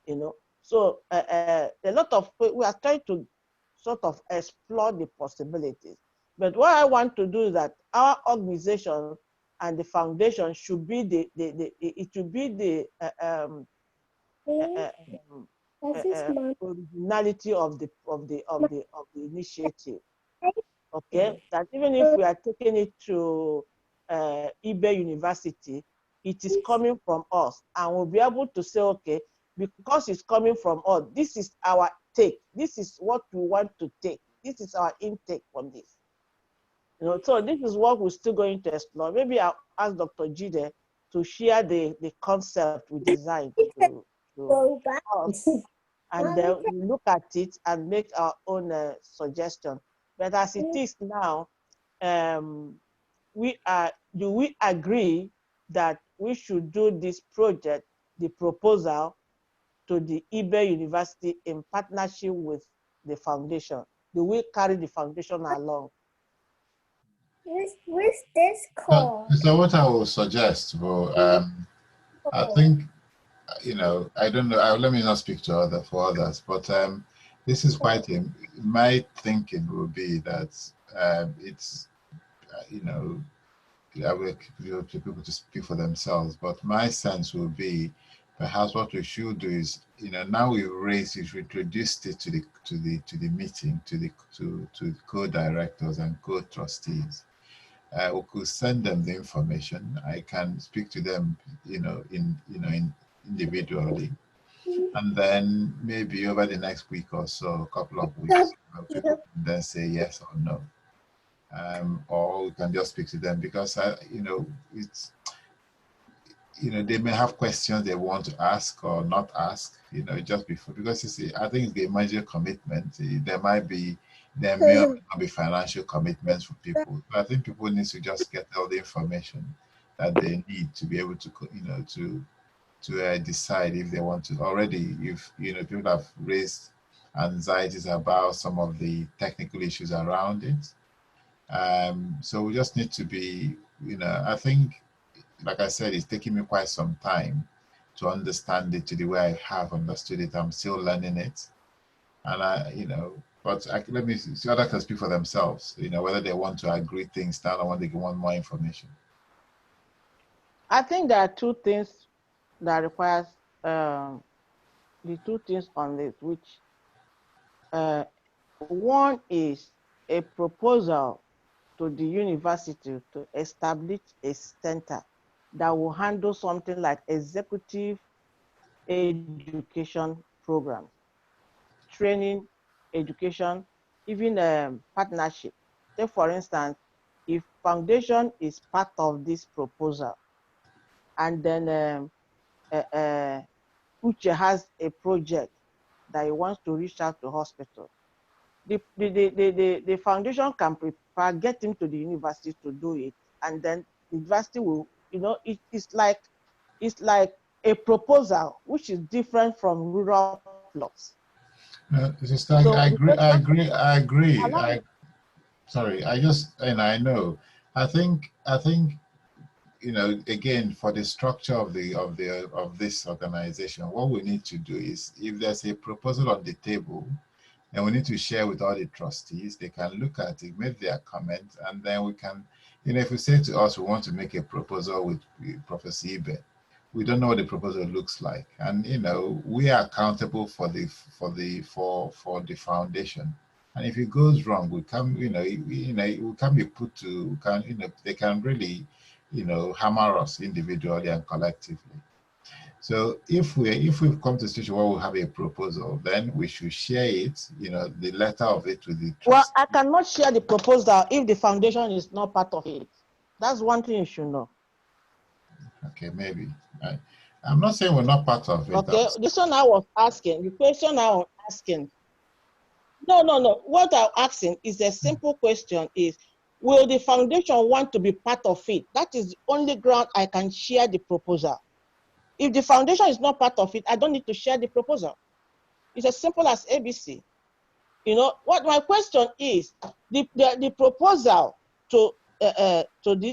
you know. So a lot of, we are trying to sort of explore the possibilities. But what I want to do is that our organization and the foundation should be it should be the originality of the initiative. Okay, that even if we are taking it to eBay University, it is coming from us, and we'll be able to say, okay, because it's coming from us, this is our take. This is what we want to take. This is our intake from this. You know, so this is what we're still going to explore. Maybe I'll ask Dr. Jide to share the concept we designed to us, and then we look at it and make our own suggestion. But as it is now, do we agree that we should do this project, the proposal, to the eBay University in partnership with the foundation? Do we carry the foundation along? Where's this called? So what I will suggest, well, I think, you know, I don't know, let me not speak to others, but this is quite, my thinking will be that it's, you know, I will keep people to speak for themselves, but my sense will be perhaps what we should do is, you know, now we've introduced it to the meeting, to the co-directors and co-trustees. We could send them the information. I can speak to them, individually, and then maybe over the next week or so, a couple of weeks, people can then say yes or no, or we can just speak to them because it's. They may have questions they want to ask or not ask, just before, because you see, I think it's a major commitment. There may or may not be financial commitments for people. So I think people need to just get all the information that they need to be able to, to decide if they want to. Already, if, people have raised anxieties about some of the technical issues around it. So we just need to be, I think, like I said, it's taking me quite some time to understand it to the way I have understood it. I'm still learning it. And but let me see, others can speak for themselves, whether they want to agree things down or whether they want more information. I think there are two things that requires, the two things on this, which one is a proposal to the university to establish a center that will handle something like executive education programs, training, education, even partnership. Say, for instance, if foundation is part of this proposal, and then Uche has a project that he wants to reach out to hospitals, the foundation can prepare, get him to the university to do it, and then the university will, it's like a proposal which is different from rural plots. Sister, So I agree. Sorry, I know. I think, again, for the structure of this organization, what we need to do is, if there's a proposal on the table, and we need to share with all the trustees, they can look at it, make their comments, and then we can, if we say to us, we want to make a proposal with Professor Ibe, we don't know what the proposal looks like. And, we are accountable for the foundation. And if it goes wrong, we can, we can be put to, they can really, hammer us individually and collectively. So if we've come to a situation where we have a proposal, then we should share it, the letter of it with the trustee. Well, I cannot share the proposal if the foundation is not part of it. That's one thing you should know. Okay, maybe. I'm not saying we're not part of it. Okay, this one I was asking, the question I was asking. No. What I'm asking is a simple question is, will the foundation want to be part of it? That is the only ground I can share the proposal. If the foundation is not part of it, I don't need to share the proposal. It's as simple as ABC. You know, what my question is, the proposal to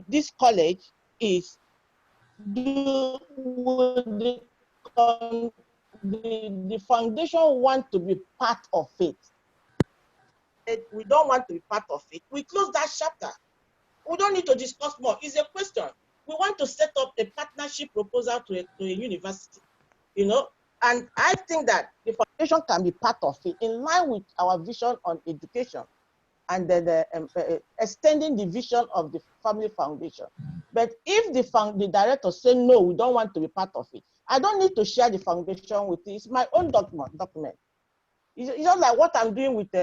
this college is, would the foundation want to be part of it? If we don't want to be part of it, we close that chapter. We don't need to discuss more. It's a question. We want to set up a partnership proposal to a university, you know, and I think that the foundation can be part of it in line with our vision on education and extending the vision of the family foundation. But if the director say, no, we don't want to be part of it, I don't need to share the foundation with it. It's my own document. It's just like what I'm doing with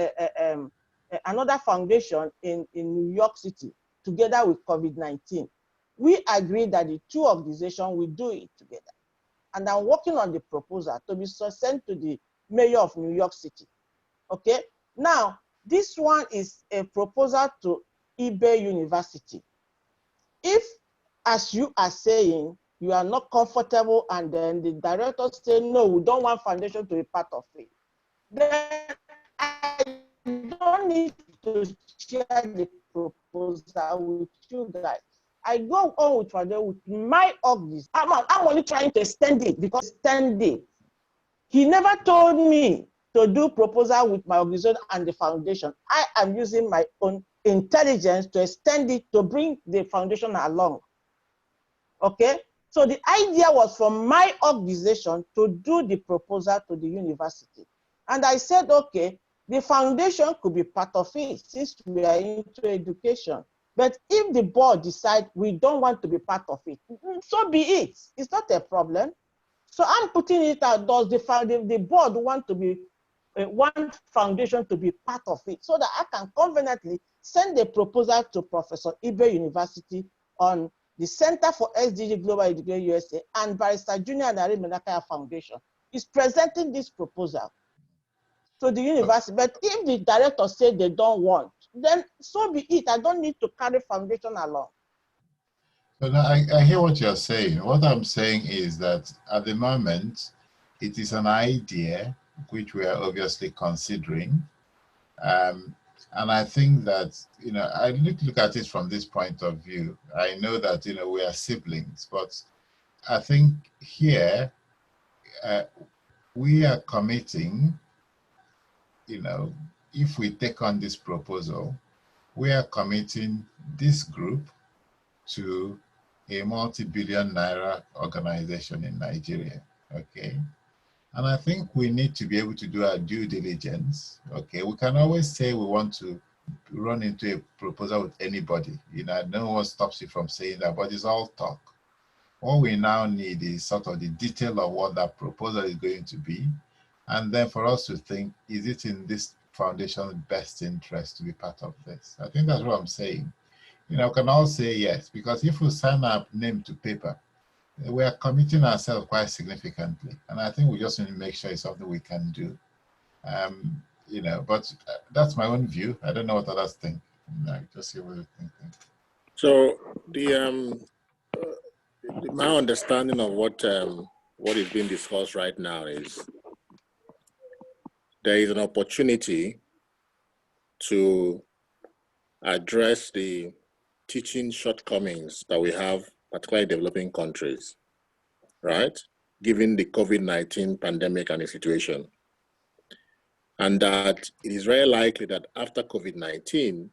another foundation in New York City, together with COVID-19. We agreed that the two organizations will do it together. And I'm working on the proposal to be sent to the mayor of New York City. Okay? Now, this one is a proposal to Ibe University. If, as you are saying, you are not comfortable and then the director say, no, we don't want foundation to be part of it, then I don't need to share the proposal with you guys. I go on with my orgs. I'm only trying to extend it because extend it. He never told me to do proposal with my organization and the foundation. I am using my own intelligence to extend it to bring the foundation along. Okay? So the idea was from my organization to do the proposal to the university. And I said, okay, the foundation could be part of it since we are into education. But if the board decide we don't want to be part of it, so be it. It's not a problem. So I'm putting it out. Does the board want to be one foundation to be part of it so that I can conveniently send a proposal to Professor Ibe University on the Center for SDG Global Education USA and Barrister Junior and Ari Menakaya Foundation is presenting this proposal to the university. But if the director said they don't want, then so be it. I don't need to carry foundation along. So now I hear what you're saying. What I'm saying is that at the moment, it is an idea which we are obviously considering. And I think that, you know, I look at it from this point of view. I know that, you know, we are siblings, but I think here we are committing, you know, if we take on this proposal, we are committing this group to a multi-billion naira organization in Nigeria, okay? And I think we need to be able to do our due diligence, okay? We can always say we want to run into a proposal with anybody. You know, no one stops you from saying that, but it's all talk. What we now need is sort of the detail of what that proposal is going to be. And then for us to think, is it in this foundation's best interest to be part of this? I think that's what I'm saying. You know, we can all say yes, because if we sign our name to paper, we are committing ourselves quite significantly. And I think we just need to make sure it's something we can do. You know, but that's my own view. I don't know what others think. Just see what you think. So my understanding of what is being discussed right now is there is an opportunity to address the teaching shortcomings that we have, particularly in developing countries, right? Given the COVID-19 pandemic and the situation. And that it is very likely that after COVID-19,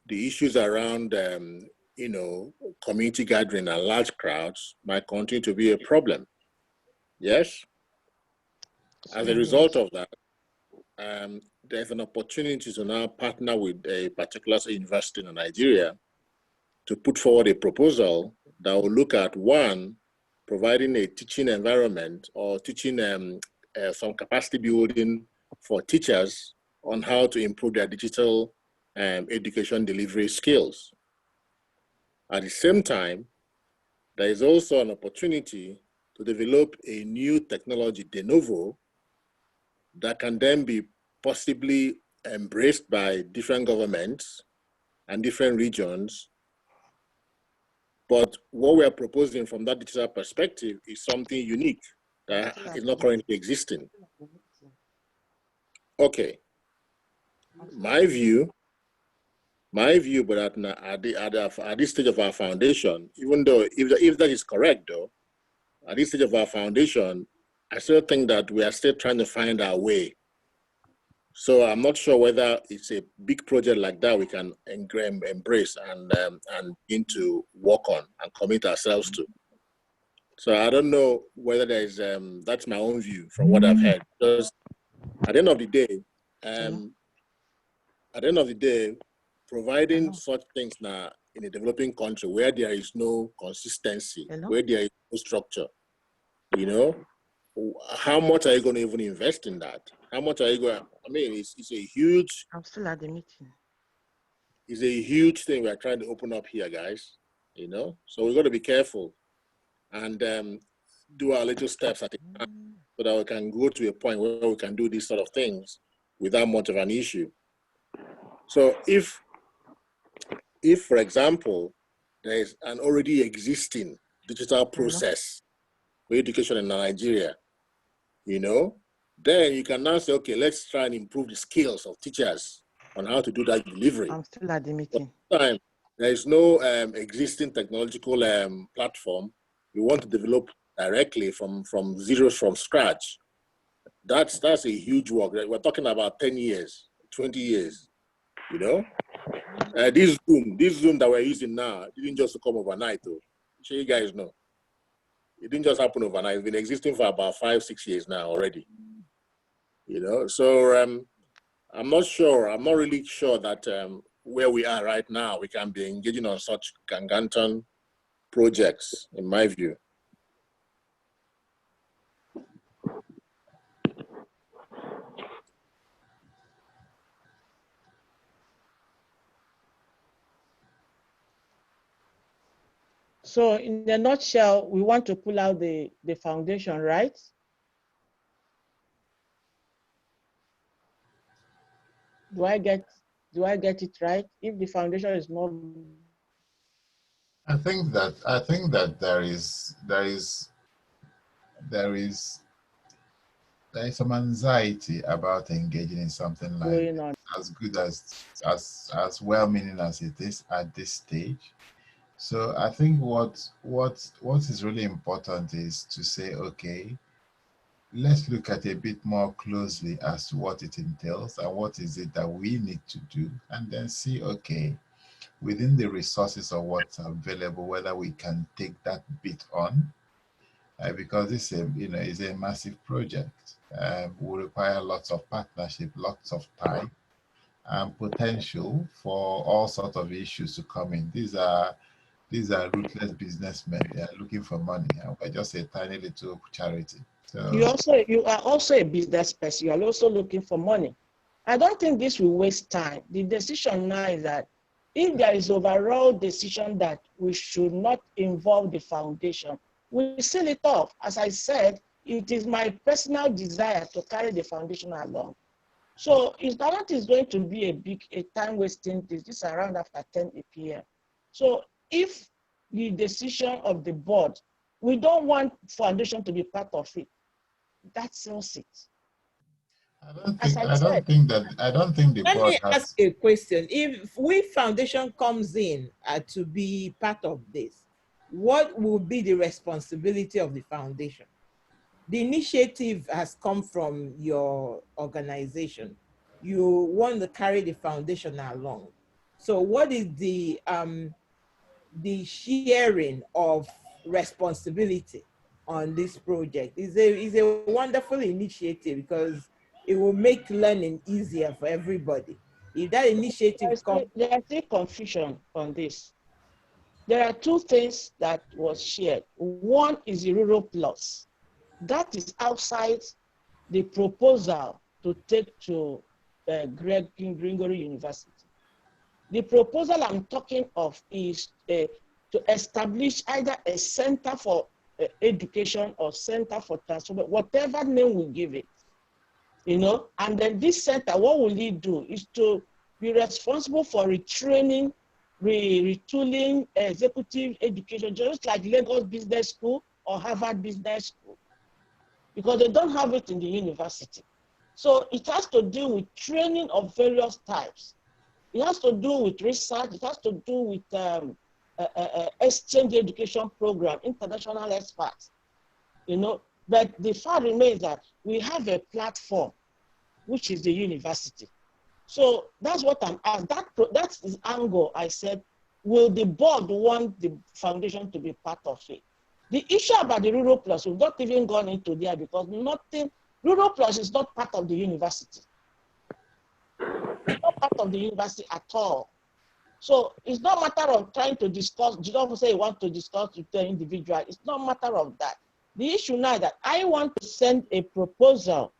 the issues around, you know, community gathering and large crowds might continue to be a problem. Yes? As a result of that, there's an opportunity to now partner with a particular university in Nigeria to put forward a proposal that will look at, one, providing a teaching environment or teaching some capacity building for teachers on how to improve their digital education delivery skills. At the same time, there is also an opportunity to develop a new technology de novo that can then be possibly embraced by different governments and different regions. But what we are proposing from that digital perspective is something unique that is not currently existing. Okay, my view, but at this stage of our foundation, even though if that is correct though, at this stage of our foundation, I still think that we are still trying to find our way. So I'm not sure whether it's a big project like that we can embrace and begin to work on and commit ourselves to. So I don't know whether there is, that's my own view from what I've heard. Because at the end of the day, providing such things now in a developing country where there is no consistency, where there is no structure, you know, how much are you going to even invest in that? How much are you going? I mean, it's a huge. I'm still at the meeting. It's a huge thing we're trying to open up here, guys. You know, so we've got to be careful and do our little steps at a time so that we can go to a point where we can do these sort of things without much of an issue. So if for example, there is an already existing digital process for education in Nigeria, you know, then you can now say, okay, let's try and improve the skills of teachers on how to do that delivery. I'm still at the meeting. Time, there is no existing technological platform. We want to develop directly from scratch. That's a huge work. We're talking about 10 years, 20 years, you know. This Zoom that we're using now didn't just come overnight, though. So you guys know. It didn't just happen overnight. It's been existing for about 5-6 years now already. You know, so I'm not really sure that where we are right now, we can be engaging on such gargantuan projects, in my view. So in a nutshell, we want to pull out the foundation, right? Do I get it right? If the foundation is not, I think that there is some anxiety about engaging in something like going on. as good as well-meaning as it is at this stage. So I think what is really important is to say, okay, let's look at a bit more closely as to what it entails and what is it that we need to do, and then see, okay, within the resources of what's available, whether we can take that bit on, because it's a massive project. Will require lots of partnership, lots of time, and potential for all sorts of issues to come in. These are ruthless businessmen. They are looking for money, and we're just a tiny little charity. So You are also a business person. You are also looking for money. I don't think this will waste time. The decision now is that if there is overall decision that we should not involve the foundation, we seal it off. As I said, it is my personal desire to carry the foundation along. So it's not going to be a time wasting this around after 10 p.m. So if the decision of the board, we don't want foundation to be part of it, that seals it. I don't think the Let board me has. ask a question. If we foundation comes in to be part of this, what will be the responsibility of the foundation? The initiative has come from your organization. You want to carry the foundation along. So what is the sharing of responsibility on this project? Is a wonderful initiative because it will make learning easier for everybody. If that initiative comes, There's still confusion on this. There are two things that was shared. One is the Rural Plus. That is outside the proposal to take to Gregory University. The proposal I'm talking of is to establish either a center for education or center for transformation, whatever name we give it, you know. And then this center, what will it do is to be responsible for retraining, retooling executive education, just like Lagos Business School or Harvard Business School, because they don't have it in the university. So it has to do with training of various types. It has to do with research. It has to do with exchange education program, international experts, you know. But the fact remains that we have a platform, which is the university. So that's what I'm asked. That's the angle I said, will the board want the foundation to be part of it? The issue about the Rural Plus, we've not even gone into there because Rural Plus is not part of the university. It's not part of the university at all. So it's not a matter of trying to discuss, you don't say you want to discuss with the individual. It's not a matter of that. The issue now is that I want to send a proposal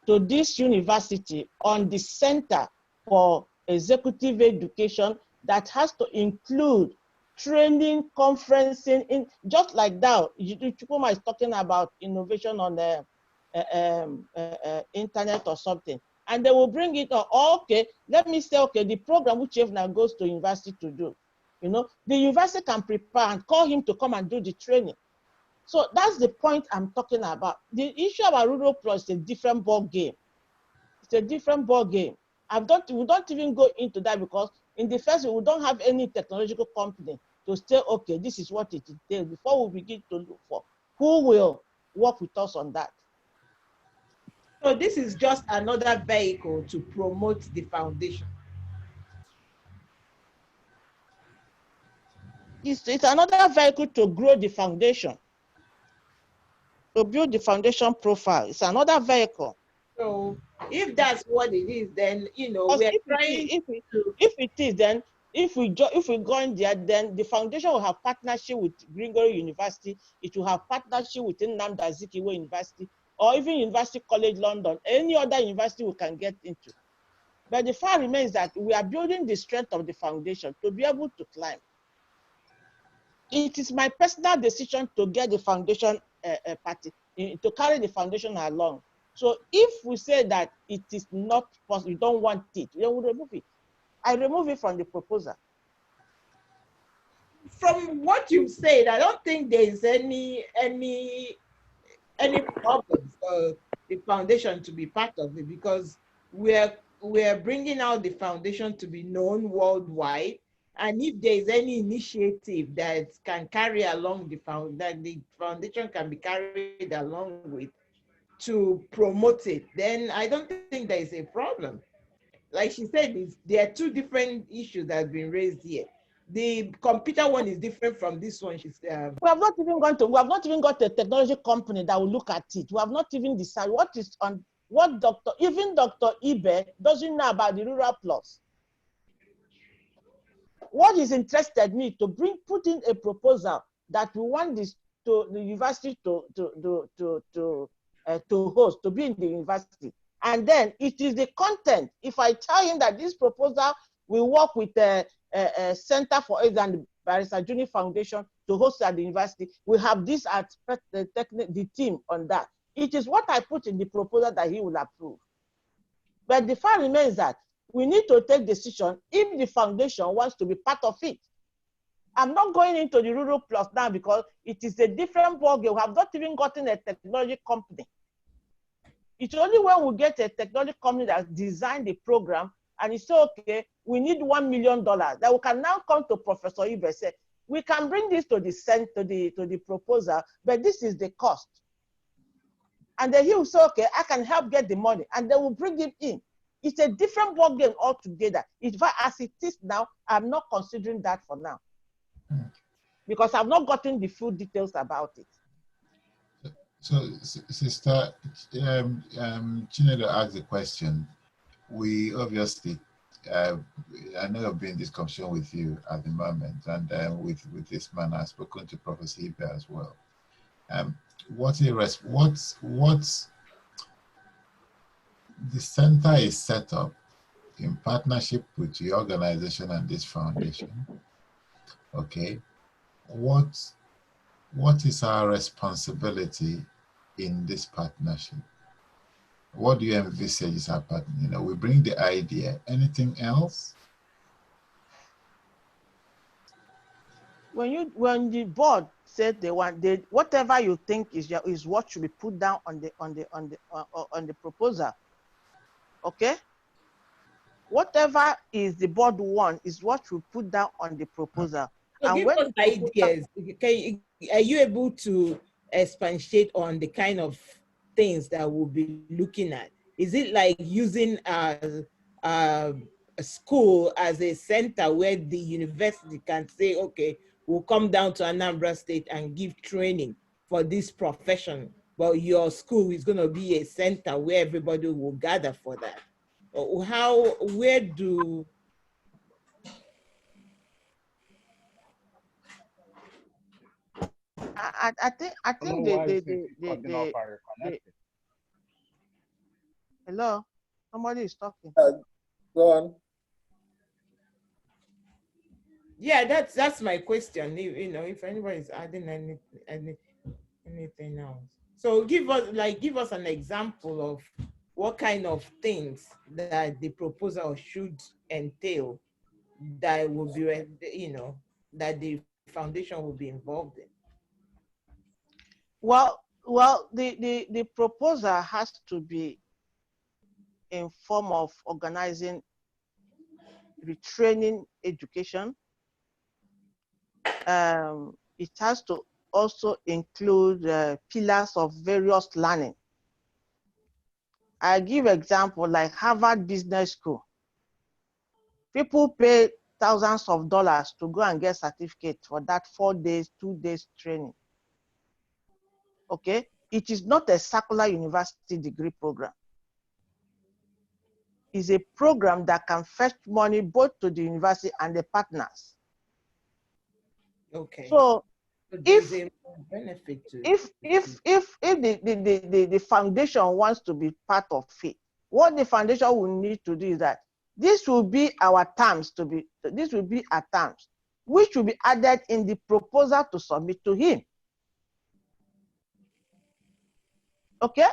to this university on the Center for Executive Education that has to include training, conferencing, in just like that. Chukuma is talking about innovation on the internet or something. And they will bring it on, okay, let me say, okay, the program which now goes to university to do, you know, the university can prepare and call him to come and do the training. So that's the point I'm talking about. The issue about Rural Plus is a different ball game. It's a different ball game. We don't even go into that because in the first, we don't have any technological company to say, okay, this is what it is before we begin to look for who will work with us on that. So this is just another vehicle to promote the foundation. It's another vehicle to grow the foundation, to build the foundation profile. It's another vehicle. So if that's what it is, then, you know, we're trying if it is, then if we go in there, then the foundation will have partnership with Greenville University. It will have partnership with Nnamdi Azikiwe University or even University College London, any other university we can get into. But the fact remains that we are building the strength of the foundation to be able to climb. It is my personal decision to get the foundation party, to carry the foundation along. So if we say that it is not possible, you don't want it, then we remove it. I remove it from the proposal. From what you said, I don't think there is any problem for the foundation to be part of it, because we're bringing out the foundation to be known worldwide. And if there is any initiative that can carry along that the foundation can be carried along with to promote it, then I don't think there is a problem. Like she said, there are two different issues that have been raised here. The computer one is different from this one. We have not even got a technology company that will look at it. We have not even decided what Dr. Ibe doesn't know about the Rural Plus. What is interested me to put in a proposal that we want this to the university to host, to be in the university. And then it is the content. If I tell him that this proposal will work with a Center for AIDS and Barrister Junior Foundation to host at the university, we have this at the team on that. It is what I put in the proposal that he will approve. But the fact remains that we need to take decision if the foundation wants to be part of it. I'm not going into the Rural Plus now because it is a different ballgame. We have not even gotten a technology company. It's only when we get a technology company that designed the program and it's okay, we need $1 million, that we can now come to Professor Ibe and say, we can bring this to the proposal, but this is the cost. And then he will say, okay, I can help get the money, and they will bring it in. It's a different ballgame altogether. As it is now, I'm not considering that for now because I've not gotten the full details about it. So, Sister Chinedo asked the question. We obviously, I know I've been in this conversation with you at the moment, and with this man, I've spoken to Professor Ibe as well. What's the center is set up in partnership with the organization and this foundation, okay? what is our responsibility in this partnership? What do you envisage is our partner? You know, we bring the idea. Anything else? When the board said they want, whatever you think is what should be put down on the proposal. Okay. Whatever is the board want is what we put down on the proposal. So and give when us ideas. Are you able to expatiate on the kind of things that we'll be looking at? Is it like using a school as a center where the university can say, okay, we'll come down to Anambra State and give training for this profession, but your school is going to be a center where everybody will gather for that? Or where do I think hello, somebody is talking. Go on. Yeah, that's my question. You know, if anybody is adding anything else. So give us an example of what kind of things that the proposal should entail that will be, you know, that the foundation will be involved in. Well, the proposal has to be in form of organizing retraining education. It has to also include pillars of various learning. I give example like Harvard Business School. People pay thousands of dollars to go and get certificate for that 4 days, 2 days training. Okay, it is not a circular university degree program. It's a program that can fetch money both to the university and the partners. Okay. So if a benefit to the foundation wants to be part of it, what the foundation will need to do is that this will be our terms this will be our terms, which will be added in the proposal to submit to him. Okay?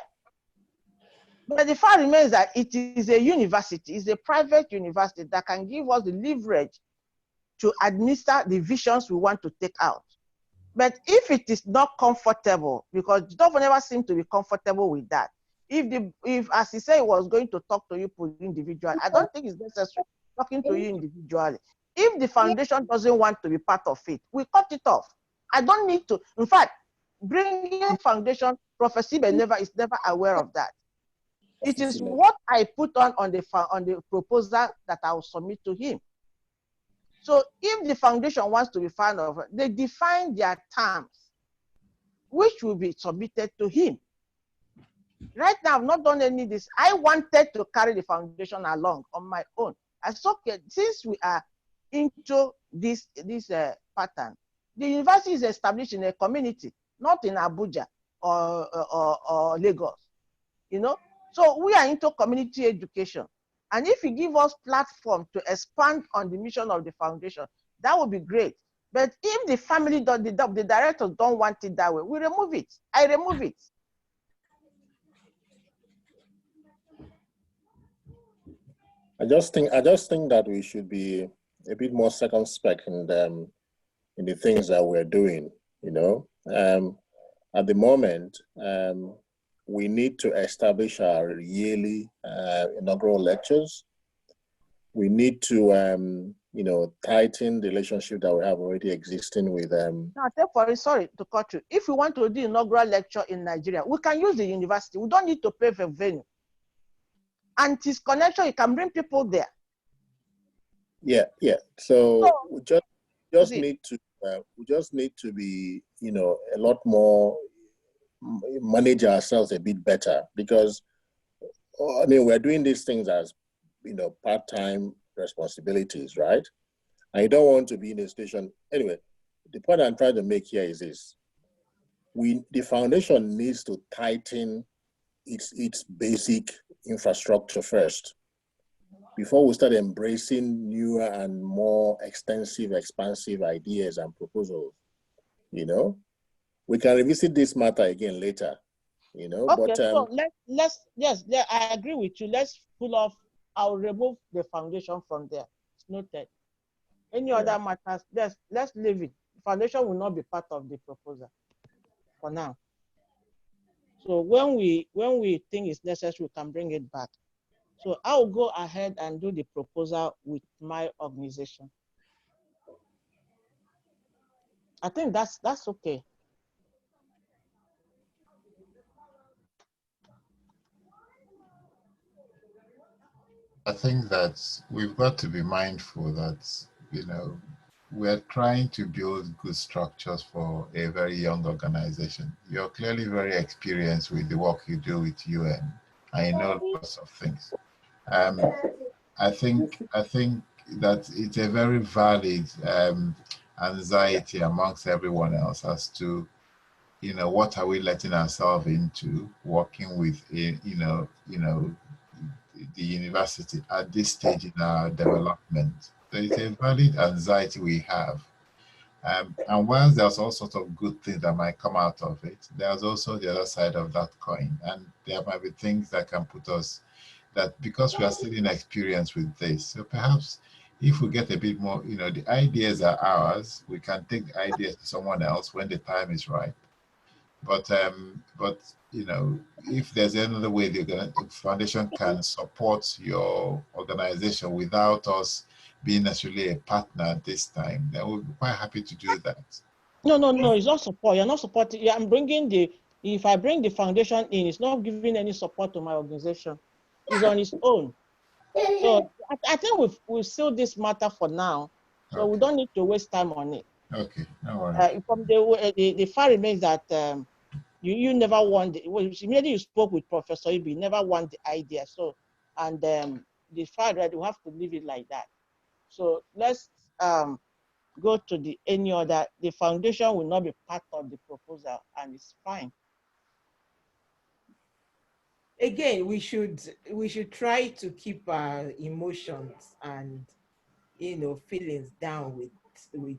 But the fact remains that it is a university, it's a private university that can give us the leverage to administer the visions we want to take out. But if it is not comfortable, because the governor never seemed to be comfortable with that, if as he said he was going to talk to you individually, I don't think it's necessary talking to you individually. If the foundation doesn't want to be part of it, we cut it off. I don't need to. In fact, bringing foundation, Professor Sibe is never aware of that. It is what I put on the proposal that I will submit to him. So if the foundation wants to be part of it, they define their terms, which will be submitted to him. Right now, I've not done any of this. I wanted to carry the foundation along on my own. I said, okay, since we are into this pattern, the university is established in a community, not in Abuja or Lagos, you know? So we are into community education. And if you give us platform to expand on the mission of the foundation, that would be great. But if the family, the directors don't want it that way, we remove it. I remove it. I just think that we should be a bit more circumspect in the things that we're doing. You know, at the moment, we need to establish our yearly inaugural lectures. We need to, you know, tighten the relationship that we have already existing with them. Now, sorry to cut you. If we want to do inaugural lecture in Nigeria, we can use the university. We don't need to pay for venue. And his connection, you can bring people there. Yeah. So we just need to be, you know, a lot more, manage ourselves a bit better, because I mean, we're doing these things as, you know, part-time responsibilities, right? And you don't want to be in a station. Anyway, the point I'm trying to make here is this: the foundation needs to tighten its basic infrastructure first before we start embracing newer and more extensive, expansive ideas and proposals. you know. We can revisit this matter again later, you know. Okay, But so yes, I agree with you. Let's pull off. I'll remove the foundation from there. It's noted. Any other matters, let's leave it. Foundation will not be part of the proposal for now. So when we think it's necessary, we can bring it back. So I'll go ahead and do the proposal with my organization. I think that's okay. I think that we've got to be mindful that, you know, we're trying to build good structures for a very young organization. You're clearly very experienced with the work you do with UN. I know lots of things. I think that it's a very valid anxiety amongst everyone else as to, you know, what are we letting ourselves into working with, the university at this stage in our development. There is a valid anxiety we have. And whilst there's all sorts of good things that might come out of it, there's also the other side of that coin. And there might be things that can put us, that because we are still inexperienced with this, so perhaps if we get a bit more, you know, the ideas are ours, we can take the ideas to someone else when the time is right. But you know, if there's another way the foundation can support your organization without us being necessarily a partner at this time, then we'll be quite happy to do that. No, it's not support. You're not supporting. Yeah, I'm bringing if I bring the foundation in, it's not giving any support to my organization. It's on its own. So I think we've sealed this matter for now. So Okay. we don't need to waste time on it. Okay, no worries. From the fact remains that you never want, immediately you spoke with Professor Ibi, you never want the idea. So, and the fact that we have to leave it like that. So let's go to any other. The foundation will not be part of the proposal, and it's fine. Again, we should try to keep our emotions and, you know, feelings down with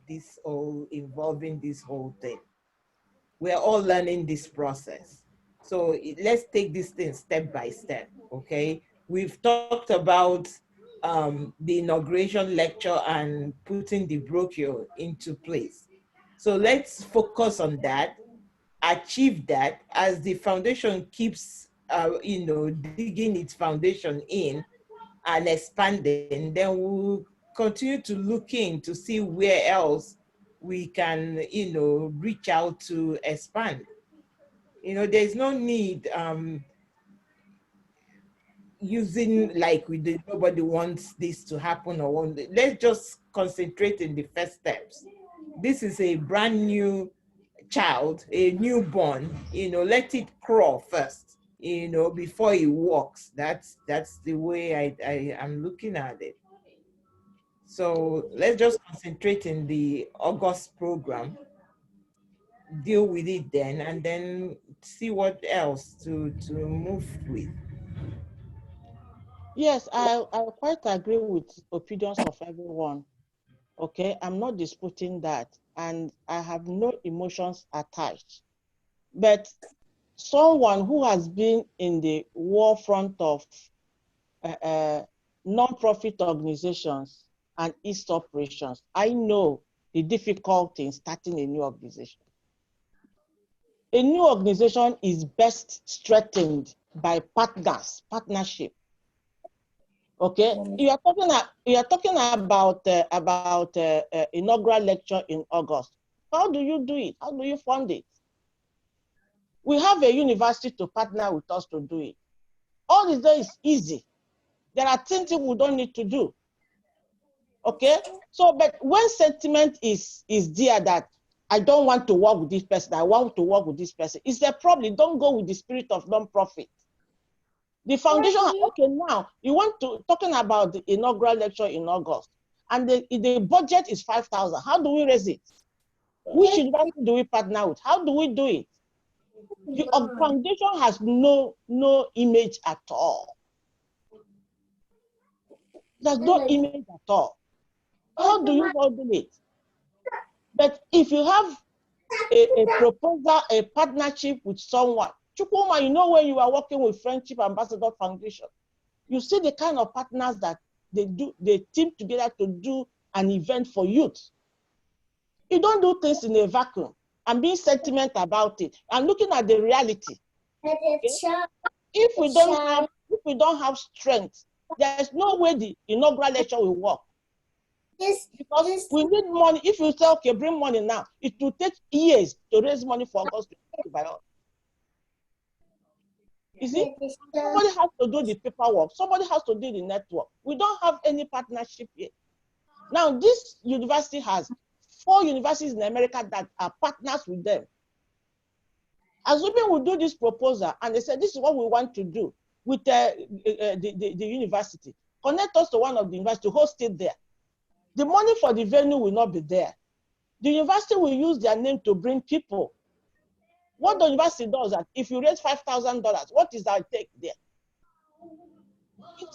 this whole involving this whole thing. We're all learning this process. So let's take this thing step by step, okay? We've talked about the inauguration lecture and putting the brochure into place. So let's focus on that, achieve that. As the foundation keeps, you know, digging its foundation in and expanding, then we'll continue to look in to see where else we can, you know, reach out to expand. You know, there's no need using like we did, nobody wants this to happen or want it. Let's just concentrate in the first steps. This is a brand new child, a newborn, you know, let it crawl first, you know, before it walks. That's the way I am looking at it. So let's just concentrate in the August program, deal with it then, and then see what else to move with. Yes, I quite agree with opinions of everyone. Okay, I'm not disputing that, and I have no emotions attached. But someone who has been in the war front of non-profit organizations and its operations, I know the difficulty in starting a new organization. A new organization is best strengthened by partnership. Okay, you are talking about inaugural lecture in August. How do you do it? How do you fund it? We have a university to partner with us to do it. All this there is easy. There are things we don't need to do. Okay, so but when sentiment is there that I don't want to work with this person, I want to work with this person, it's a problem. Don't go with the spirit of non-profit. The foundation, okay, now you want to talking about the inaugural lecture in August, and the budget is 5,000. How do we raise it? Which university do we partner with? How do we do it? The foundation has no image at all. There's no image at all. How do you handle it? But if you have a proposal, a partnership with someone. Chukuma, you know, when you are working with Friendship Ambassador Foundation, you see the kind of partners that they team together to do an event for youth. You don't do things in a vacuum and being sentimental about it. And looking at the reality. Okay? If we don't have strength, there's no way the inaugural lecture will work. Because we need money. If you say, okay, bring money now, it will take years to raise money for August by us. You see, somebody has to do the paperwork. Somebody has to do the network. We don't have any partnership yet. Now, this university has 4 universities in America that are partners with them. Assuming we do this proposal and they say, this is what we want to do with the university, connect us to one of the universities, host it there. The money for the venue will not be there. The university will use their name to bring people. What the university does that if you raise $5,000, what is our take there?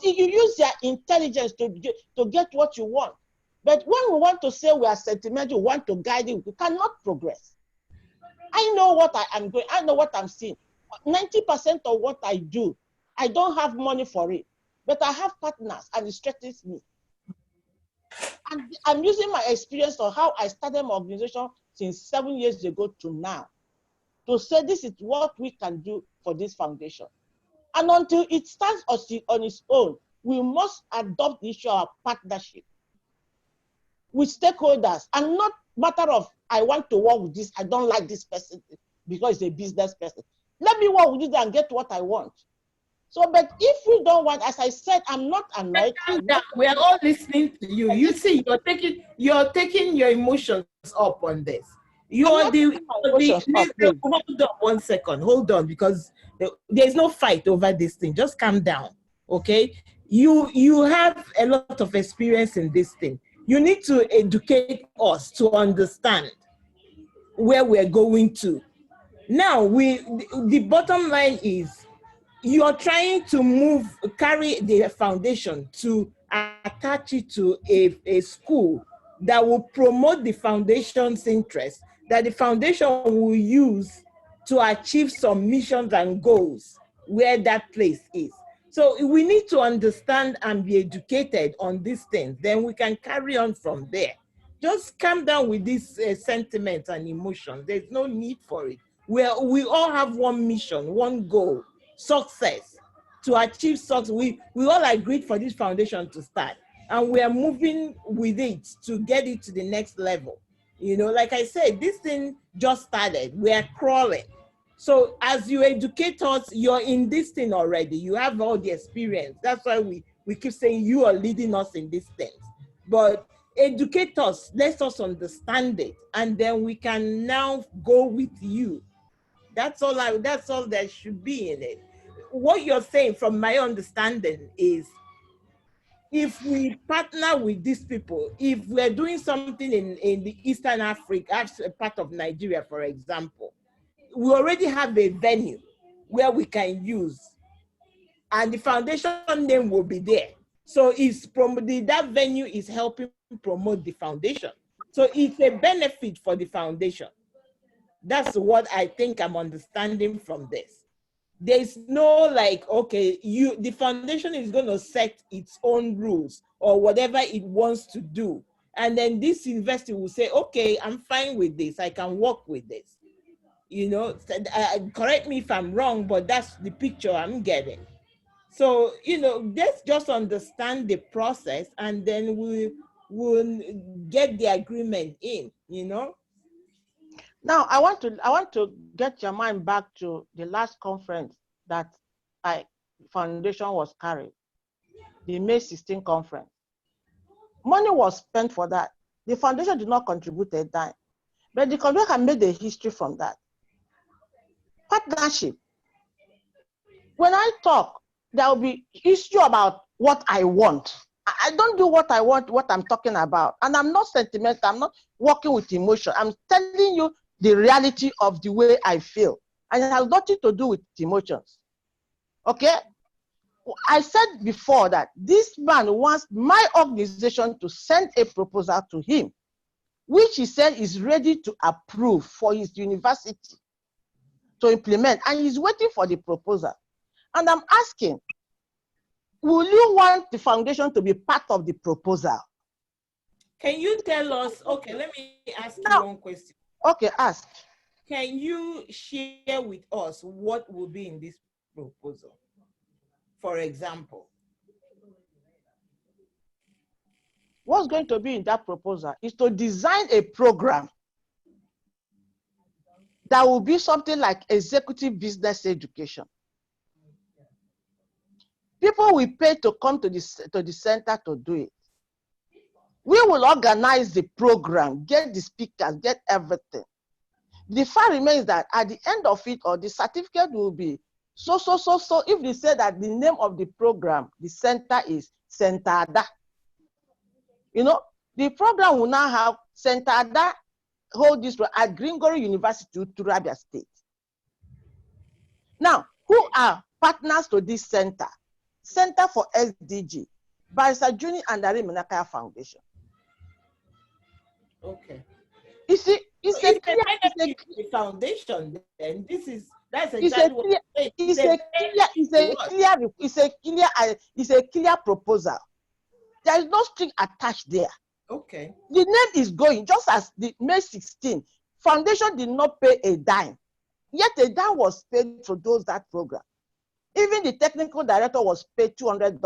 You use their intelligence to get what you want. But when we want to say we are sentimental, we want to guide you, we cannot progress. I know what I am doing. I know what I'm seeing. 90% of what I do, I don't have money for it. But I have partners and it stretches me. And I'm using my experience of how I started my organization since 7 years ago to now to say this is what we can do for this foundation. And until it stands on its own, we must adopt the issue of partnership with stakeholders and not matter of, I want to work with this, I don't like this person because it's a business person. Let me work with this and get what I want. So, but if we don't want, as I said, I'm not annoyed. We are all listening to you. You see, you're taking your emotions up on this. Hold on 1 second. Hold on, because there's no fight over this thing. Just calm down, okay? You have a lot of experience in this thing. You need to educate us to understand where we're going to. Now, the bottom line is, you're trying to carry the foundation to attach it to a school that will promote the foundation's interest, that the foundation will use to achieve some missions and goals where that place is. So we need to understand and be educated on these things. Then we can carry on from there. Just calm down with these sentiments and emotions. There's no need for it. We all have one mission, one goal. Success. To achieve success, we all agreed for this foundation to start, and we are moving with it to get it to the next level. You know, like I said, this thing just started. We are crawling. So as you educate us, you're in this thing already. You have all the experience. That's why we keep saying you are leading us in these things. But educate us, let us understand it, and then we can now go with you. That's all there should be in it. What you're saying, from my understanding, is if we partner with these people, if we're doing something in the Eastern Africa, a part of Nigeria, for example, we already have a venue where we can use, and the foundation name will be there. So that venue is helping promote the foundation. So it's a benefit for the foundation. That's what I think I'm understanding from this. There's no like, okay, the foundation is going to set its own rules or whatever it wants to do. And then this university will say, okay, I'm fine with this. I can work with this. You know, correct me if I'm wrong, but that's the picture I'm getting. So, you know, let's just understand the process, and then we'll get the agreement in, you know. Now, I want to get your mind back to the last conference that foundation was carried, the May 16 conference. Money was spent for that. The foundation did not contribute a dime, but the foundation made a history from that. Partnership. When I talk, there will be issue about what I want. I don't do what I want, what I'm talking about. And I'm not sentimental. I'm not working with emotion. I'm telling you the reality of the way I feel. And it has nothing to do with emotions. Okay? I said before that this man wants my organization to send a proposal to him which he said is ready to approve for his university to implement, and he's waiting for the proposal. And I'm asking, will you want the foundation to be part of the proposal? Can you tell us, okay, let me ask you Now, one question. okay, ask. Can you share with us what will be in this proposal? For example. What's going to be in that proposal is to design a program that will be something like executive business education. People will pay to come to the center to do it. We will organize the program, get the speakers, get everything. The fact remains that at the end of it, or the certificate will be so. If they say that the name of the program, the center is Centada, you know, the program will now have Centada hold this at Greengoro University, Turabia State. Now, who are partners to this center? Center for SDG, by Sajuni and Dari Menakaya Foundation. Okay. You see, it's a clear foundation. Then that's exactly it's a clear proposal. There is no string attached there. Okay. The name is going, just as the May 16, foundation did not pay a dime. Yet a dime was paid for those that program. Even the technical director was paid $200.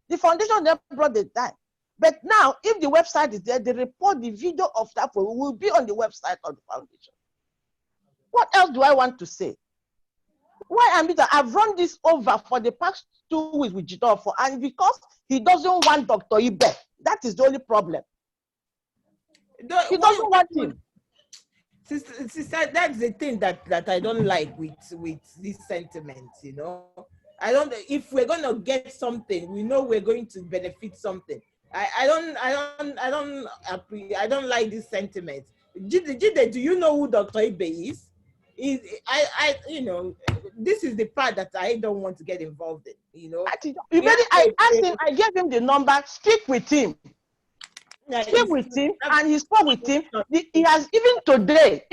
The foundation never brought the dime. But now, if the website is there, the report, the video of that will be on the website of the foundation. What else do I want to say? I've run this over for the past 2 weeks with Jidofo, and because he doesn't want Dr. Ibe, that is the only problem. He doesn't want him. Sister, that's the thing that I don't like with this sentiment, you know. If we're gonna get something, we know we're going to benefit something. I don't like this sentiment. Jide, do you know who Dr. Ibe is? You know, this is the part that I don't want to get involved in, you know. I asked him, I gave him the number, speak with him. Speak with him, and he spoke with him. He has, even today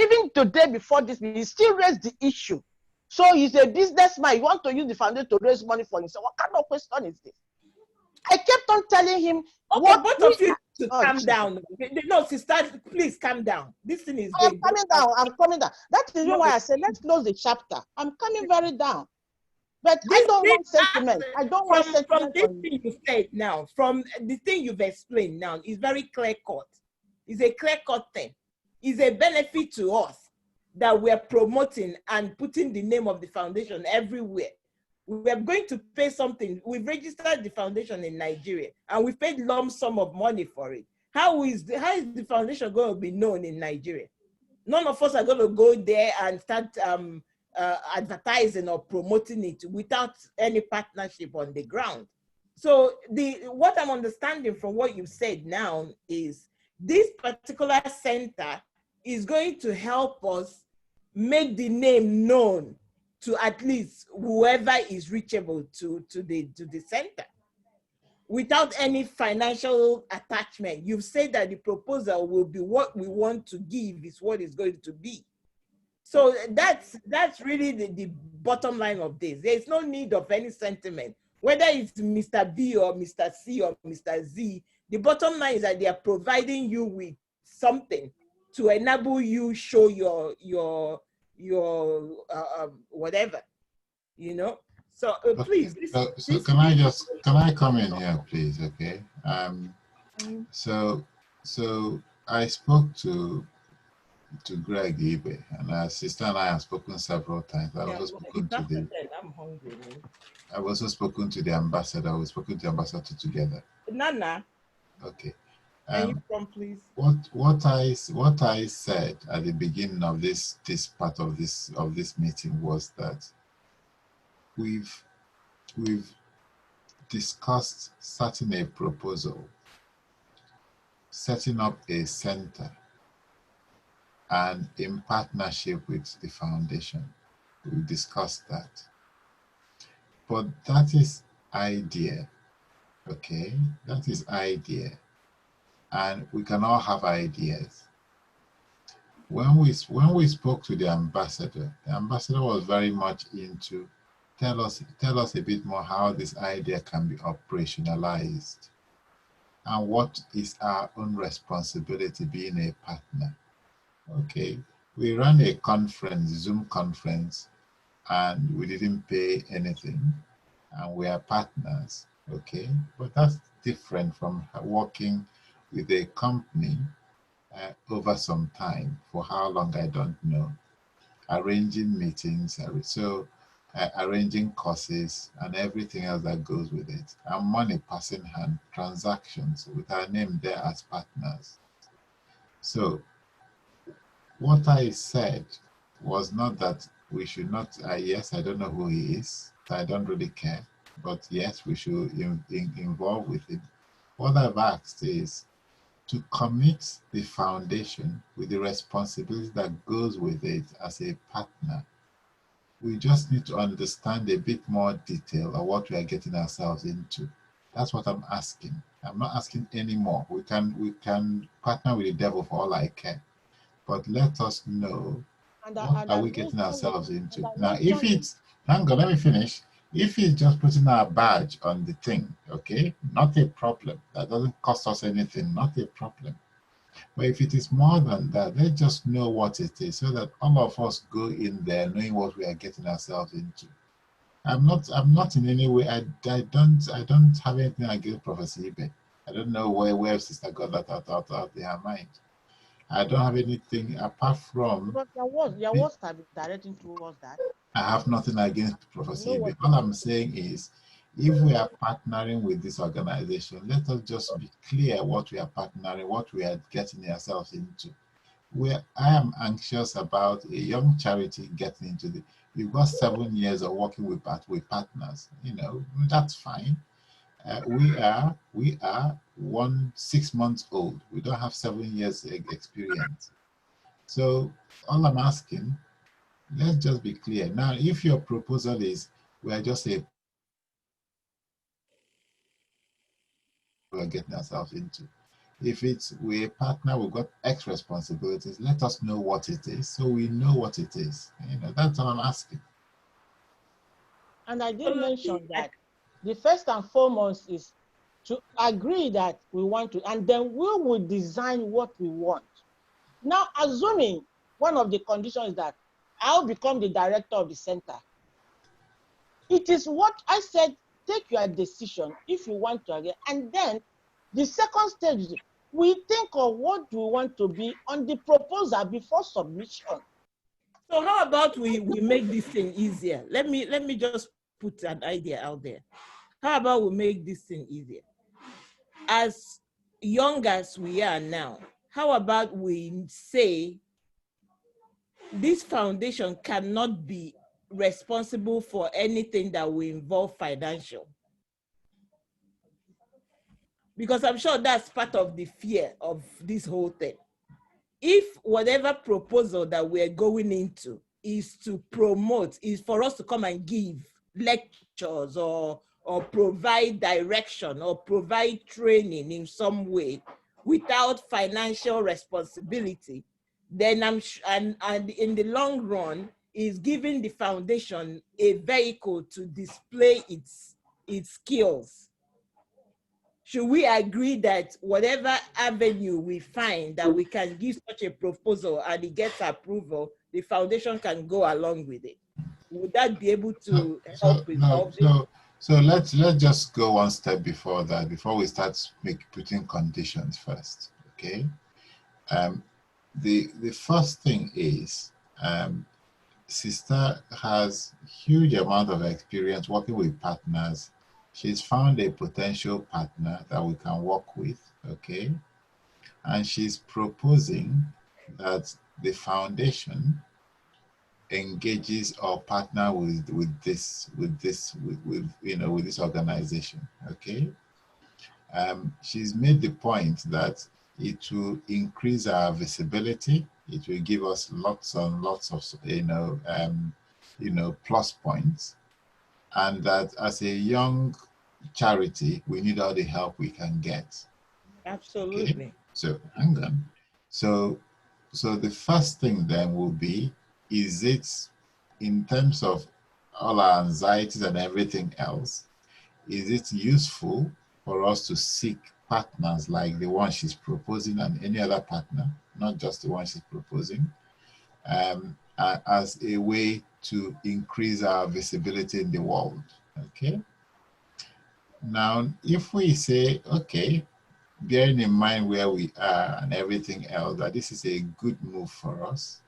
before this, he still raised the issue. So he's a businessman. He wants to use the foundation to raise money for himself. What kind of question is this? I kept on telling him, both of you to calm down. No, sister, please calm down. This thing is I'm coming down. That is why I said, let's close the chapter. I'm coming very down. But I don't want sentiment. I don't want sentiment. From this thing you said now, from the thing you've explained now, is very clear cut. It's a clear cut thing. It's a benefit to us that we're promoting and putting the name of the foundation everywhere. We're going to pay something. We've registered the foundation in Nigeria and we've paid lump sum of money for it. How is the foundation going to be known in Nigeria? None of us are going to go there and start advertising or promoting it without any partnership on the ground. So what I'm understanding from what you said now is this particular center is going to help us make the name known to at least whoever is reachable to the center without any financial attachment. You've said that the proposal will be what we want to give is what it's going to be. So that's really the bottom line of this. There's no need of any sentiment, whether it's Mr. B or Mr. C or Mr. Z. The bottom line is that they are providing you with something to enable you show your whatever, you know. So please. So can I come in here, please? Okay. So I spoke to Greg Ibe, and our sister and I have spoken several times. I've also spoken to the ambassador. We've spoken to the ambassador together. Nana. Okay. Can you come, please? What I said at the beginning of this part of this meeting was that we've discussed starting a proposal, setting up a center, and in partnership with the foundation. We discussed that. But that is idea, okay? That is idea. And we can all have ideas. when we spoke to the ambassador was very much into tell us a bit more how this idea can be operationalized and what is our own responsibility being a partner. Okay, we ran a conference, Zoom conference, and we didn't pay anything, and we are partners. Okay, but that's different from working with a company over some time. For how long, I don't know. Arranging meetings, arranging courses and everything else that goes with it. And money passing hand, transactions with our name there as partners. So what I said was not that we should not, yes, I don't know who he is, so I don't really care. But yes, we should involve with him. What I've asked is to commit the foundation with the responsibility that goes with it as a partner. We just need to understand a bit more detail of what we are getting ourselves into. That's what I'm asking. I'm not asking any more. We can partner with the devil for all I care. But let us know what are we getting ourselves into. Now, if it's, hang on, let me finish. If it's just putting our badge on the thing, okay, not a problem. That doesn't cost us anything, not a problem. But if it is more than that, let's just know what it is so that all of us go in there knowing what we are getting ourselves into. I'm not in any way, I don't have anything against Professor Ibe. I don't know where Sister got that out in her mind. I don't have anything apart from. But there was directing towards that. I have nothing against Professor Ibe. All I'm saying is, if we are partnering with this organization, let us just be clear what we are partnering, what we are getting ourselves into. I am anxious about a young charity getting into the. You've got 7 years of working with partners. You know, that's fine. We are 6 months old. We don't have 7 years experience. So all I'm asking, let's just be clear. Now, if your proposal is we are just a we're getting ourselves into. If it's we're a partner, we've got X responsibilities, let us know what it is so we know what it is. You know, that's all I'm asking. And I did mention that the first and foremost is to agree that we want to, and then we will design what we want. Now, assuming one of the conditions is that I'll become the director of the center. It is what I said, take your decision if you want to again. And then the second stage is we think of what we want to be on the proposal before submission. So how about we make this thing easier? Let me just put an idea out there. How about we make this thing easier? As young as we are now, how about we say this foundation cannot be responsible for anything that will involve financial? Because I'm sure that's part of the fear of this whole thing. If whatever proposal that we're going into is to promote, is for us to come and give lectures or provide direction or provide training in some way without financial responsibility, then and in the long run is giving the foundation a vehicle to display its skills. Should we agree that whatever avenue we find that we can give such a proposal and it gets approval, the foundation can go along with it? Would that be able to help resolve it? So let's just go one step before that, before we start putting conditions first, okay? The first thing is, Sister has huge amount of experience working with partners. She's found a potential partner that we can work with, okay? And she's proposing that the foundation engages or partner with this organization, okay? She's made the point that it will increase our visibility. It will give us lots and lots of plus points, and that as a young charity, we need all the help we can get. Absolutely. Okay? So hang on. So so the first thing then will be, is it, in terms of all our anxieties and everything else, is it useful for us to seek partners like the one she's proposing and any other partner, not just the one she's proposing, as a way to increase our visibility in the world? Okay. Now, if we say, okay, bearing in mind where we are and everything else, that this is a good move for us,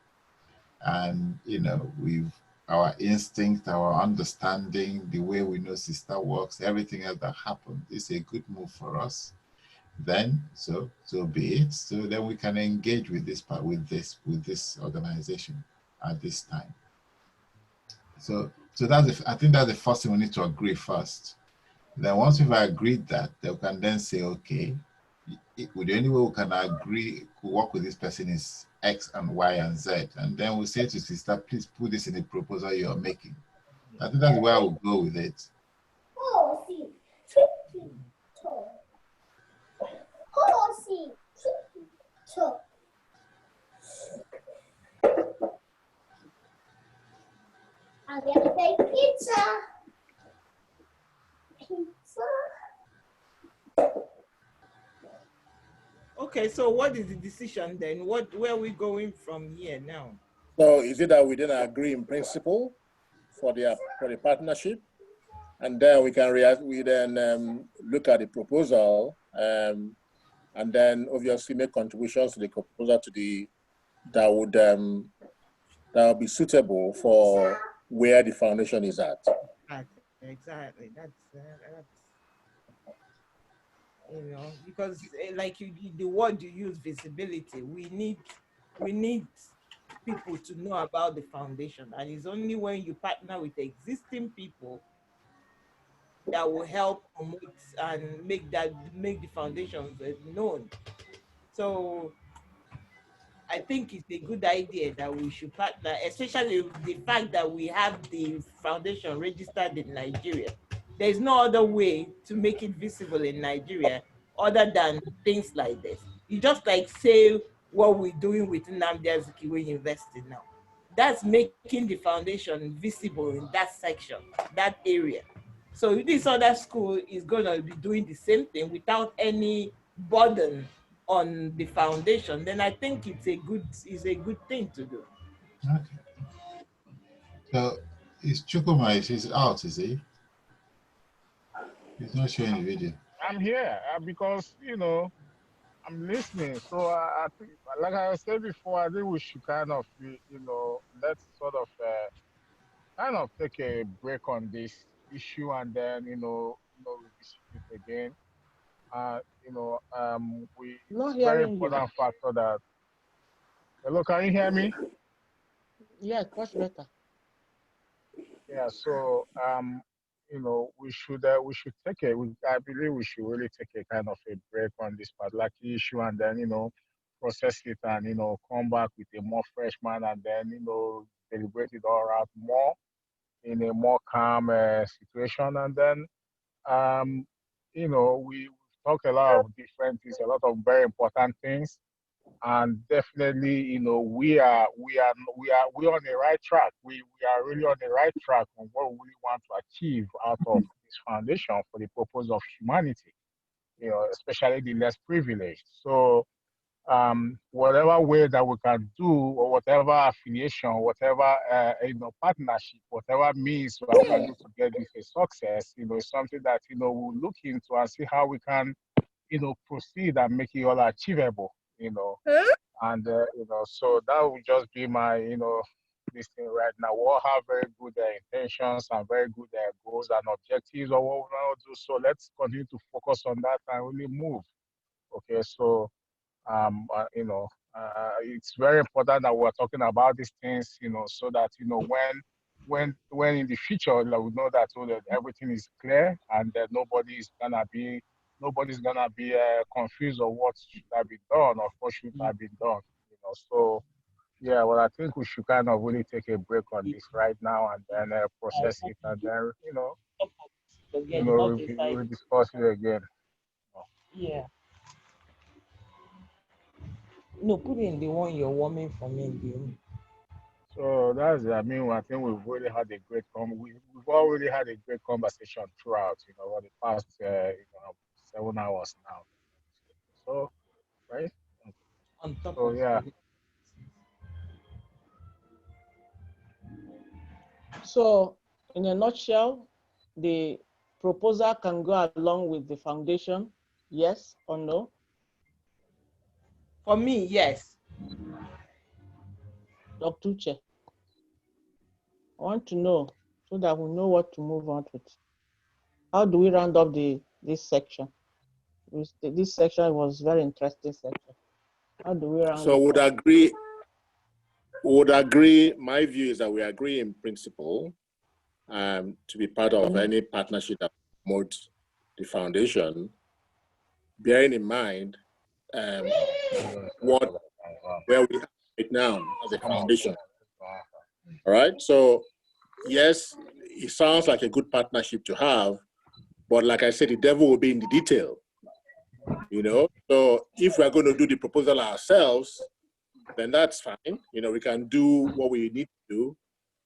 and we've our instinct, our understanding, the way we know sister works, everything else that happened is a good move for us, then so be it. So then we can engage with this part, with this organization at this time. So I think that's the first thing we need to agree first. Then once we've agreed that, they can then say, okay, with the only way we can agree to work with this person is X and Y and Z. And then we say to sister, please put this in the proposal you're making. I think that's where I will go with it. I'm gonna make pizza. Okay, so what is the decision then? Where are we going from here now? So is it that we didn't agree in principle for the partnership, and then we can look at the proposal, and then obviously make contributions to the proposal that would be suitable for where the foundation is at. Exactly. That's because like the word you use, visibility. We need people to know about the foundation, and it's only when you partner with existing people that will help promote and make the foundations known. So I think it's a good idea that we should partner, especially the fact that we have the foundation registered in Nigeria. There's no other way to make it visible in Nigeria other than things like this. You just like say what we're doing with Nnamdi Azikiwe University now. That's making the foundation visible in that section, that area. So this other school is going to be doing the same thing without any burden on the foundation, then I think it's a good thing to do. Okay. So is Chukuma is out, is he? He's not showing the video. I'm here because I'm listening. So I think, like I said before, I think we should kind of let's sort of kind of take a break on this issue and then revisit it again. We Not very hearing you. important factor that. Hello, can you hear me? Yes, much better. Yeah. So we should take I believe we should really take a kind of a break on this particular issue and then process it and come back with a more fresh mind and then deliberate it all out more in a more calm situation and then we've talked a lot of different things, a lot of very important things, and definitely, we're on the right track. We are really on the right track on what we really want to achieve out of this foundation for the purpose of humanity, especially the less privileged. So whatever way that we can do, or whatever affiliation, whatever partnership, whatever means we can do to get this a success, is something that we'll look into and see how we can proceed and make it all achievable. And so that would just be my this thing right now. We all have very good intentions and very good goals and objectives of what we want to do. So let's continue to focus on that and really move. Okay, so it's very important that we're talking about these things, so that when in the future, we know that, that everything is clear and that nobody's gonna be confused of what should have been done or what should have been done. So yeah, well, I think we should kind of really take a break on this right now and then process it and then we'll discuss it again. Yeah. No, put in the one you're warming for me. So that's, I mean, I think we've already had a we've already had a great conversation throughout, over the past, 7 hours now. So, right? On top So, of yeah. So, in a nutshell, the proposal can go along with the foundation, yes or no? For me, yes. Dr. Uche, I want to know so that we know what to move on with. How do we round up this section? This section was very interesting section. How do we round So it would up? agree, my view is that we agree in principle to be part of any partnership that promotes the foundation, bearing in mind where we are right now as a foundation. All right. So yes, it sounds like a good partnership to have, but like I said, the devil will be in the detail. So if we're going to do the proposal ourselves, then that's fine. We can do what we need to do,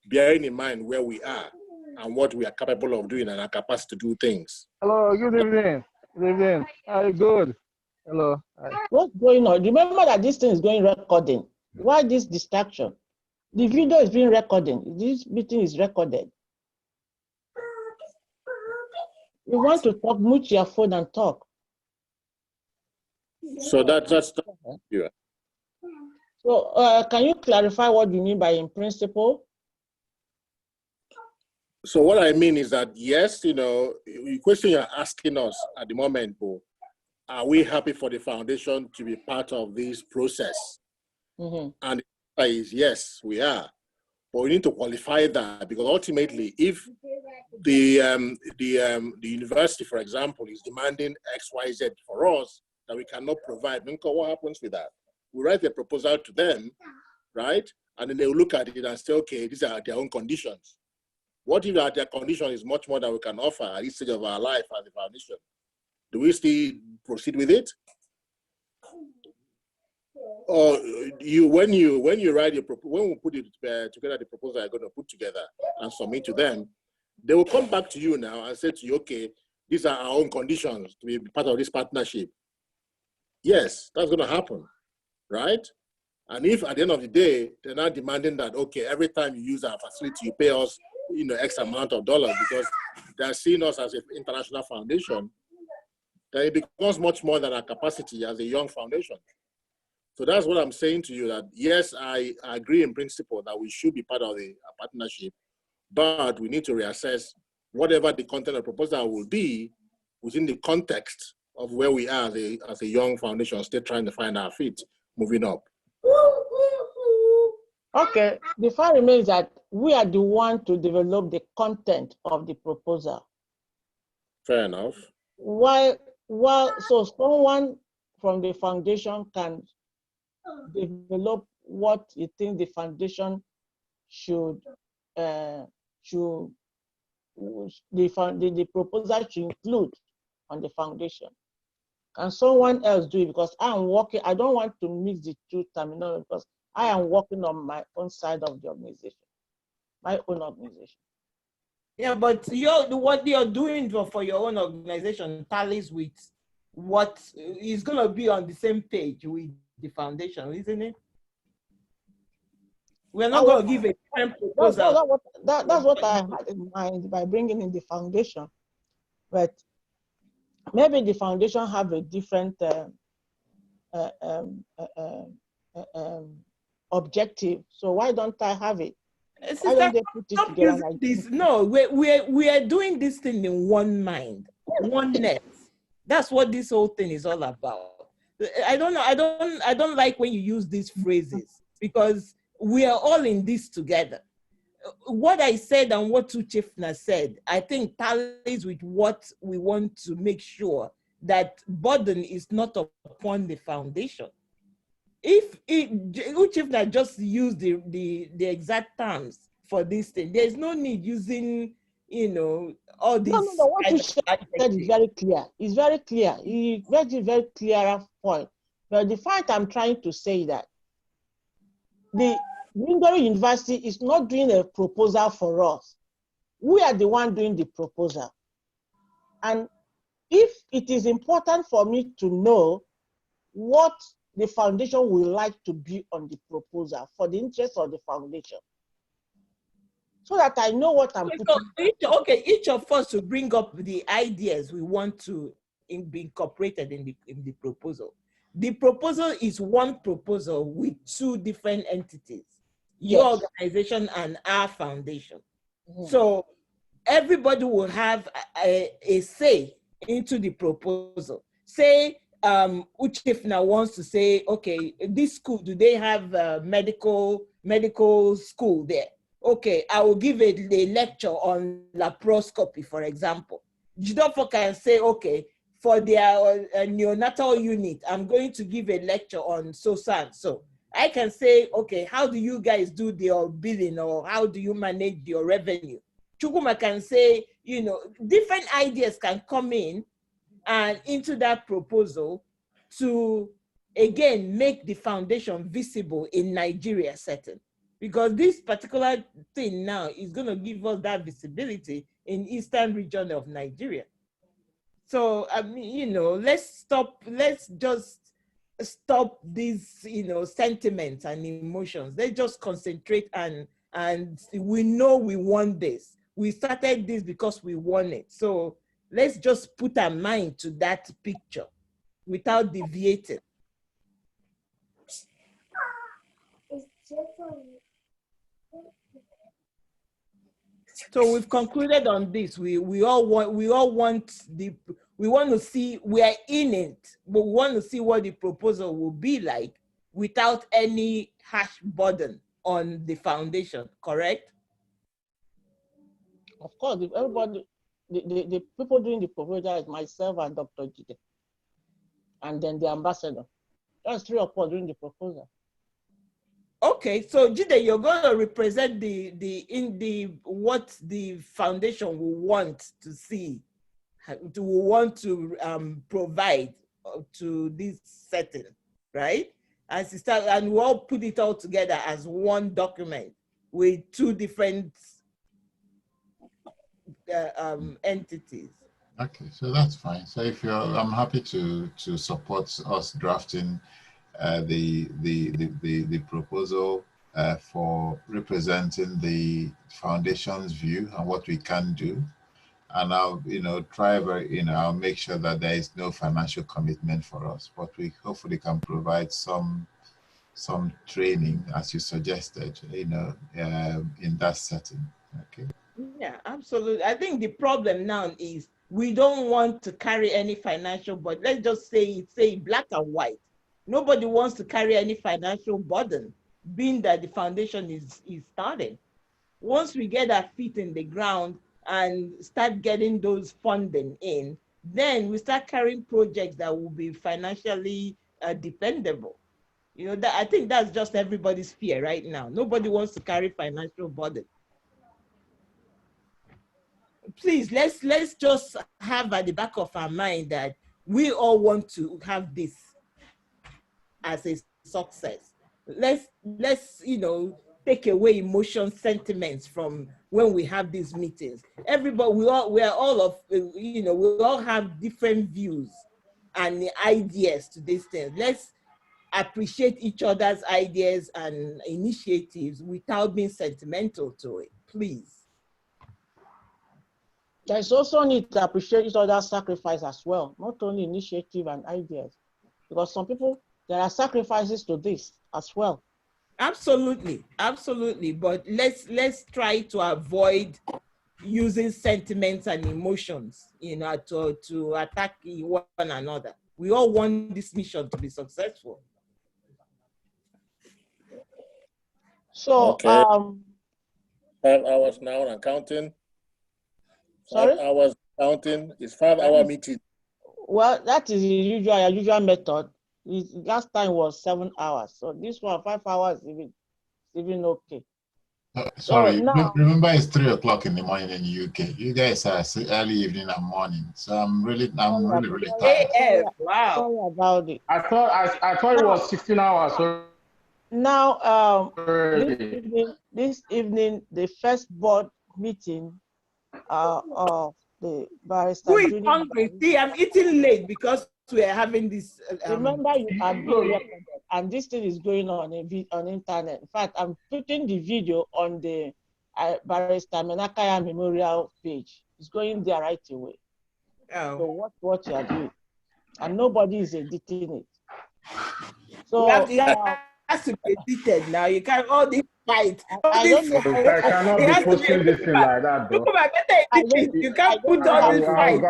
bearing in mind where we are and what we are capable of doing and our capacity to do things. Hello, good evening. Good evening. Hi, good. Hello. Hi. What's going on? Remember that this thing is going recording. Why this distraction? The video is being recorded. This meeting is recorded. You want to talk, mute your phone and talk. So that's yeah. So can you clarify what you mean by in principle? So what I mean is that, yes, the question you're asking us at the moment, Bo, are we happy for the foundation to be part of this process? Mm-hmm. And the answer is yes, we are. But we need to qualify that, because ultimately, if the university, for example, is demanding X, Y, Z for us that we cannot provide, then what happens with that? We write a proposal to them, right? And then they will look at it and say, okay, these are their own conditions. What if their condition is much more than we can offer at this stage of our life as a foundation? Do we still proceed with it? Or when you write when we put it together, the proposal I'm going to put together and submit to them, they will come back to you now and say to you, okay, these are our own conditions to be part of this partnership. Yes, that's going to happen, right? And if at the end of the day, they're not demanding that, okay, every time you use our facility, you pay us, X amount of dollars, because they're seeing us as an international foundation, then it becomes much more than our capacity as a young foundation. So that's what I'm saying to you, that yes, I agree in principle that we should be part of a partnership, but we need to reassess whatever the content of the proposal will be within the context of where we are as a young foundation, still trying to find our feet, moving up. Okay, the fact remains that we are the one to develop the content of the proposal. Fair enough. So someone from the foundation can develop what you think the foundation should the proposal should include on the foundation. Can someone else do it? Because I don't want to mix the two terminology, because I am working on my own side of the organization, my own organization. Yeah, but what you're doing for your own organization tallies with what is going to be on the same page with the foundation, isn't it? We're not going to give a different proposal. That's what I had in mind by bringing in the foundation. But maybe the foundation have a different objective. So why don't I have it? Why don't they put it together like this? No, we are doing this thing in one mind, oneness. That's what this whole thing is all about. I don't know. I don't like when you use these phrases, because we are all in this together. What I said and what Uchefna said, I think tallies with what we want to make sure that burden is not upon the foundation. If Uchefna just used the exact terms for this thing, there's no need using, all these. No, what you said is very clear. It's very clear. He made a very clear point But the fact I'm trying to say that the Greenbury University is not doing a proposal for us. We are the one doing the proposal. And if it is important for me to know what the foundation would like to be on the proposal for the interest of the foundation, so that I know what I'm putting. Each of us will bring up the ideas we want to be incorporated in the proposal. The proposal is one proposal with two different entities, your organization and our foundation. So everybody will have a say into the proposal. Say Uchifna wants to say, okay, this school, do they have medical school there? Okay, I will give a lecture on laparoscopy, for example. Jidofo can say, okay, for their neonatal unit, I'm going to give a lecture on so and so. I can say, okay, how do you guys do your billing, or how do you manage your revenue? Chukuma can say, you know, different ideas can come in and into that proposal to, again, make the foundation visible in Nigeria setting. Because this particular thing now is going to give us that visibility in eastern region of Nigeria. So, I mean, you know, let's just stop these, you know, sentiments and emotions. Let's just concentrate and we know we want this. We started this because we want it. So let's just put our mind to that picture without deviating. So we've concluded on this. We want to see, we are in it, but we want to see what the proposal will be like without any harsh burden on the foundation, correct? Of course, if everybody, the people doing the proposal is myself and Dr. Jide, and then the ambassador. That's 3 or 4 doing the proposal. Okay, so Jide, you're going to represent what the foundation will want to see, will want to provide to this setting, right? And we'll all put it all together as one document with 2 different entities. Okay, so that's fine. So if I'm happy to support us drafting the proposal for representing the foundation's view and what we can do. And I'll, I'll make sure that there is no financial commitment for us, but we hopefully can provide some training, as you suggested, in that setting. Okay. Yeah, absolutely. I think the problem now is we don't want to carry any financial, but let's just say black and white. Nobody wants to carry any financial burden, being that the foundation is starting. Once we get our feet in the ground and start getting those funding in, then we start carrying projects that will be financially dependable. You know, I think that's just everybody's fear right now. Nobody wants to carry financial burden. Please, let's just have at the back of our mind that we all want to have this as a success. Let's take away emotion sentiments from when we have these meetings. Everybody, we all have different views and ideas to these things. Let's appreciate each other's ideas and initiatives without being sentimental to it, please. There's also need to appreciate each other's sacrifice as well, not only initiative and ideas, because some people, there are sacrifices to this as well. Absolutely, absolutely. But let's try to avoid using sentiments and emotions, to attack one another. We all want this mission to be successful. So, okay. 5 hours now and counting. 5 hours counting. It's 5-hour meeting. Well, that is the usual method. Last time was 7 hours. So this one, 5 hours, even okay. So Sorry, now, remember it's 3 o'clock in the morning in the UK. You guys are early evening and morning. So I'm really tired. AF, wow. sorry about it. I thought it Now, was 16 hours now, already. this evening, the first board meeting of the Who Barrister is Junior. hungry? See, I'm eating late because we are having this. Remember, you are being No, recorded, and this thing is going on on internet. In fact, I'm putting the video on the Barrister Menakaya Memorial page. It's going there right away. So watch what you are doing, and nobody is editing it. So You has to be edited now. You can't all this fight. All I this don't know. I cannot it be has to be posting this thing like that, Look though. at better I edit don't. it. You I can't don't put know all how this to. fight.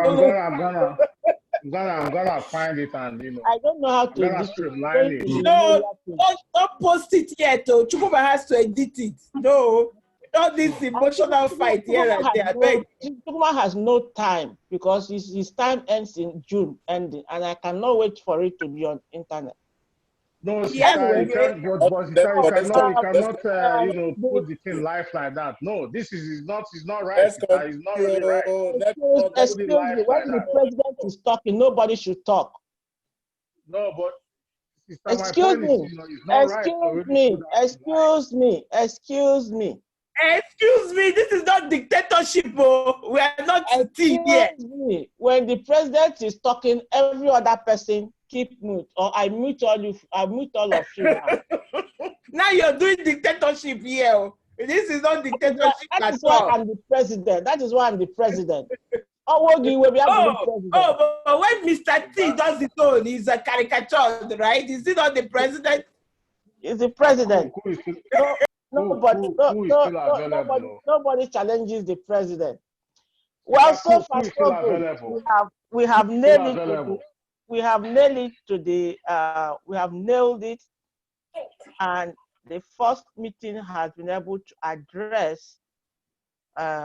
I'm gonna find it, and I don't know how to I'm gonna edit it. streamline Going it. to the No, memorial page. don't post it yet. Oh, Chukwuma has to edit it. No, all this emotional fight here and there. Chukwuma has no time because his time ends in June ending, and I cannot wait for it to be on internet. No, Yes, sister, you can't. But sister, you cannot, put the thing live like that. No, this is not. It's not right, Let's sister. It's not really right. Excuse Put it me, live like when the that. president is talking, nobody should talk. No, but sister, my Excuse point is, me, it's not right to excuse really me, put that live. excuse me, excuse me. Excuse me, this is not dictatorship. Oh. We are not still here. Excuse me. When the president is talking, every other person keep mute, or I mute all you. I mute all of you now. Now you're doing dictatorship here. Oh. This is not dictatorship That at is why all. I'm the president. That is why I'm the president. Owogi will be the president. But when Mr. T does it own, he's a caricature, right? Is he not the president? He's the president. Who is still available? Nobody challenges the president. Well, so far who is still so good. available? We have nailed it. We have nailed it, and the first meeting has been able to address.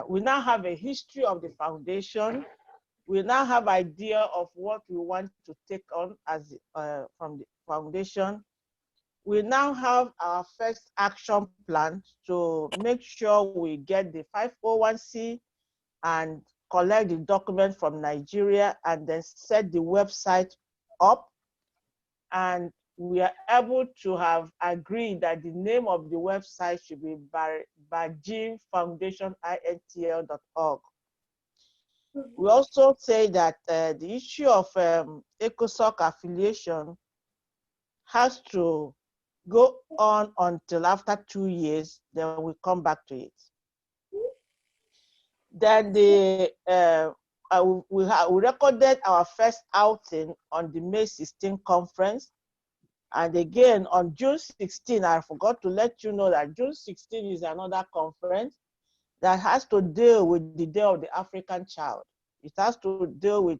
We now have a history of the foundation. We now have idea of what we want to take on as from the foundation. We now have our first action plan to make sure we get the 501c and collect the document from Nigeria and then set the website up. And we are able to have agreed that the name of the website should be bajinfoundationintl.org. We also say that the issue of ECOSOC affiliation has to go on until after 2 years, then we come back to it. Then we recorded our first outing on the May 16 conference. And again, on June 16, I forgot to let you know that June 16 is another conference that has to deal with the Day of the African Child. It has to deal with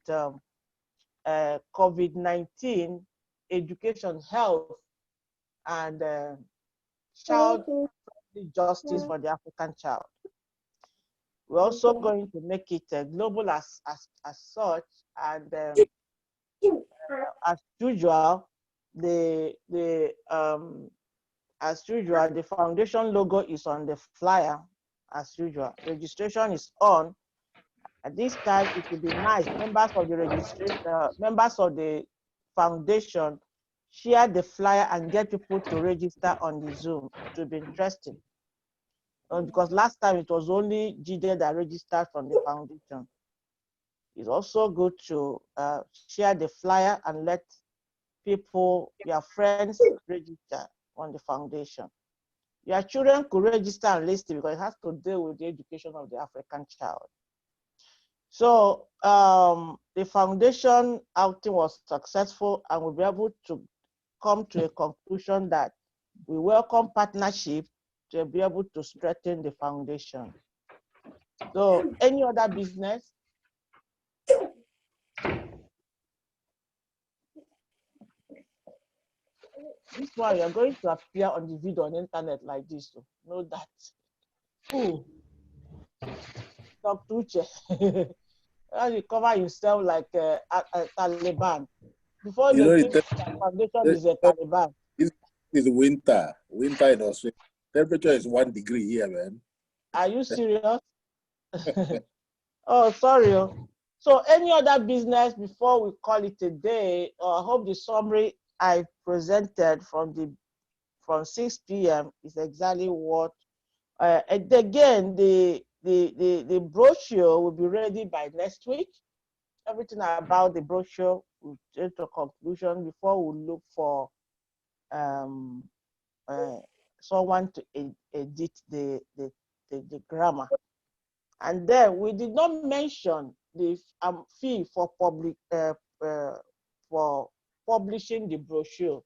COVID-19, education, health, and child justice for the African child. We're also going to make it global as such, and as usual, the foundation logo is on the flyer. As usual, registration is on. At this time, it would be nice members of the foundation share the flyer and get people to register on the Zoom. It will be interesting. Because last time it was only Jide that registered from the foundation. It's also good to share the flyer and let people, your friends, register on the foundation. Your children could register and list it because it has to deal with the education of the African child. So the foundation outing was successful, and we'll be able to come to a conclusion that we welcome partnership to be able to strengthen the foundation. So any other business? This one, you're going to appear on the video on the internet like this. So know that. Ooh. Talk to Uche. You cover yourself like a Taliban. Before you think that foundation is a Taliban. It's winter. Winter in Australia. Temperature is 1 degree here, man. Are you serious? Oh, sorry. So any other business before we call it a day? I hope the summary I presented from 6 p.m. is exactly what. And again, the brochure will be ready by next week. Everything about the brochure will get to conclusion before we look for um, someone to edit the grammar. And then we did not mention the fee for for publishing the brochure.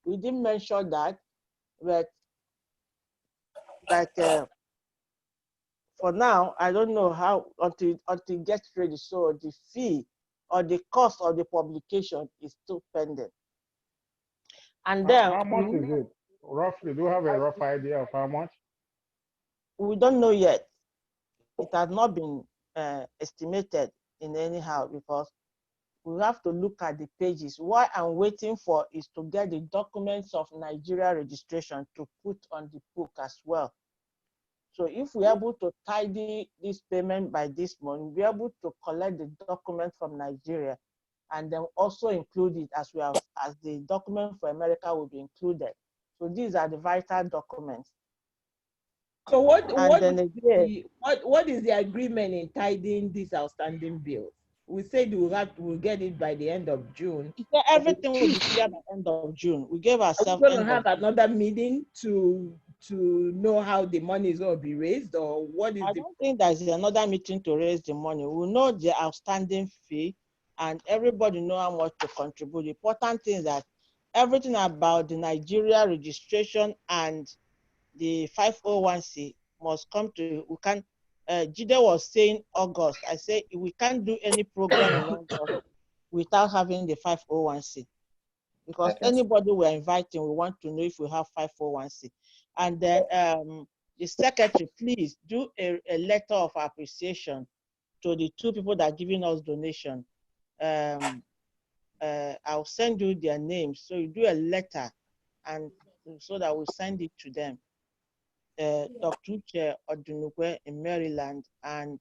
We didn't mention that, but like for now, I don't know how until it gets ready. So the fee or the cost of the publication is still pending. And then How much is it? Roughly, do you have a rough idea of how much? we don't know yet. It has not been estimated in anyhow because we have to look at the pages. What I'm waiting for is to get the documents of Nigeria registration to put on the book as well. So if we're able to tidy this payment by this month, we'll be able to collect the document from Nigeria and then also include it as well as the document for America will be included. So these are the vital documents. So what is the agreement in tidying these outstanding bills? We said we'll get it by the end of June. Yeah, everything will be clear by the end of June. We gave ourselves. Are we going to have another meeting to know how the money is going to be raised, or what is? I don't think there's another meeting to raise the money. We know the outstanding fee, and everybody know how much to contribute. The important thing is that everything about the Nigeria registration and the 501c must come to. We can. Jide was saying August. I say we can't do any program in August without having the 501c, because anybody we're inviting, we want to know if we have 501c. And then the secretary, please do a letter of appreciation to the two people that are giving us donation. I'll send you their names. So you do a letter and so that we'll send it to them. Dr. Uche Odunukwe in Maryland and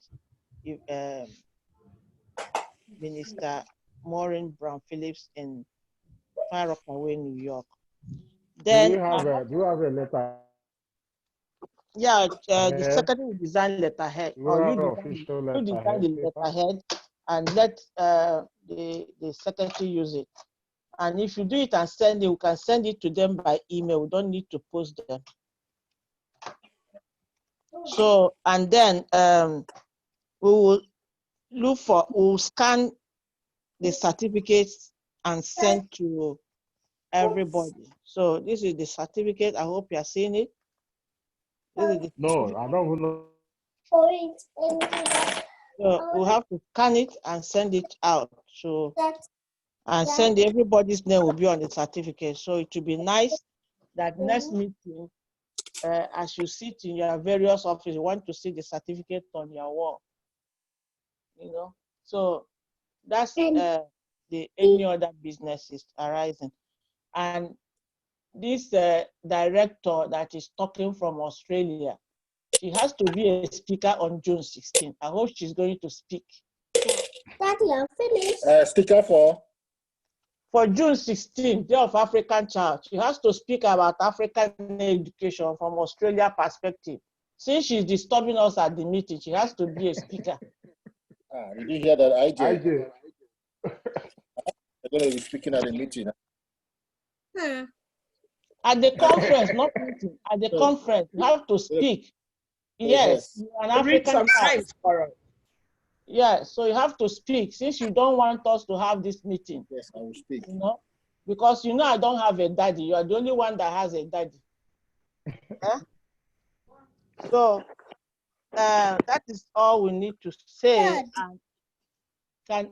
Minister Maureen Brown Phillips in Far Rockaway, New York. Then do you have a letter? Yeah, the secretary will design letterhead, or you design the letterhead and let the secretary use it. And if you do it and send it, we can send it to them by email. We don't need to post them. So, and then we'll scan the certificates and send to everybody. So this is the certificate. I hope you are seeing it. No, I don't know. So we'll have to scan it and send it out. So and send everybody's name will be on the certificate. So it will be nice that next meeting, as you sit in your various offices, you want to see the certificate on your wall. You know, so that's the any other businesses arising. And this director that is talking from Australia, she has to be a speaker on June 16th. I hope she's going to speak. Daddy, I'm finished. Sticker for June 16th, Day of African Child. She has to speak about African education from Australia perspective. Since she's disturbing us at the meeting, she has to be a speaker. Did you hear that, IJ? I did. They're going to be speaking at the meeting. At the conference, not meeting, at the conference, you have to speak. Yes, an African child. Yeah, so you have to speak since you don't want us to have this meeting. Yes, I will speak. You know, because you know I don't have a daddy. You are the only one that has a daddy. So that is all we need to say. And can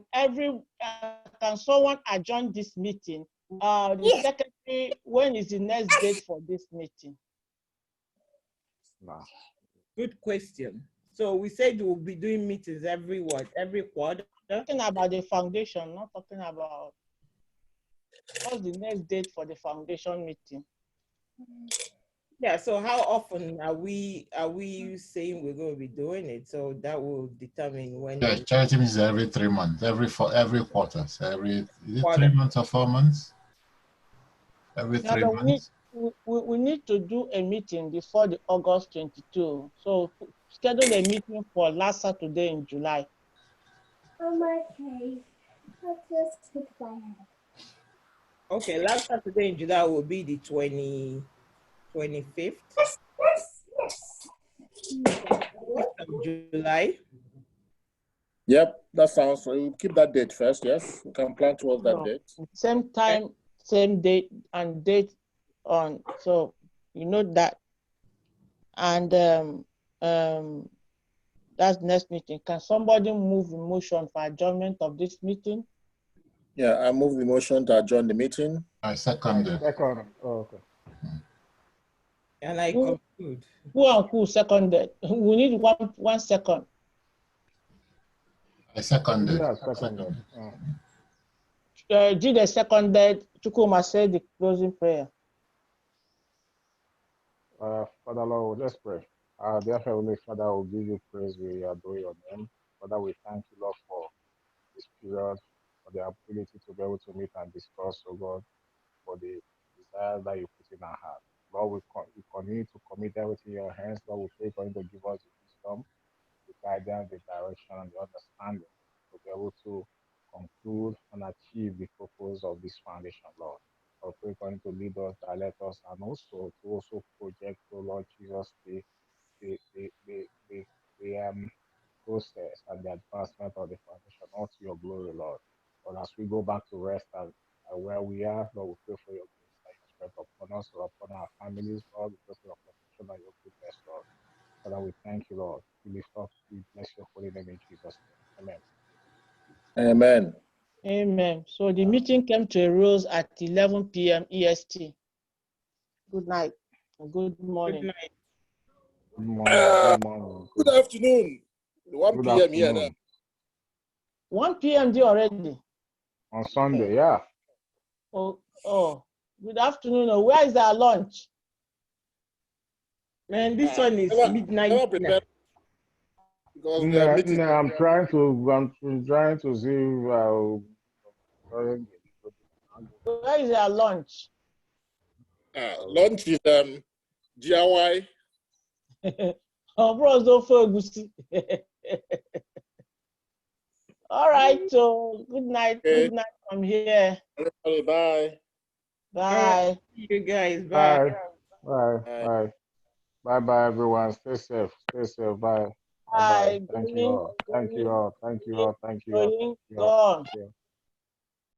someone adjourn this meeting? The secretary, when is the next date for this meeting? Good question. So we said we'll be doing meetings every quarter. Talking about the foundation, not talking about what's the next date for the foundation meeting. Yeah, so how often are we saying we're going to be doing it? So that will determine when. Yes, charity means every 3 months, every quarter. So is it quarter. 3 months or 4 months? Every Now, 3 but months. we need to do a meeting before the August 22. So schedule a meeting for last Saturday in July. Okay. Let's just take my head. Okay, last Saturday in July will be the 25th of July. Yep, that sounds. So we'll keep that date first. Yes, we can plan towards that No, date. same time, same date, and date on. So you know that. And that's next meeting. Can somebody move a motion for adjournment of this meeting? Yeah, I move the motion to adjourn the meeting. I second it. Second. Oh, okay. And I Who- conclude. Who seconded? We need one second. I second it. Yeah, second. Jide seconded. Chukuma said the closing prayer. Father Lord, let's pray. Dear Heavenly Father, we give you praise, we adore your name. Father, we thank you, Lord, for this period, for the ability to be able to meet and discuss, oh God, for the desire that you put in our heart. Lord, we continue to commit everything in your hands. Lord, we pray for you to give us the wisdom, the guidance, the direction, and the understanding to be able to conclude and achieve the purpose of this foundation, Lord. I pray for you to lead us, direct us, and also to project, oh Lord Jesus, the, the, the, the, the process and the advancement of the foundation unto your glory, Lord. But as we go back to rest and where we are, Lord, we pray for your grace and your strength upon us or upon our families, Lord. We pray for your protection and your goodness, Lord. Father, we thank you, Lord. We lift up, we bless your holy name in Jesus' name. Amen. Amen. Amen. So the meeting came to a close at 11 p.m. EST. Good night. Good morning. Good night. Good morning. Good morning. Good afternoon. 1 Good p.m. here now. afternoon. 1 p.m. already. On Sunday, yeah. Oh, good afternoon. Where is our lunch? Man, this one is midnight. Never prepared because we are No, meeting. I'm trying to see Where is our lunch? Lunch is GRY. Oh, bros, don't focus. All right, so good night. Okay. Good night from here. Everybody, bye. Bye. See you guys. Bye. Bye. Bye, everyone. Stay safe. Bye. Bye. Thank you all. Thank you all. Going. Thank you all.